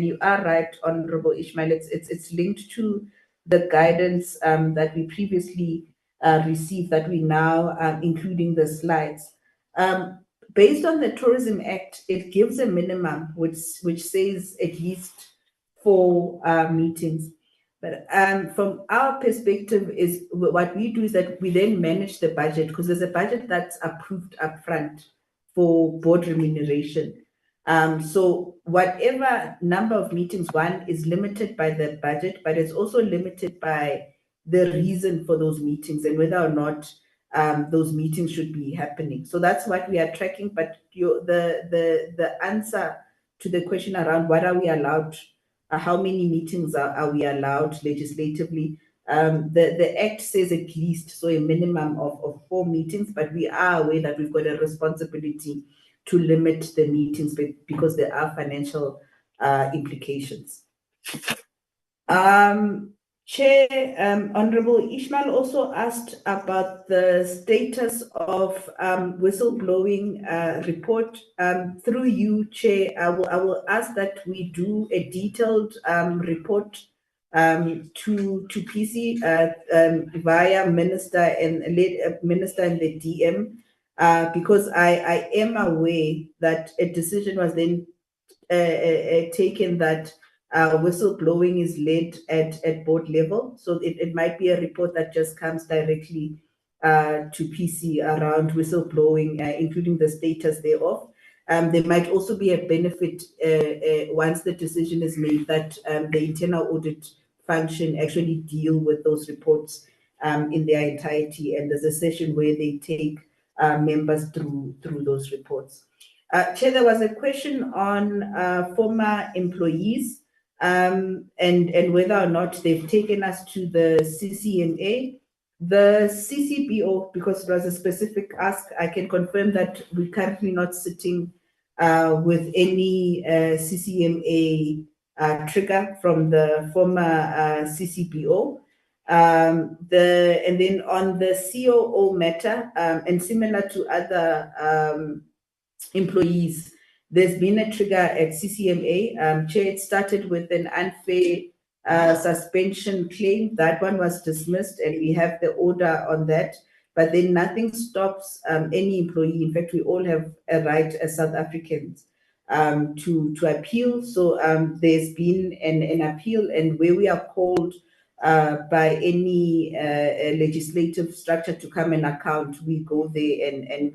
you are right, Honorable Ishmael. It's linked to the guidance that we previously received, that we now including the slides. Based on the Tourism Act, it gives a minimum which says at least 4 meetings. But from our perspective, is what we do is that we then manage the budget, because there's a budget that's approved upfront for board remuneration. So whatever number of meetings, one is limited by the budget, but it's also limited by the reason for those meetings and whether or not those meetings should be happening. So that's what we are tracking. But the answer to the question around what are we allowed, how many meetings are we allowed legislatively? The Act says at least, so a minimum of 4 meetings, but we are aware that we've got a responsibility to limit the meetings because there are financial implications. Chair, Honorable Ishmael also asked about the status of whistleblowing report. Through you, Chair, I will ask that we do a detailed report to PC via Minister and the DM, because I am aware that a decision was then taken that whistleblowing is led at board level. So it might be a report that just comes directly to PC around whistleblowing, including the status thereof. There might also be a benefit once the decision is made that the internal audit function actually deal with those reports in their entirety. And there's a session where they take members through those reports. Chair, there was a question on former employees and whether or not they've taken us to the CCMA. The CCBO, because it was a specific ask, I can confirm that we're currently not sitting with any CCMA trigger from the former CCBO. And then on the COO matter, and similar to other employees, there's been a trigger at CCMA. Chair, it started with an unfair suspension claim. That one was dismissed, and we have the order on that. But then nothing stops any employee. In fact, we all have a right as South Africans to appeal. So there's been an appeal, and where we are called by any legislative structure to come and account, we go there and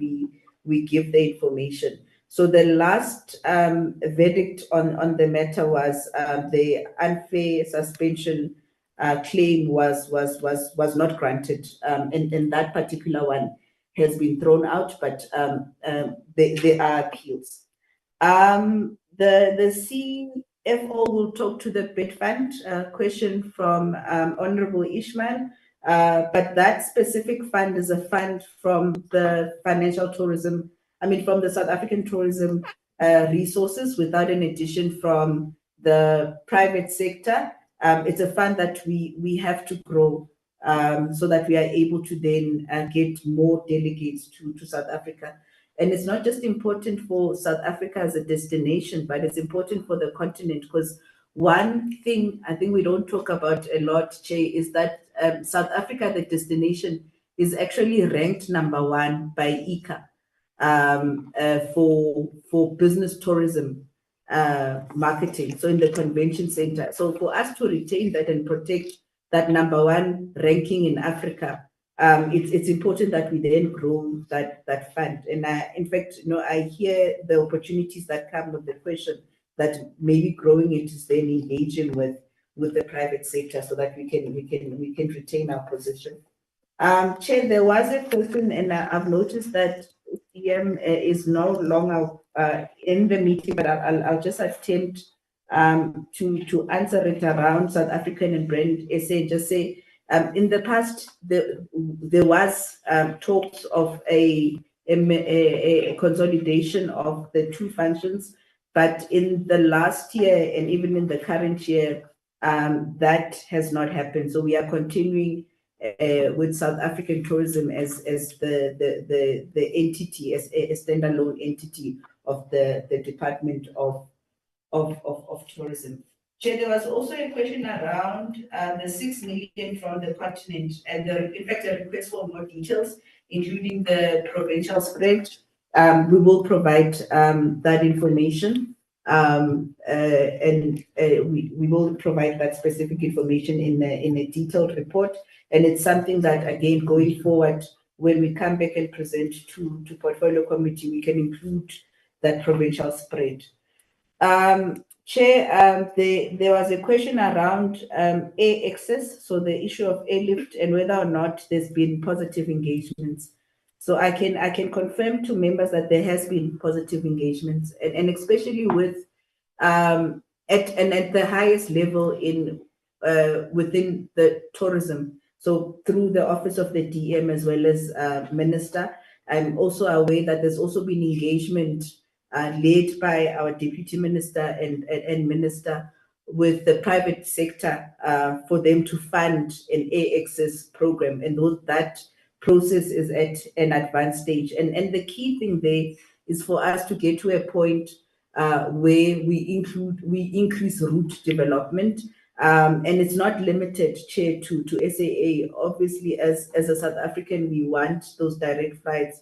we give the information. So the last verdict on the matter was the unfair suspension claim was not granted, and that particular one has been thrown out, but there are appeals. The CFO will talk to the bid fund question from Honorable Ishmael, but that specific fund is a fund from the financial tourism, from the South African tourism resources without an addition from the private sector. It's a fund that we have to grow so that we are able to then get more delegates to South Africa. And it's not just important for South Africa as a destination, but it's important for the continent, because one thing I think we don't talk about a lot, Che, is that South Africa, the destination, is actually ranked #1 by ICA for business tourism marketing, so in the convention center. So for us to retain that and protect that #1 ranking in Africa, it's important that we then grow that fund. And in fact, I hear the opportunities that come with the question that maybe growing it is then engaging with the private sector so that we can retain our position. Chair, there was a question, and I've noticed that DM is no longer in the meeting, but I'll just attempt to answer it around South African and Brand SA. Just say, in the past, there was talks of a consolidation of the two functions, but in the last year and even in the current year, that has not happened. So we are continuing with South African tourism as the entity, as a standalone entity of the Department of Tourism. Chair, there was also a question around the 6 million from the continent, and in fact a request for more details, including the provincial spread. We will provide that information, and we will provide that specific information in a detailed report. And it's something that, again, going forward, when we come back and present to Portfolio Committee, we can include that provincial spread. Chair, there was a question around air access, so the issue of airlift and whether or not there's been positive engagements. So I can confirm to members that there has been positive engagements, and especially with at the highest level within the tourism. So through the office of the DM as well as Minister. I'm also aware that there's also been engagement led by our Deputy Minister and Minister with the private sector for them to fund an air access program, and that process is at an advanced stage. And the key thing there is for us to get to a point where we increase route development. And it's not limited, Chair, to SAA. Obviously, as a South African, we want those direct flights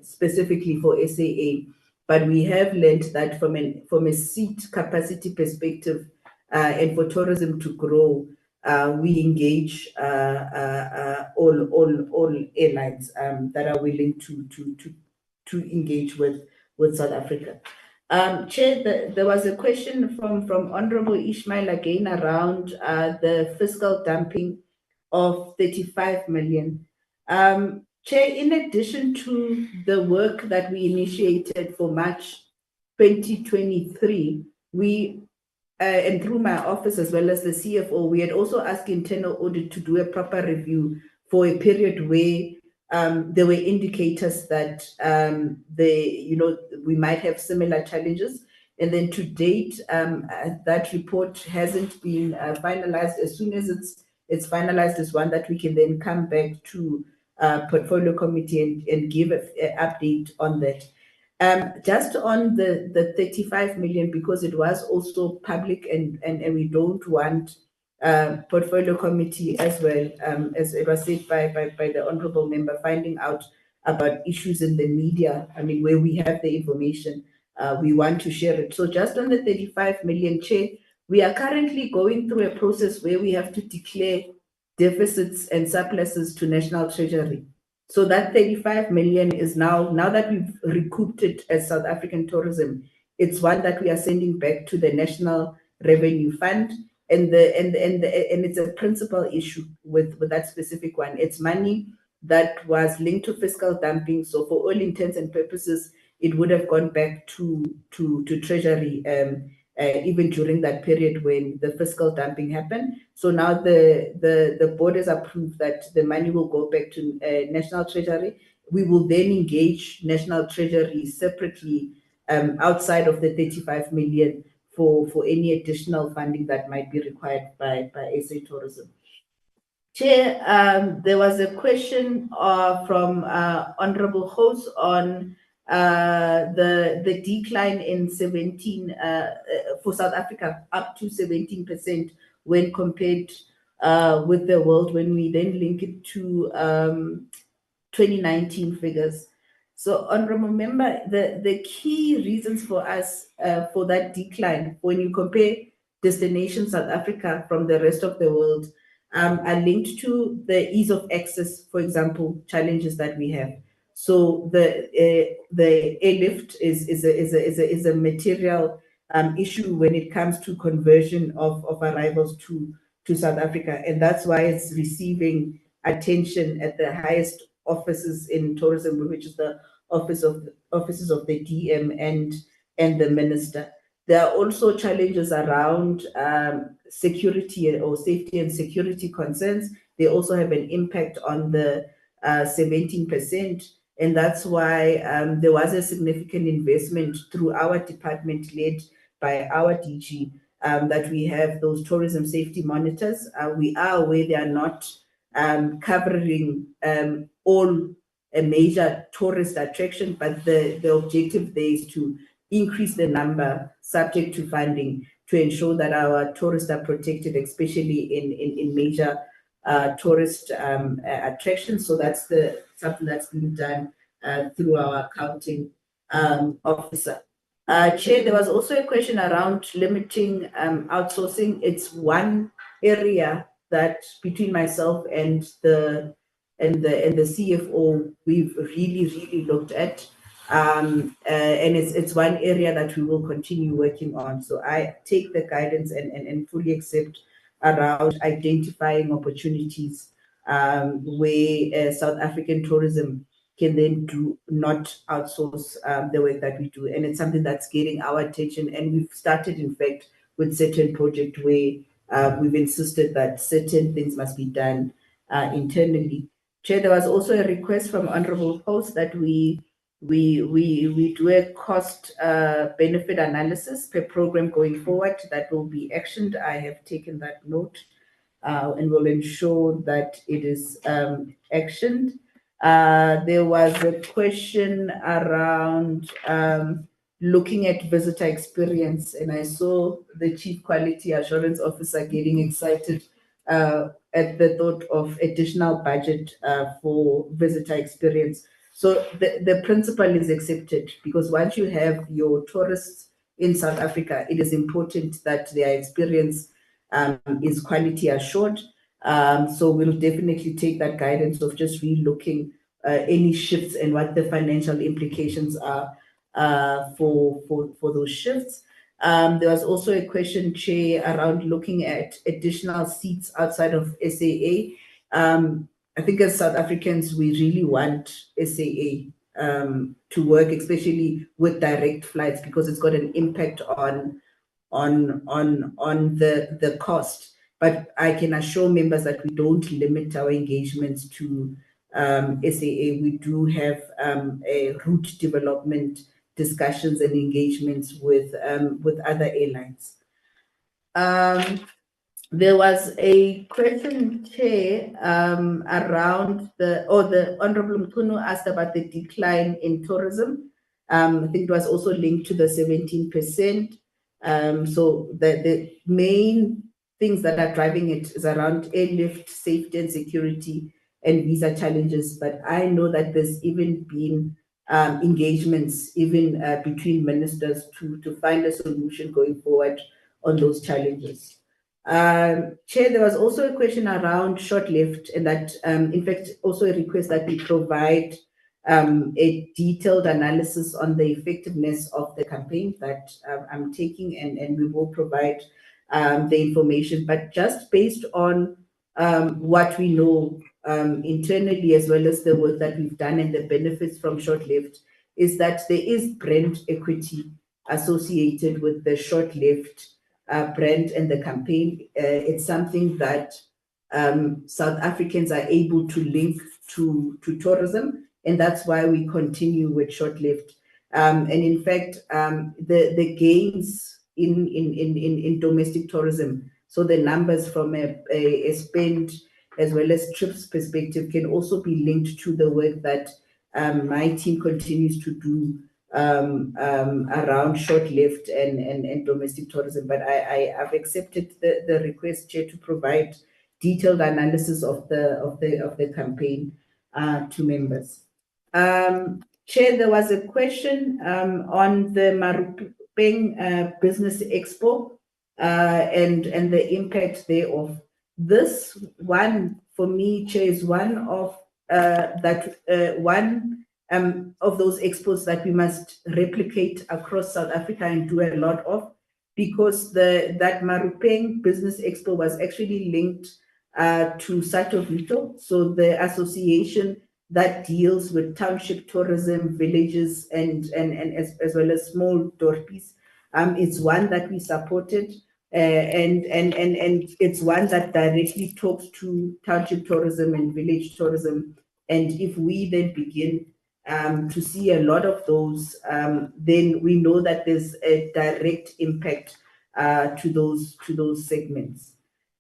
specifically for SAA. but we have learned that from a seat capacity perspective, and for tourism to grow, we engage all airlines that are willing to engage with South Africa. Chair, there was a question from Honorable Ishmael again around the fiscal dumping of 35 million. Chair, in addition to the work that we initiated for March 2023, we and through my office as well as the CFO, we had also asked internal audit to do a proper review for a period where there were indicators that we might have similar challenges. And then to date, that report hasn't been finalized. As soon as it's finalized, is one that we can then come back to portfolio committee and give an update on that. Just on the 35 million, because it was also public and we don't want portfolio committee as well, as it was said by the honorable member, finding out about issues in the media. I mean, where we have the information, we want to share it. So just on the 35 million, Chair, we are currently going through a process where we have to declare deficits and surpluses to National Treasury. So that 35 million is now that we've recouped it as South African tourism, it's one that we are sending back to the National Revenue Fund, and it's a principal issue with that specific one. It's money that was linked to fiscal dumping. So for all intents and purposes, it would have gone back to Treasury even during that period when the fiscal dumping happened. So now the board has approved that the money will go back to National Treasury. We will then engage National Treasury separately outside of the 35 million for any additional funding that might be required by SA Tourism. Chair, there was a question from Honorable Host on the decline in 17 for South Africa, up to 17% when compared with the world, when we then link it to 2019 figures. So, honorable member, the key reasons for us for that decline, when you compare Destination South Africa from the rest of the world, are linked to the ease of access, for example, challenges that we have. So the airlift is a material issue when it comes to conversion of arrivals to South Africa, and that's why it's receiving attention at the highest offices in tourism, which is the offices of the DM and the minister. There are also challenges around security or safety and security concerns. They also have an impact on the 17%. And that's why there was a significant investment through our department led by our DG that we have those tourism safety monitors. We are aware they are not covering all major tourist attraction, but the objective there is to increase the number subject to funding to ensure that our tourists are protected, especially in major tourist attractions. So that's something that's being done through our accounting officer. Chair, there was also a question around limiting outsourcing. It's one area that between myself and the CFO we've really looked at. And it's one area that we will continue working on. So I take the guidance and fully accept around identifying opportunities where South African tourism can then not outsource the work that we do. And it's something that's getting our attention. And we've started, in fact, with certain projects where we've insisted that certain things must be done internally. Chair, there was also a request from Honorable Host that we do a cost benefit analysis per program going forward. That will be actioned. I have taken that note and will ensure that it is actioned. There was a question around looking at visitor experience, and I saw the Chief Quality Assurance Officer getting excited at the thought of additional budget for visitor experience. So the principle is accepted, because once you have your tourists in South Africa, it is important that their experience is quality assured. So we'll definitely take that guidance of just relooking any shifts and what the financial implications are for those shifts. There was also a question, Chair, around looking at additional seats outside of SAA. I think as South Africans, we really want SAA to work, especially with direct flights, because it's got an impact on the cost. But I can assure members that we don't limit our engagements to SAA. We do have a route development discussions and engagements with other airlines. There was a question, Chair, around the Honorable Mkunu asked about the decline in tourism. I think it was also linked to the 17%. So the main things that are driving it is around airlift, safety and security, and visa challenges. But I know that there's even been engagements even between ministers to find a solution going forward on those challenges. Chair, there was also a question around short-lived, and that, in fact, also a request that we provide a detailed analysis on the effectiveness of the campaign that I'm taking, and we will provide the information. But just based on what we know internally, as well as the work that we've done and the benefits from short-lived, is that there is brand equity associated with the short-lived brand and the campaign. It's something that South Africans are able to link to tourism, and that's why we continue with short-lived. And in fact, the gains in domestic tourism, so the numbers from a spend as well as trips perspective, can also be linked to the work that my team continues to do around short-lived and domestic tourism. But I have accepted the request, Chair, to provide detailed analysis of the campaign to members. Chair, there was a question on the Marupeng Business Expo and the impact thereof. This one, for me, Chair, is one of of those expos that we must replicate across South Africa and do a lot of, because that Marupeng Business Expo was actually linked to Satovito, so the association that deals with township tourism, villages, and as well as small dorpies. It's one that we supported, and it's one that directly talks to township tourism and village tourism. And if we then begin to see a lot of those, then we know that there's a direct impact to those segments.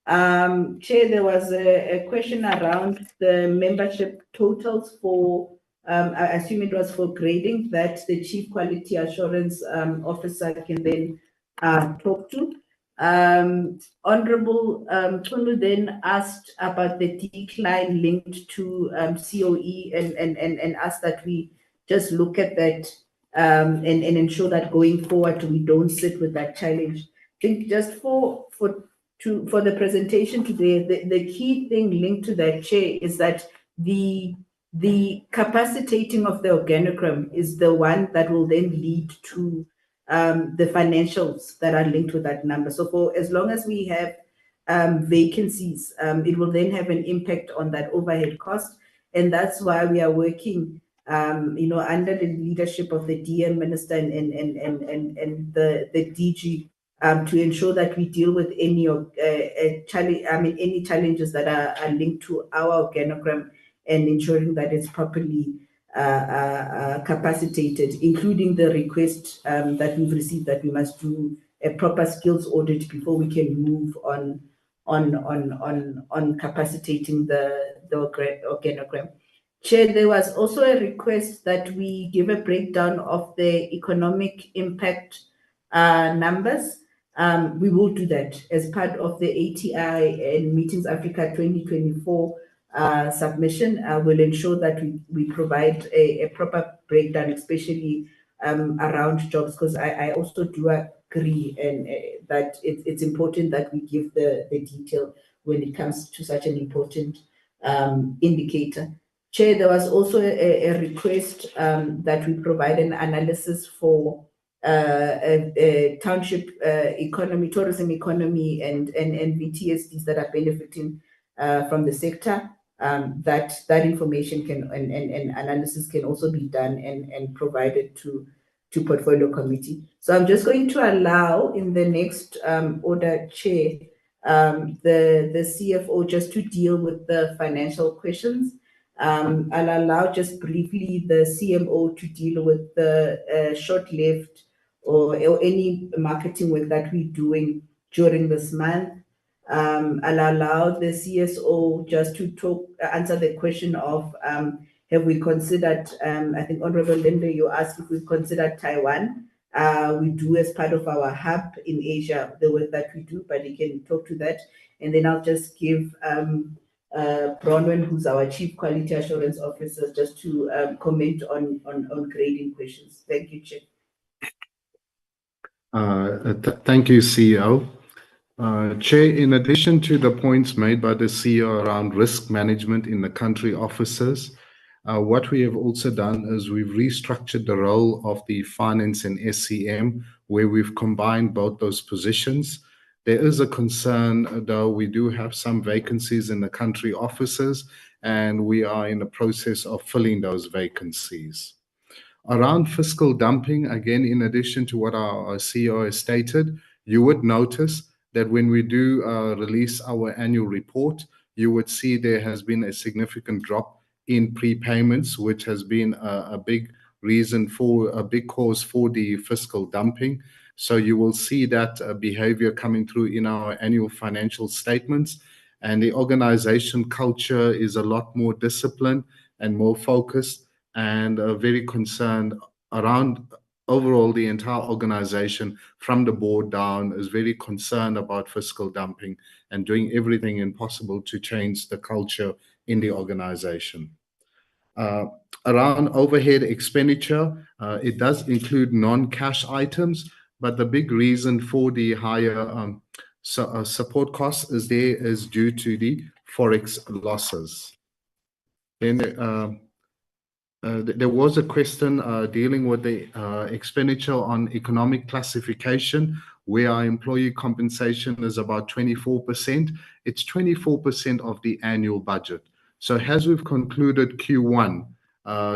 Chair, there was a question around the membership totals for, I assume it was for grading, that the Chief Quality Assurance Officer can then talk to. Honorable Tunu then asked about the decline linked to COE and asked that we just look at that and ensure that going forward we don't sit with that challenge. I think just for the presentation today, the key thing linked to that, Chair, is that the capacitating of the organogram is the one that will then lead to the financials that are linked with that number. So for as long as we have vacancies, it will then have an impact on that overhead cost. And that's why we are working under the leadership of the DM Minister and the DG to ensure that we deal with any any challenges that are linked to our organogram, and ensuring that it's properly capacitated, including the request that we've received that we must do a proper skills audit before we can move on capacitating the organogram. Chair, there was also a request that we give a breakdown of the economic impact numbers. We will do that as part of the ATI and Meetings Africa 2024 submission. We'll ensure that we provide a proper breakdown, especially around jobs, because I also do agree and that it's important that we give the detail when it comes to such an important indicator. Chair, there was also a request that we provide an analysis for township economy, tourism economy, and VTSDs that are benefiting from the sector. That information can and analysis can also be done and provided to portfolio committee. So I'm just going to allow in the next order, Chair, the CFO just to deal with the financial questions. I'll allow just briefly the CMO to deal with the short-lived or any marketing work that we're doing during this month. I'll allow the CSO just to answer the question of have we considered, I think Honorable Linda, you asked if we've considered Taiwan. We do as part of our hub in Asia, the work that we do, but you can talk to that. And then I'll just give Bronwyn, who's our Chief Quality Assurance Officer, just to comment on grading questions. Thank you, Chair. Thank you, CEO. Chair, in addition to the points made by the CEO around risk management in the country offices, what we have also done is we've restructured the role of the finance and SCM, where we've combined both those positions. There is a concern, though, we do have some vacancies in the country offices, and we are in the process of filling those vacancies. Around fiscal dumping, again, in addition to what our CEO has stated, you would notice that when we do release our annual report, you would see there has been a significant drop in prepayments, which has been a big reason for a big cause for the fiscal dumping. So you will see that behavior coming through in our annual financial statements. And the organization culture is a lot more disciplined and more focused and very concerned around overall the entire organization from the board down is very concerned about fiscal dumping and doing everything possible to change the culture in the organization. Around overhead expenditure, it does include non-cash items, but the big reason for the higher support costs is due to the Forex losses. Then there was a question dealing with the expenditure on economic classification, where our employee compensation is about 24%. It's 24% of the annual budget. So as we've concluded Q1,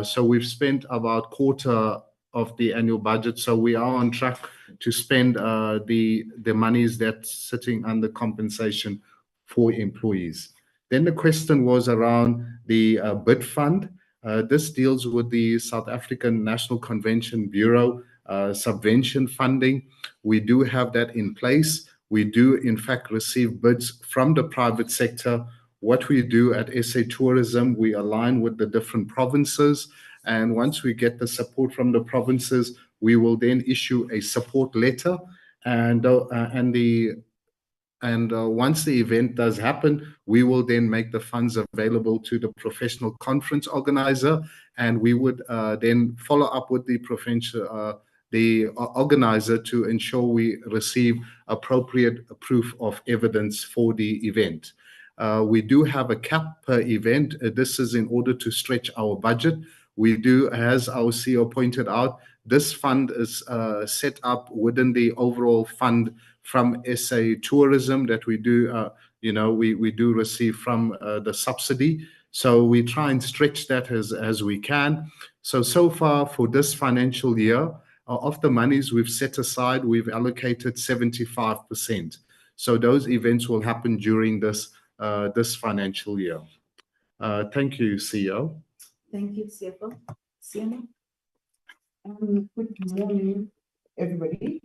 so we've spent about quarter of the annual budget. So we are on track to spend the monies that's sitting under compensation for employees. Then the question was around the bid fund. This deals with the South African National Convention Bureau subvention funding. We do have that in place. We do, in fact, receive bids from the private sector. What we do at SA Tourism, we align with the different provinces. And once we get the support from the provinces, we will then issue a support letter. And once the event does happen, we will then make the funds available to the professional conference organizer, and we would then follow up with the organizer to ensure we receive appropriate proof of evidence for the event. We do have a cap per event. This is in order to stretch our budget. We do, as our CEO pointed out, this fund is set up within the overall fund from SA Tourism that we do, we do receive from the subsidy. So we try and stretch that as we can. So far for this financial year, of the monies we've set aside, we've allocated 75%. So those events will happen during this financial year. Thank you, CEO. Thank you, CFO. CMO. Good morning, everybody.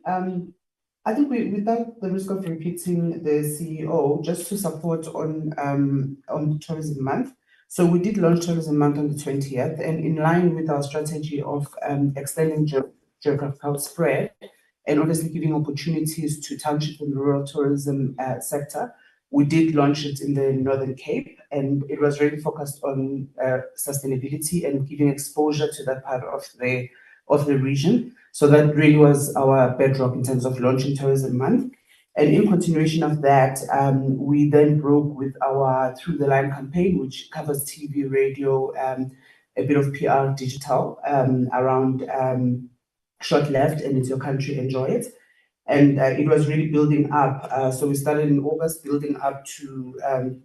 I think without the risk of repeating the CEO, just to support on Tourism Month. So we did launch Tourism Month on the 20th, and in line with our strategy of extending geographical spread and obviously giving opportunities to township and rural tourism sector, We did launch it in the Northern Cape, and it was really focused on sustainability and giving exposure to that part of the region. So that really was our bedrock in terms of launching Tourism Month. And in continuation of that, we then broke with our Through the Line campaign, which covers TV, radio, a bit of PR, digital, around Short Left and It's Your Country, Enjoy It. And it was really building up. So we started in August, building up to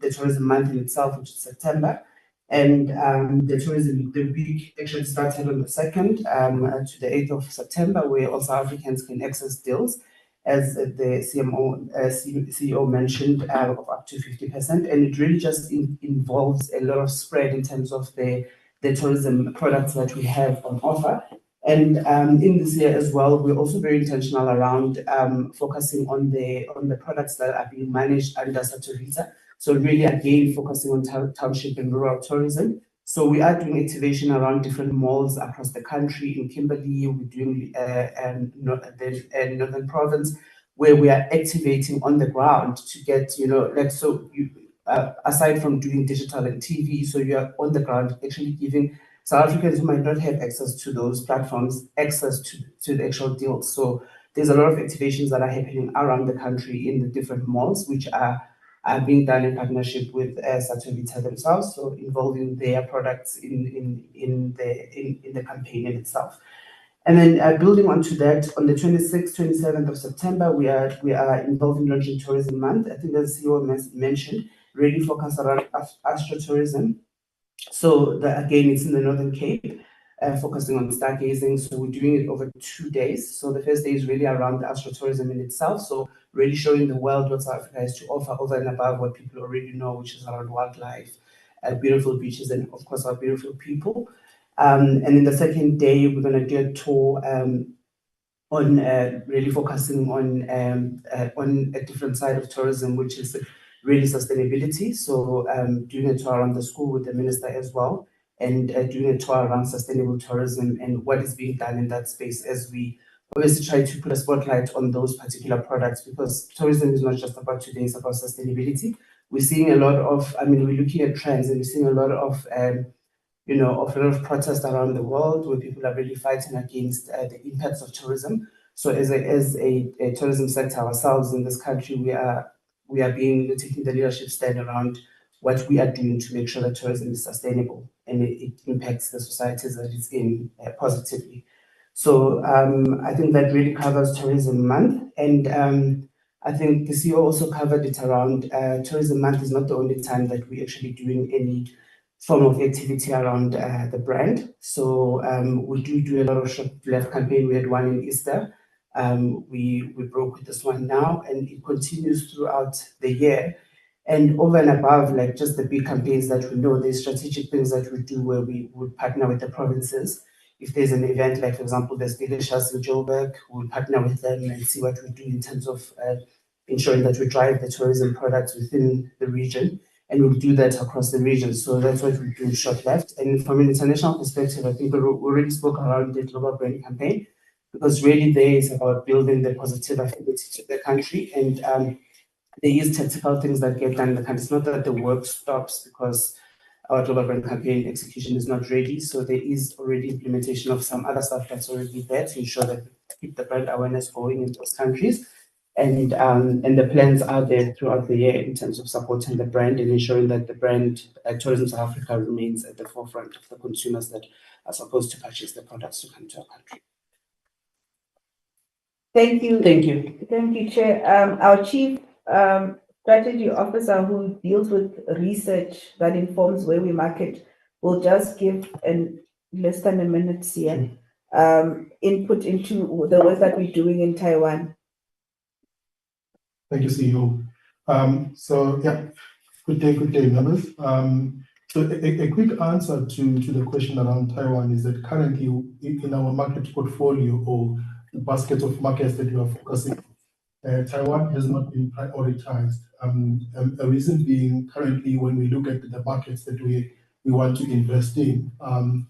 the Tourism Month in itself, which is September. And the week actually started on the 2nd to the 8th of September, where all South Africans can access deals, as the CEO mentioned, of up to 50%. And it really just involves a lot of spread in terms of the tourism products that we have on offer. And in this year as well, we're also very intentional around focusing on the products that are being managed under Satovita. So really, again, focusing on township and rural tourism. So we are doing activation around different malls across the country. In Kimberley, we're doing the Northern Province, where we are activating on the ground to get, aside from doing digital and TV, so you are on the ground actually giving South Africans who might not have access to those platforms access to the actual deals. So there's a lot of activations that are happening around the country in the different malls, which are being done in partnership with Satovita themselves, so involving their products in the campaign in itself. And then building onto that, on the 26th, 27th of September, we are involved in launching Tourism Month. I think as CEO mentioned, really focused around astrotourism. So again, it's in the Northern Cape, focusing on stargazing. So we're doing it over 2 days. So the first day is really around the astrotourism in itself. So really showing the world what South Africa has to offer over and above what people already know, which is around wildlife, beautiful beaches, and of course our beautiful people. And then the second day, we're going to do a tour on really focusing on a different side of tourism, which is really sustainability. So doing a tour around the school with the minister as well, and doing a tour around sustainable tourism and what is being done in that space, as we obviously try to put a spotlight on those particular products, because tourism is not just about today, it's about sustainability. We're seeing a lot of, we're looking at trends, and we're seeing a lot of protest around the world where people are really fighting against the impacts of tourism. So as a tourism sector ourselves in this country, we are taking the leadership stand around what we are doing to make sure that tourism is sustainable and it impacts the societies that it's in positively. So I think that really covers Tourism Month. And I think the CEO also covered it around Tourism Month is not the only time that we're actually doing any form of activity around the brand. So we do a lot of Short Left campaign. We had one in Easter. We broke with this one now, and it continues throughout the year. And over and above, like just the big campaigns that we know, there's strategic things that we do where we would partner with the provinces. If there's an event, like for example, there's Delicious in Joburg, we'll partner with them and see what we do in terms of ensuring that we drive the tourism products within the region. And we'll do that across the region. So that's what we do in Short Left. And from an international perspective, I think we already spoke around the global brand campaign, because really there is about building the positive affinity to the country. And there is tactical things that get done in the country. It's not that the work stops because our global brand campaign execution is not ready. So there is already implementation of some other stuff that's already there to ensure that we keep the brand awareness going in those countries. And the plans are there throughout the year in terms of supporting the brand and ensuring that the brand, Tourism South Africa, remains at the forefront of the consumers that are supposed to purchase the products to come to our country. Thank you. Thank you. Thank you, Chair. Our Chief Strategy Officer, who deals with research that informs where we market, will just give less than a minute here input into the work that we're doing in Taiwan. Thank you, CEO. So yeah, good day, members. So a quick answer to the question around Taiwan is that currently in our market portfolio, or the basket of markets that we are focusing on, Taiwan has not been prioritized. A reason being, currently when we look at the markets that we want to invest in,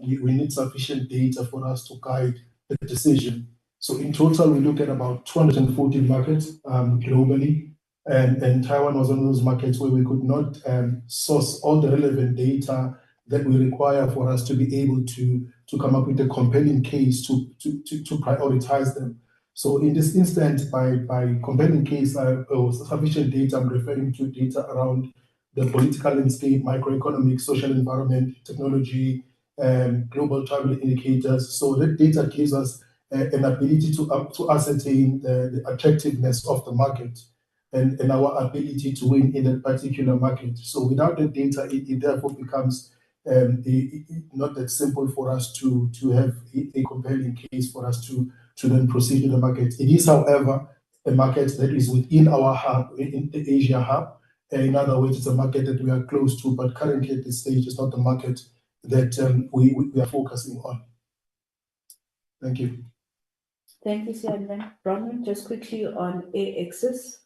we need sufficient data for us to guide the decision. So in total, we look at about 240 markets globally. And Taiwan was one of those markets where we could not source all the relevant data that we require for us to be able to come up with a compelling case to prioritize them. So in this instance, by compelling case or sufficient data, I'm referring to data around the political landscape, microeconomic, social environment, technology, global travel indicators. So that data gives us an ability to ascertain the attractiveness of the market and our ability to win in a particular market. So without the data, it therefore becomes not that simple for us to have a compelling case for us to then proceed to the market. It is, however, a market that is within our hub, in the Asia hub. In other words, it's a market that we are close to, but currently at this stage, it's not the market that we are focusing on. Thank you. Thank you, Sian. Bronwyn, just quickly on A-Axis,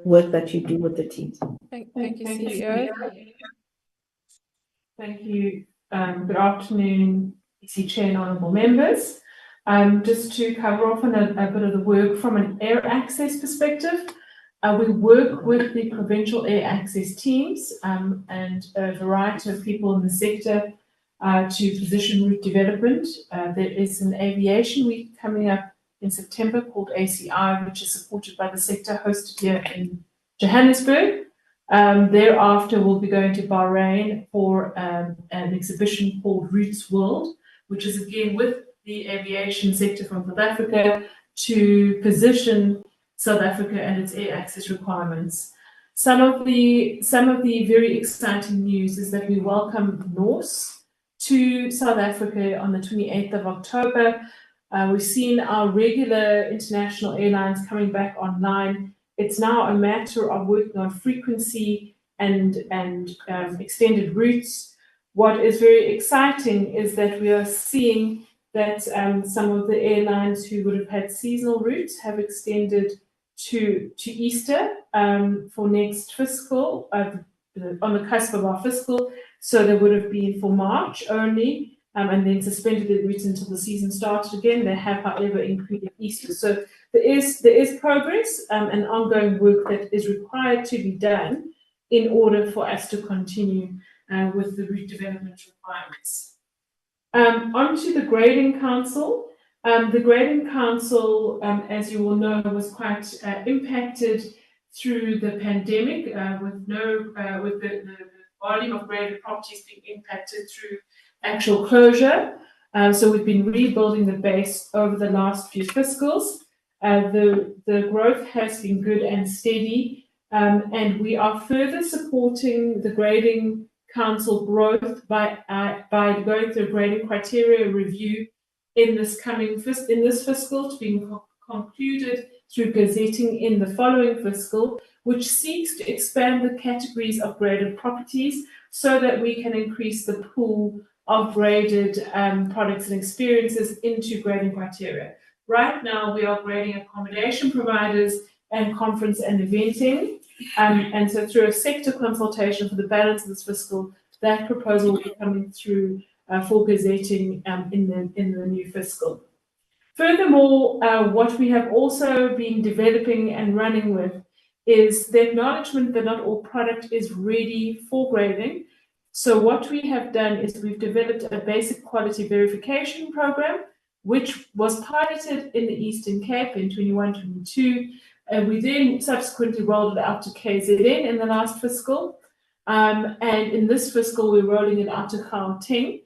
work that you do with the teams. Thank you, CEO. Thank you. Good afternoon, EC Chair and honourable members. Just to cover off on a bit of the work from an air access perspective, we work with the provincial air access teams and a variety of people in the sector to position route development. There is an aviation week coming up in September called ACI, which is supported by the sector, hosted here in Johannesburg. Thereafter, we'll be going to Bahrain for an exhibition called Routes World, which is again with the aviation sector from South Africa to position South Africa and its air access requirements. Some of the very exciting news is that we welcome Norse to South Africa on the 28th of October. We've seen our regular international airlines coming back online. It's now a matter of working on frequency and extended routes. What is very exciting is that we are seeing that some of the airlines who would have had seasonal routes have extended to Easter for next fiscal, on the cusp of our fiscal. So they would have been for March only, and then suspended the routes until the season started again. They have, however, included Easter. So there is progress and ongoing work that is required to be done in order for us to continue with the route development requirements. Onto the Grading Council. The Grading Council, as you all know, was quite impacted through the pandemic, with the volume of graded properties being impacted through actual closure. So we've been rebuilding the base over the last few fiscals. The growth has been good and steady, and we are further supporting the Grading Council growth by going through a grading criteria review in this fiscal to be concluded through gazetting in the following fiscal, which seeks to expand the categories of graded properties so that we can increase the pool of graded products and experiences into grading criteria. Right now, we are grading accommodation providers and conference and eventing. And so through a sector consultation for the balance of this fiscal, that proposal will be coming through for gazetting in the new fiscal. Furthermore, what we have also been developing and running with is the acknowledgement that not all product is ready for grading. So what we have done is we've developed a basic quality verification program, which was piloted in the Eastern Cape in 21-22. And we then subsequently rolled it out to KZN in the last fiscal. And in this fiscal, we're rolling it out to Gauteng.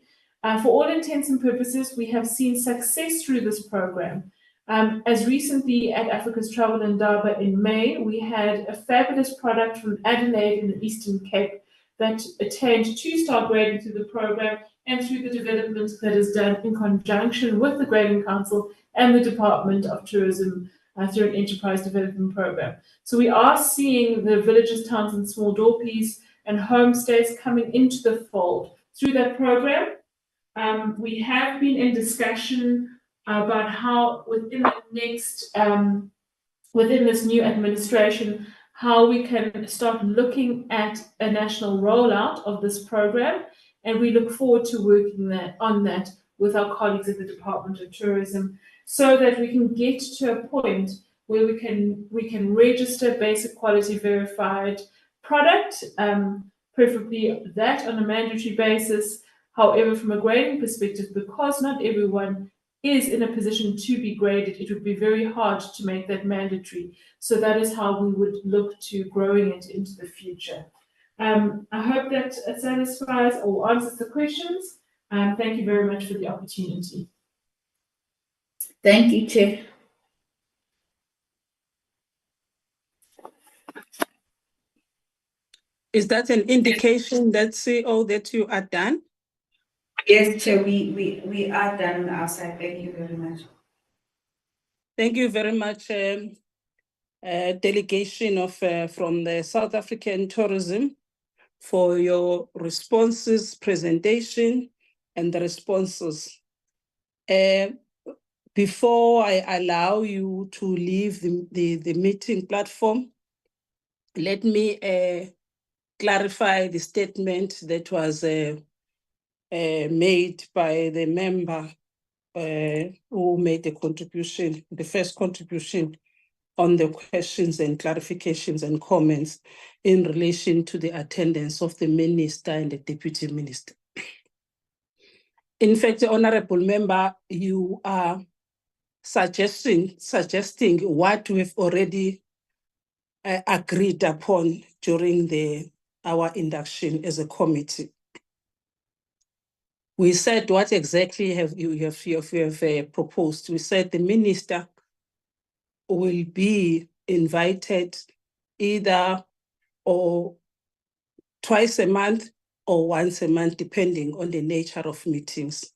For all intents and purposes, we have seen success through this program. As recently at Africa's Travel and Durban in May, we had a fabulous product from Adelaide in the Eastern Cape that attained 2-star grading through the program and through the development that is done in conjunction with the Grading Council and the Department of Tourism through an enterprise development program. So we are seeing the villages, towns, and small dorpies and homestays coming into the fold through that program. We have been in discussion about how within this new administration, how we can start looking at a national rollout of this program. And we look forward to working on that with our colleagues at the Department of Tourism so that we can get to a point where we can register basic quality verified product, preferably that on a mandatory basis. However, from a grading perspective, because not everyone is in a position to be graded, it would be very hard to make that mandatory. So that is how we would look to growing it into the future. I hope that satisfies or answers the questions. Thank you very much for the opportunity. Thank you, Chair. Is that an indication that CEO that you are done? Yes, Chair, we are done on our side. Thank you very much. Thank you very much, delegation of from the South African Tourism, for your responses, presentation, and the responses. Before I allow you to leave the meeting platform, let me clarify the statement that was made by the member who made the contribution, the first contribution on the questions and clarifications and comments in relation to the attendance of the minister and the deputy minister. In fact, Honorable Member, you are suggesting what we've already agreed upon during our induction as a committee. We said what exactly you have proposed. We said the minister will be invited either or twice a month or once a month, depending on the nature of meetings.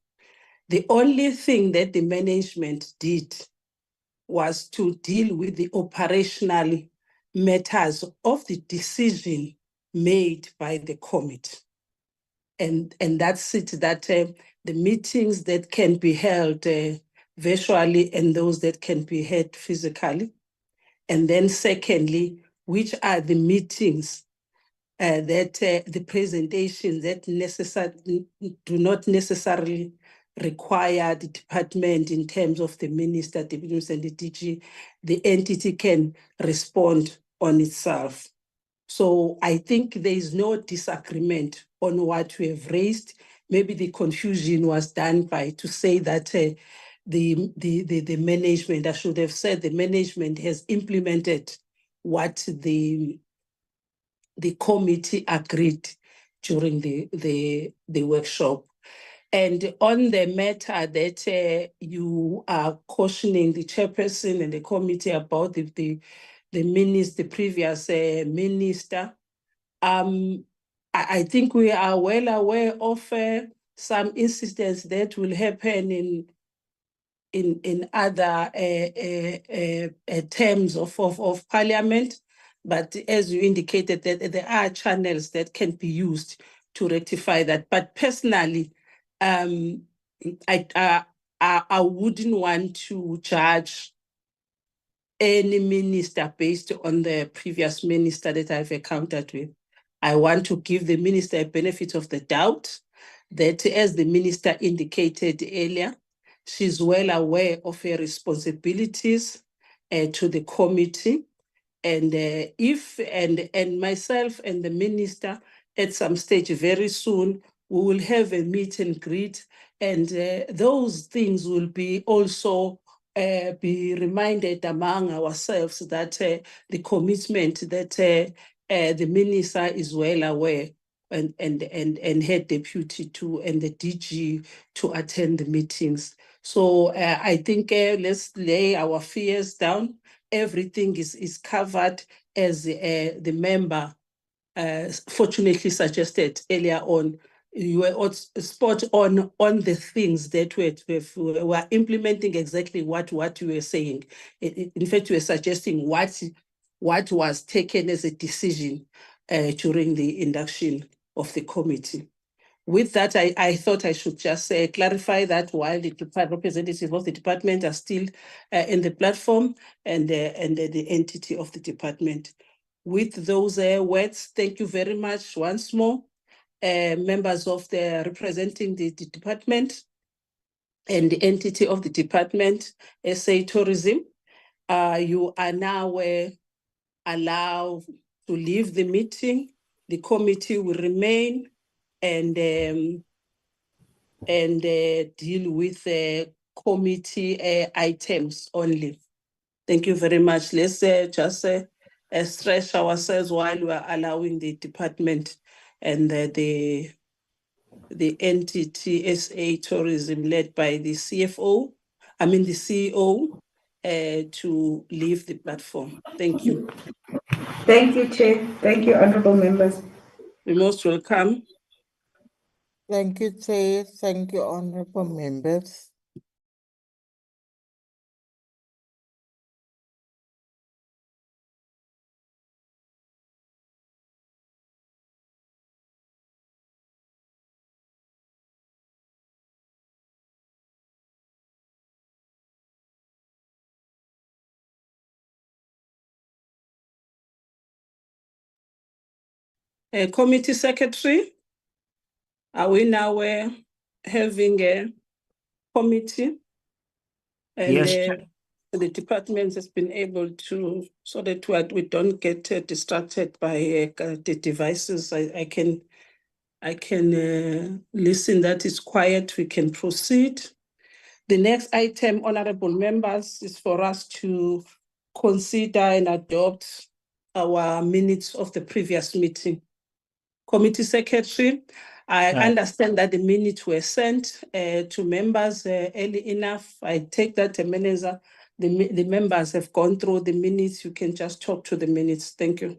The only thing that the management did was to deal with the operational matters of the decision made by the committee. And that's it, that the meetings that can be held virtually and those that can be held physically. And then secondly, which are the meetings that the presentations that do not necessarily require the department in terms of the minister, the minister and the DG, the entity can respond on itself. So I think there is no disagreement on what we have raised. Maybe the confusion was done by to say that the management, I should have said the management has implemented what the committee agreed during the workshop. And on the matter that you are cautioning the chairperson and the committee about the previous minister, I think we are well aware of some incidents that will happen in other terms of parliament. But as you indicated, that there are channels that can be used to rectify that. But personally, I wouldn't want to judge any minister based on the previous minister that I've encountered with. I want to give the minister a benefit of the doubt that, as the minister indicated earlier, she's well aware of her responsibilities to the committee. And and myself and the minister at some stage very soon, we will have a meet and greet, and those things will be also be reminded among ourselves that the commitment that the minister is well aware, and her deputy too, and the DG to attend the meetings. So I think let's lay our fears down. Everything is covered, as the member fortunately suggested earlier on. You were spot on the things that we were implementing exactly what you were saying. In fact, you were suggesting what was taken as a decision during the induction of the committee. With that, I thought I should just clarify that while the representatives of the department are still in the platform and the entity of the department. With those words, thank you very much once more, members of the representing the department and the entity of the department, SA Tourism. you are now allowed to leave the meeting. The committee will remain and deal with committee items only. Thank you very much. Let's just stretch ourselves while we are allowing the department and the entity SA Tourism led by the CEO, to leave the platform. Thank you. Thank you, Chair. Thank you, honorable members. You're most welcome. Thank you, Chair. Thank you, honorable members. Committee Secretary, are we now having a committee? And Yes, Chair. the department has been able to, so that we don't get distracted by the devices. I can listen, that is quiet, we can proceed. The next item, honorable members, is for us to consider and adopt our minutes of the previous meeting. Committee Secretary, I understand that the minutes were sent to members early enough. I take that the members have gone through the minutes. You can just talk to the minutes. Thank you.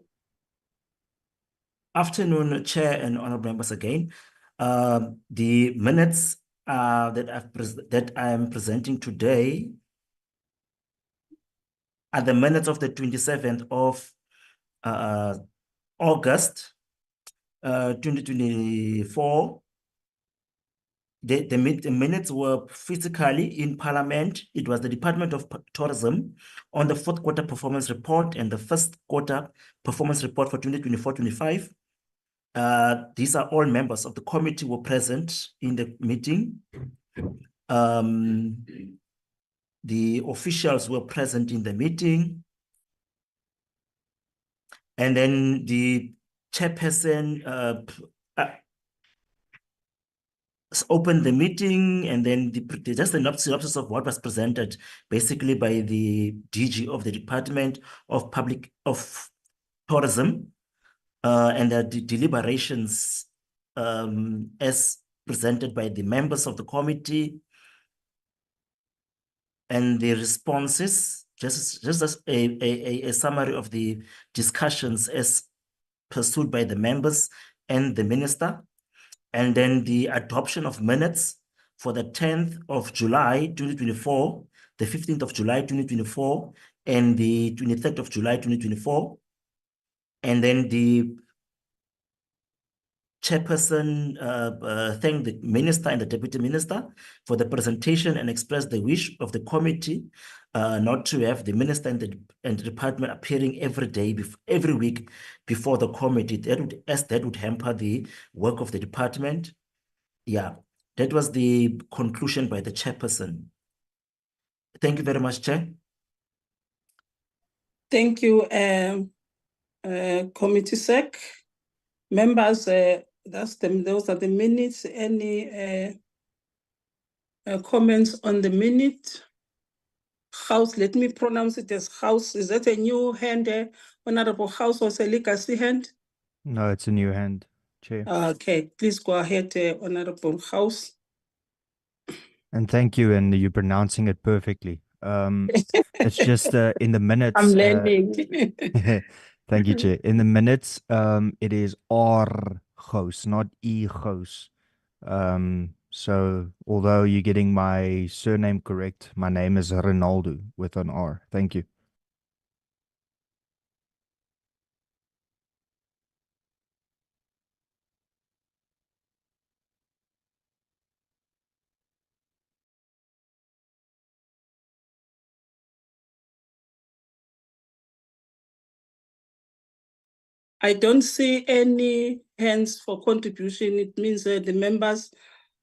Afternoon, Chair and honorable members again. The minutes that I am presenting today are the minutes of the 27th of August 2024. The minutes were physically in Parliament. It was the Department of Tourism on the fourth quarter performance report and the first quarter performance report for 2024-25. These are all members of the committee were present in the meeting. The officials were present in the meeting. And then the chairperson opened the meeting, and then just the synopsis of what was presented basically by the DG of the Department of Tourism, and the deliberations as presented by the members of the committee, and the responses, just as a summary of the discussions as pursued by the members and the minister, and then the adoption of minutes for the 10th of July 2024, the 15th of July 2024, and the 23rd of July 2024. And then the chairperson thanked the minister and the deputy minister for the presentation and expressed the wish of the committee not to have the minister and the department appearing every day, every week before the committee. That would hamper the work of the department. Yeah, that was the conclusion by the chairperson. Thank you very much, Chair. Thank you, Committee Sec. Members, those are the minutes. Any comments on the minute? House, let me pronounce it as House. Is that a new hand, Honorable House, or a legacy hand? No, it's a new hand, Chair. Okay, please go ahead, Honorable House. And thank you, and you're pronouncing it perfectly. It's just in the minutes. I'm learning. Thank you, Chair. In the minutes, it is Argos, not Egos. So although you're getting my surname correct, my name is Ronaldo with an R. Thank you. I don't see any hands for contribution. It means the members,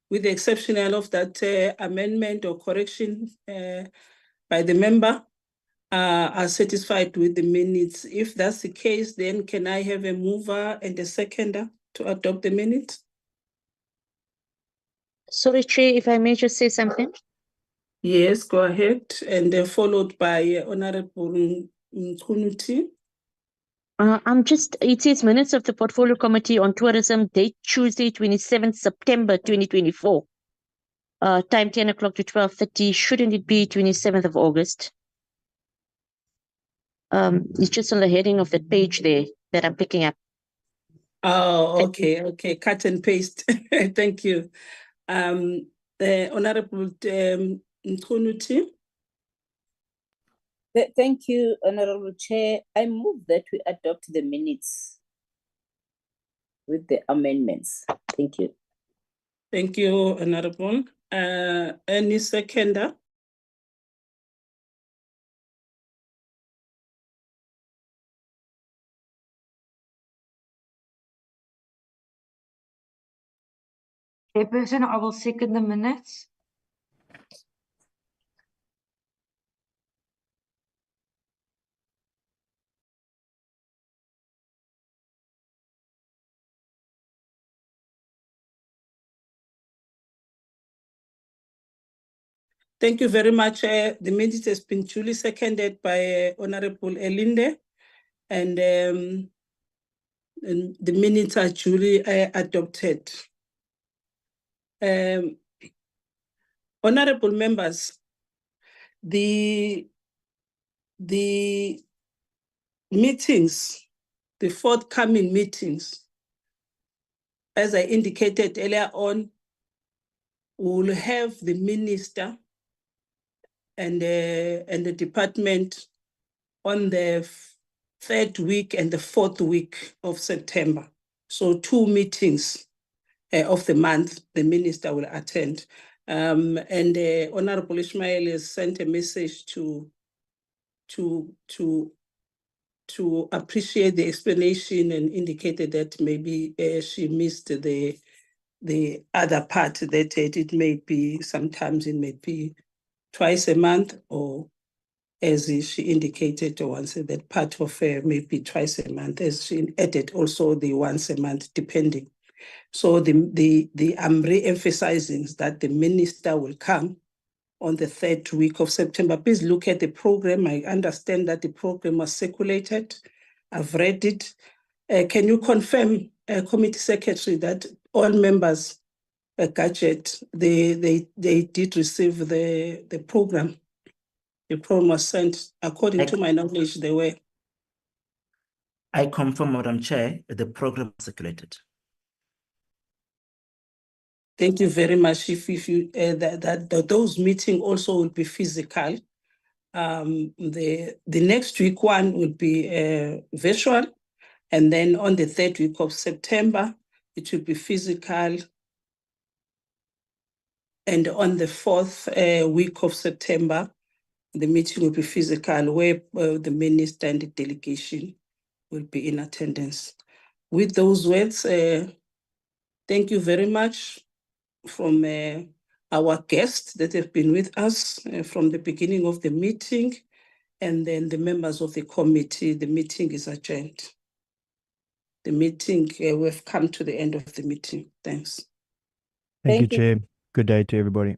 with the exception of that amendment or correction by the member, are satisfied with the minutes. If that's the case, then can I have a mover and a seconder to adopt the minutes? Sorry, Chair, if I may just say something. Yes, go ahead. And followed by Honorable Mkunuti. It says minutes of the Portfolio Committee on Tourism, date Tuesday, 27th September 2024. Time 10 o'clock to 12:30. Shouldn't it be 27th of August? It's just on the heading of that page there that I'm picking up. Oh, okay, okay. Cut and paste. Thank you. Honorable Mkunuti. Thank you, Honorable Chair. I move that we adopt the minutes with the amendments. Thank you. Thank you, Honorable. Any seconder? Chairperson, I will second the minutes. Thank you very much. The minute has been duly seconded by Honorable Elinde, and the minutes are duly adopted. Honorable members, the meetings, the forthcoming meetings, as I indicated earlier on, will have the minister and the department on the third week and the fourth week of September. So 2 meetings of the month the minister will attend. And Honorable Ismail has sent a message to appreciate the explanation and indicated that maybe she missed the other part, that it may be sometimes it may be twice a month, or as she indicated once, that part of maybe twice a month, as she added also the once a month, depending. So I'm re-emphasizing that the minister will come on the third week of September. Please look at the program. I understand that the program was circulated. I've read it. Can you confirm, Committee Secretary, that all members gadget, they did receive the program? The program was sent, according to my knowledge, they were. I confirm, Madam Chair, the program was circulated. Thank you very much. If you those meetings also will be physical. The next week one will be virtual, and then on the third week of September it will be physical, and on the fourth week of September the meeting will be physical, where the minister and the delegation will be in attendance. With those words, thank you very much from our guests that have been with us from the beginning of the meeting, and then the members of the committee. The meeting is adjourned. The meeting, we've come to the end of the meeting. Thanks. Thank you, Chair. Good day to everybody.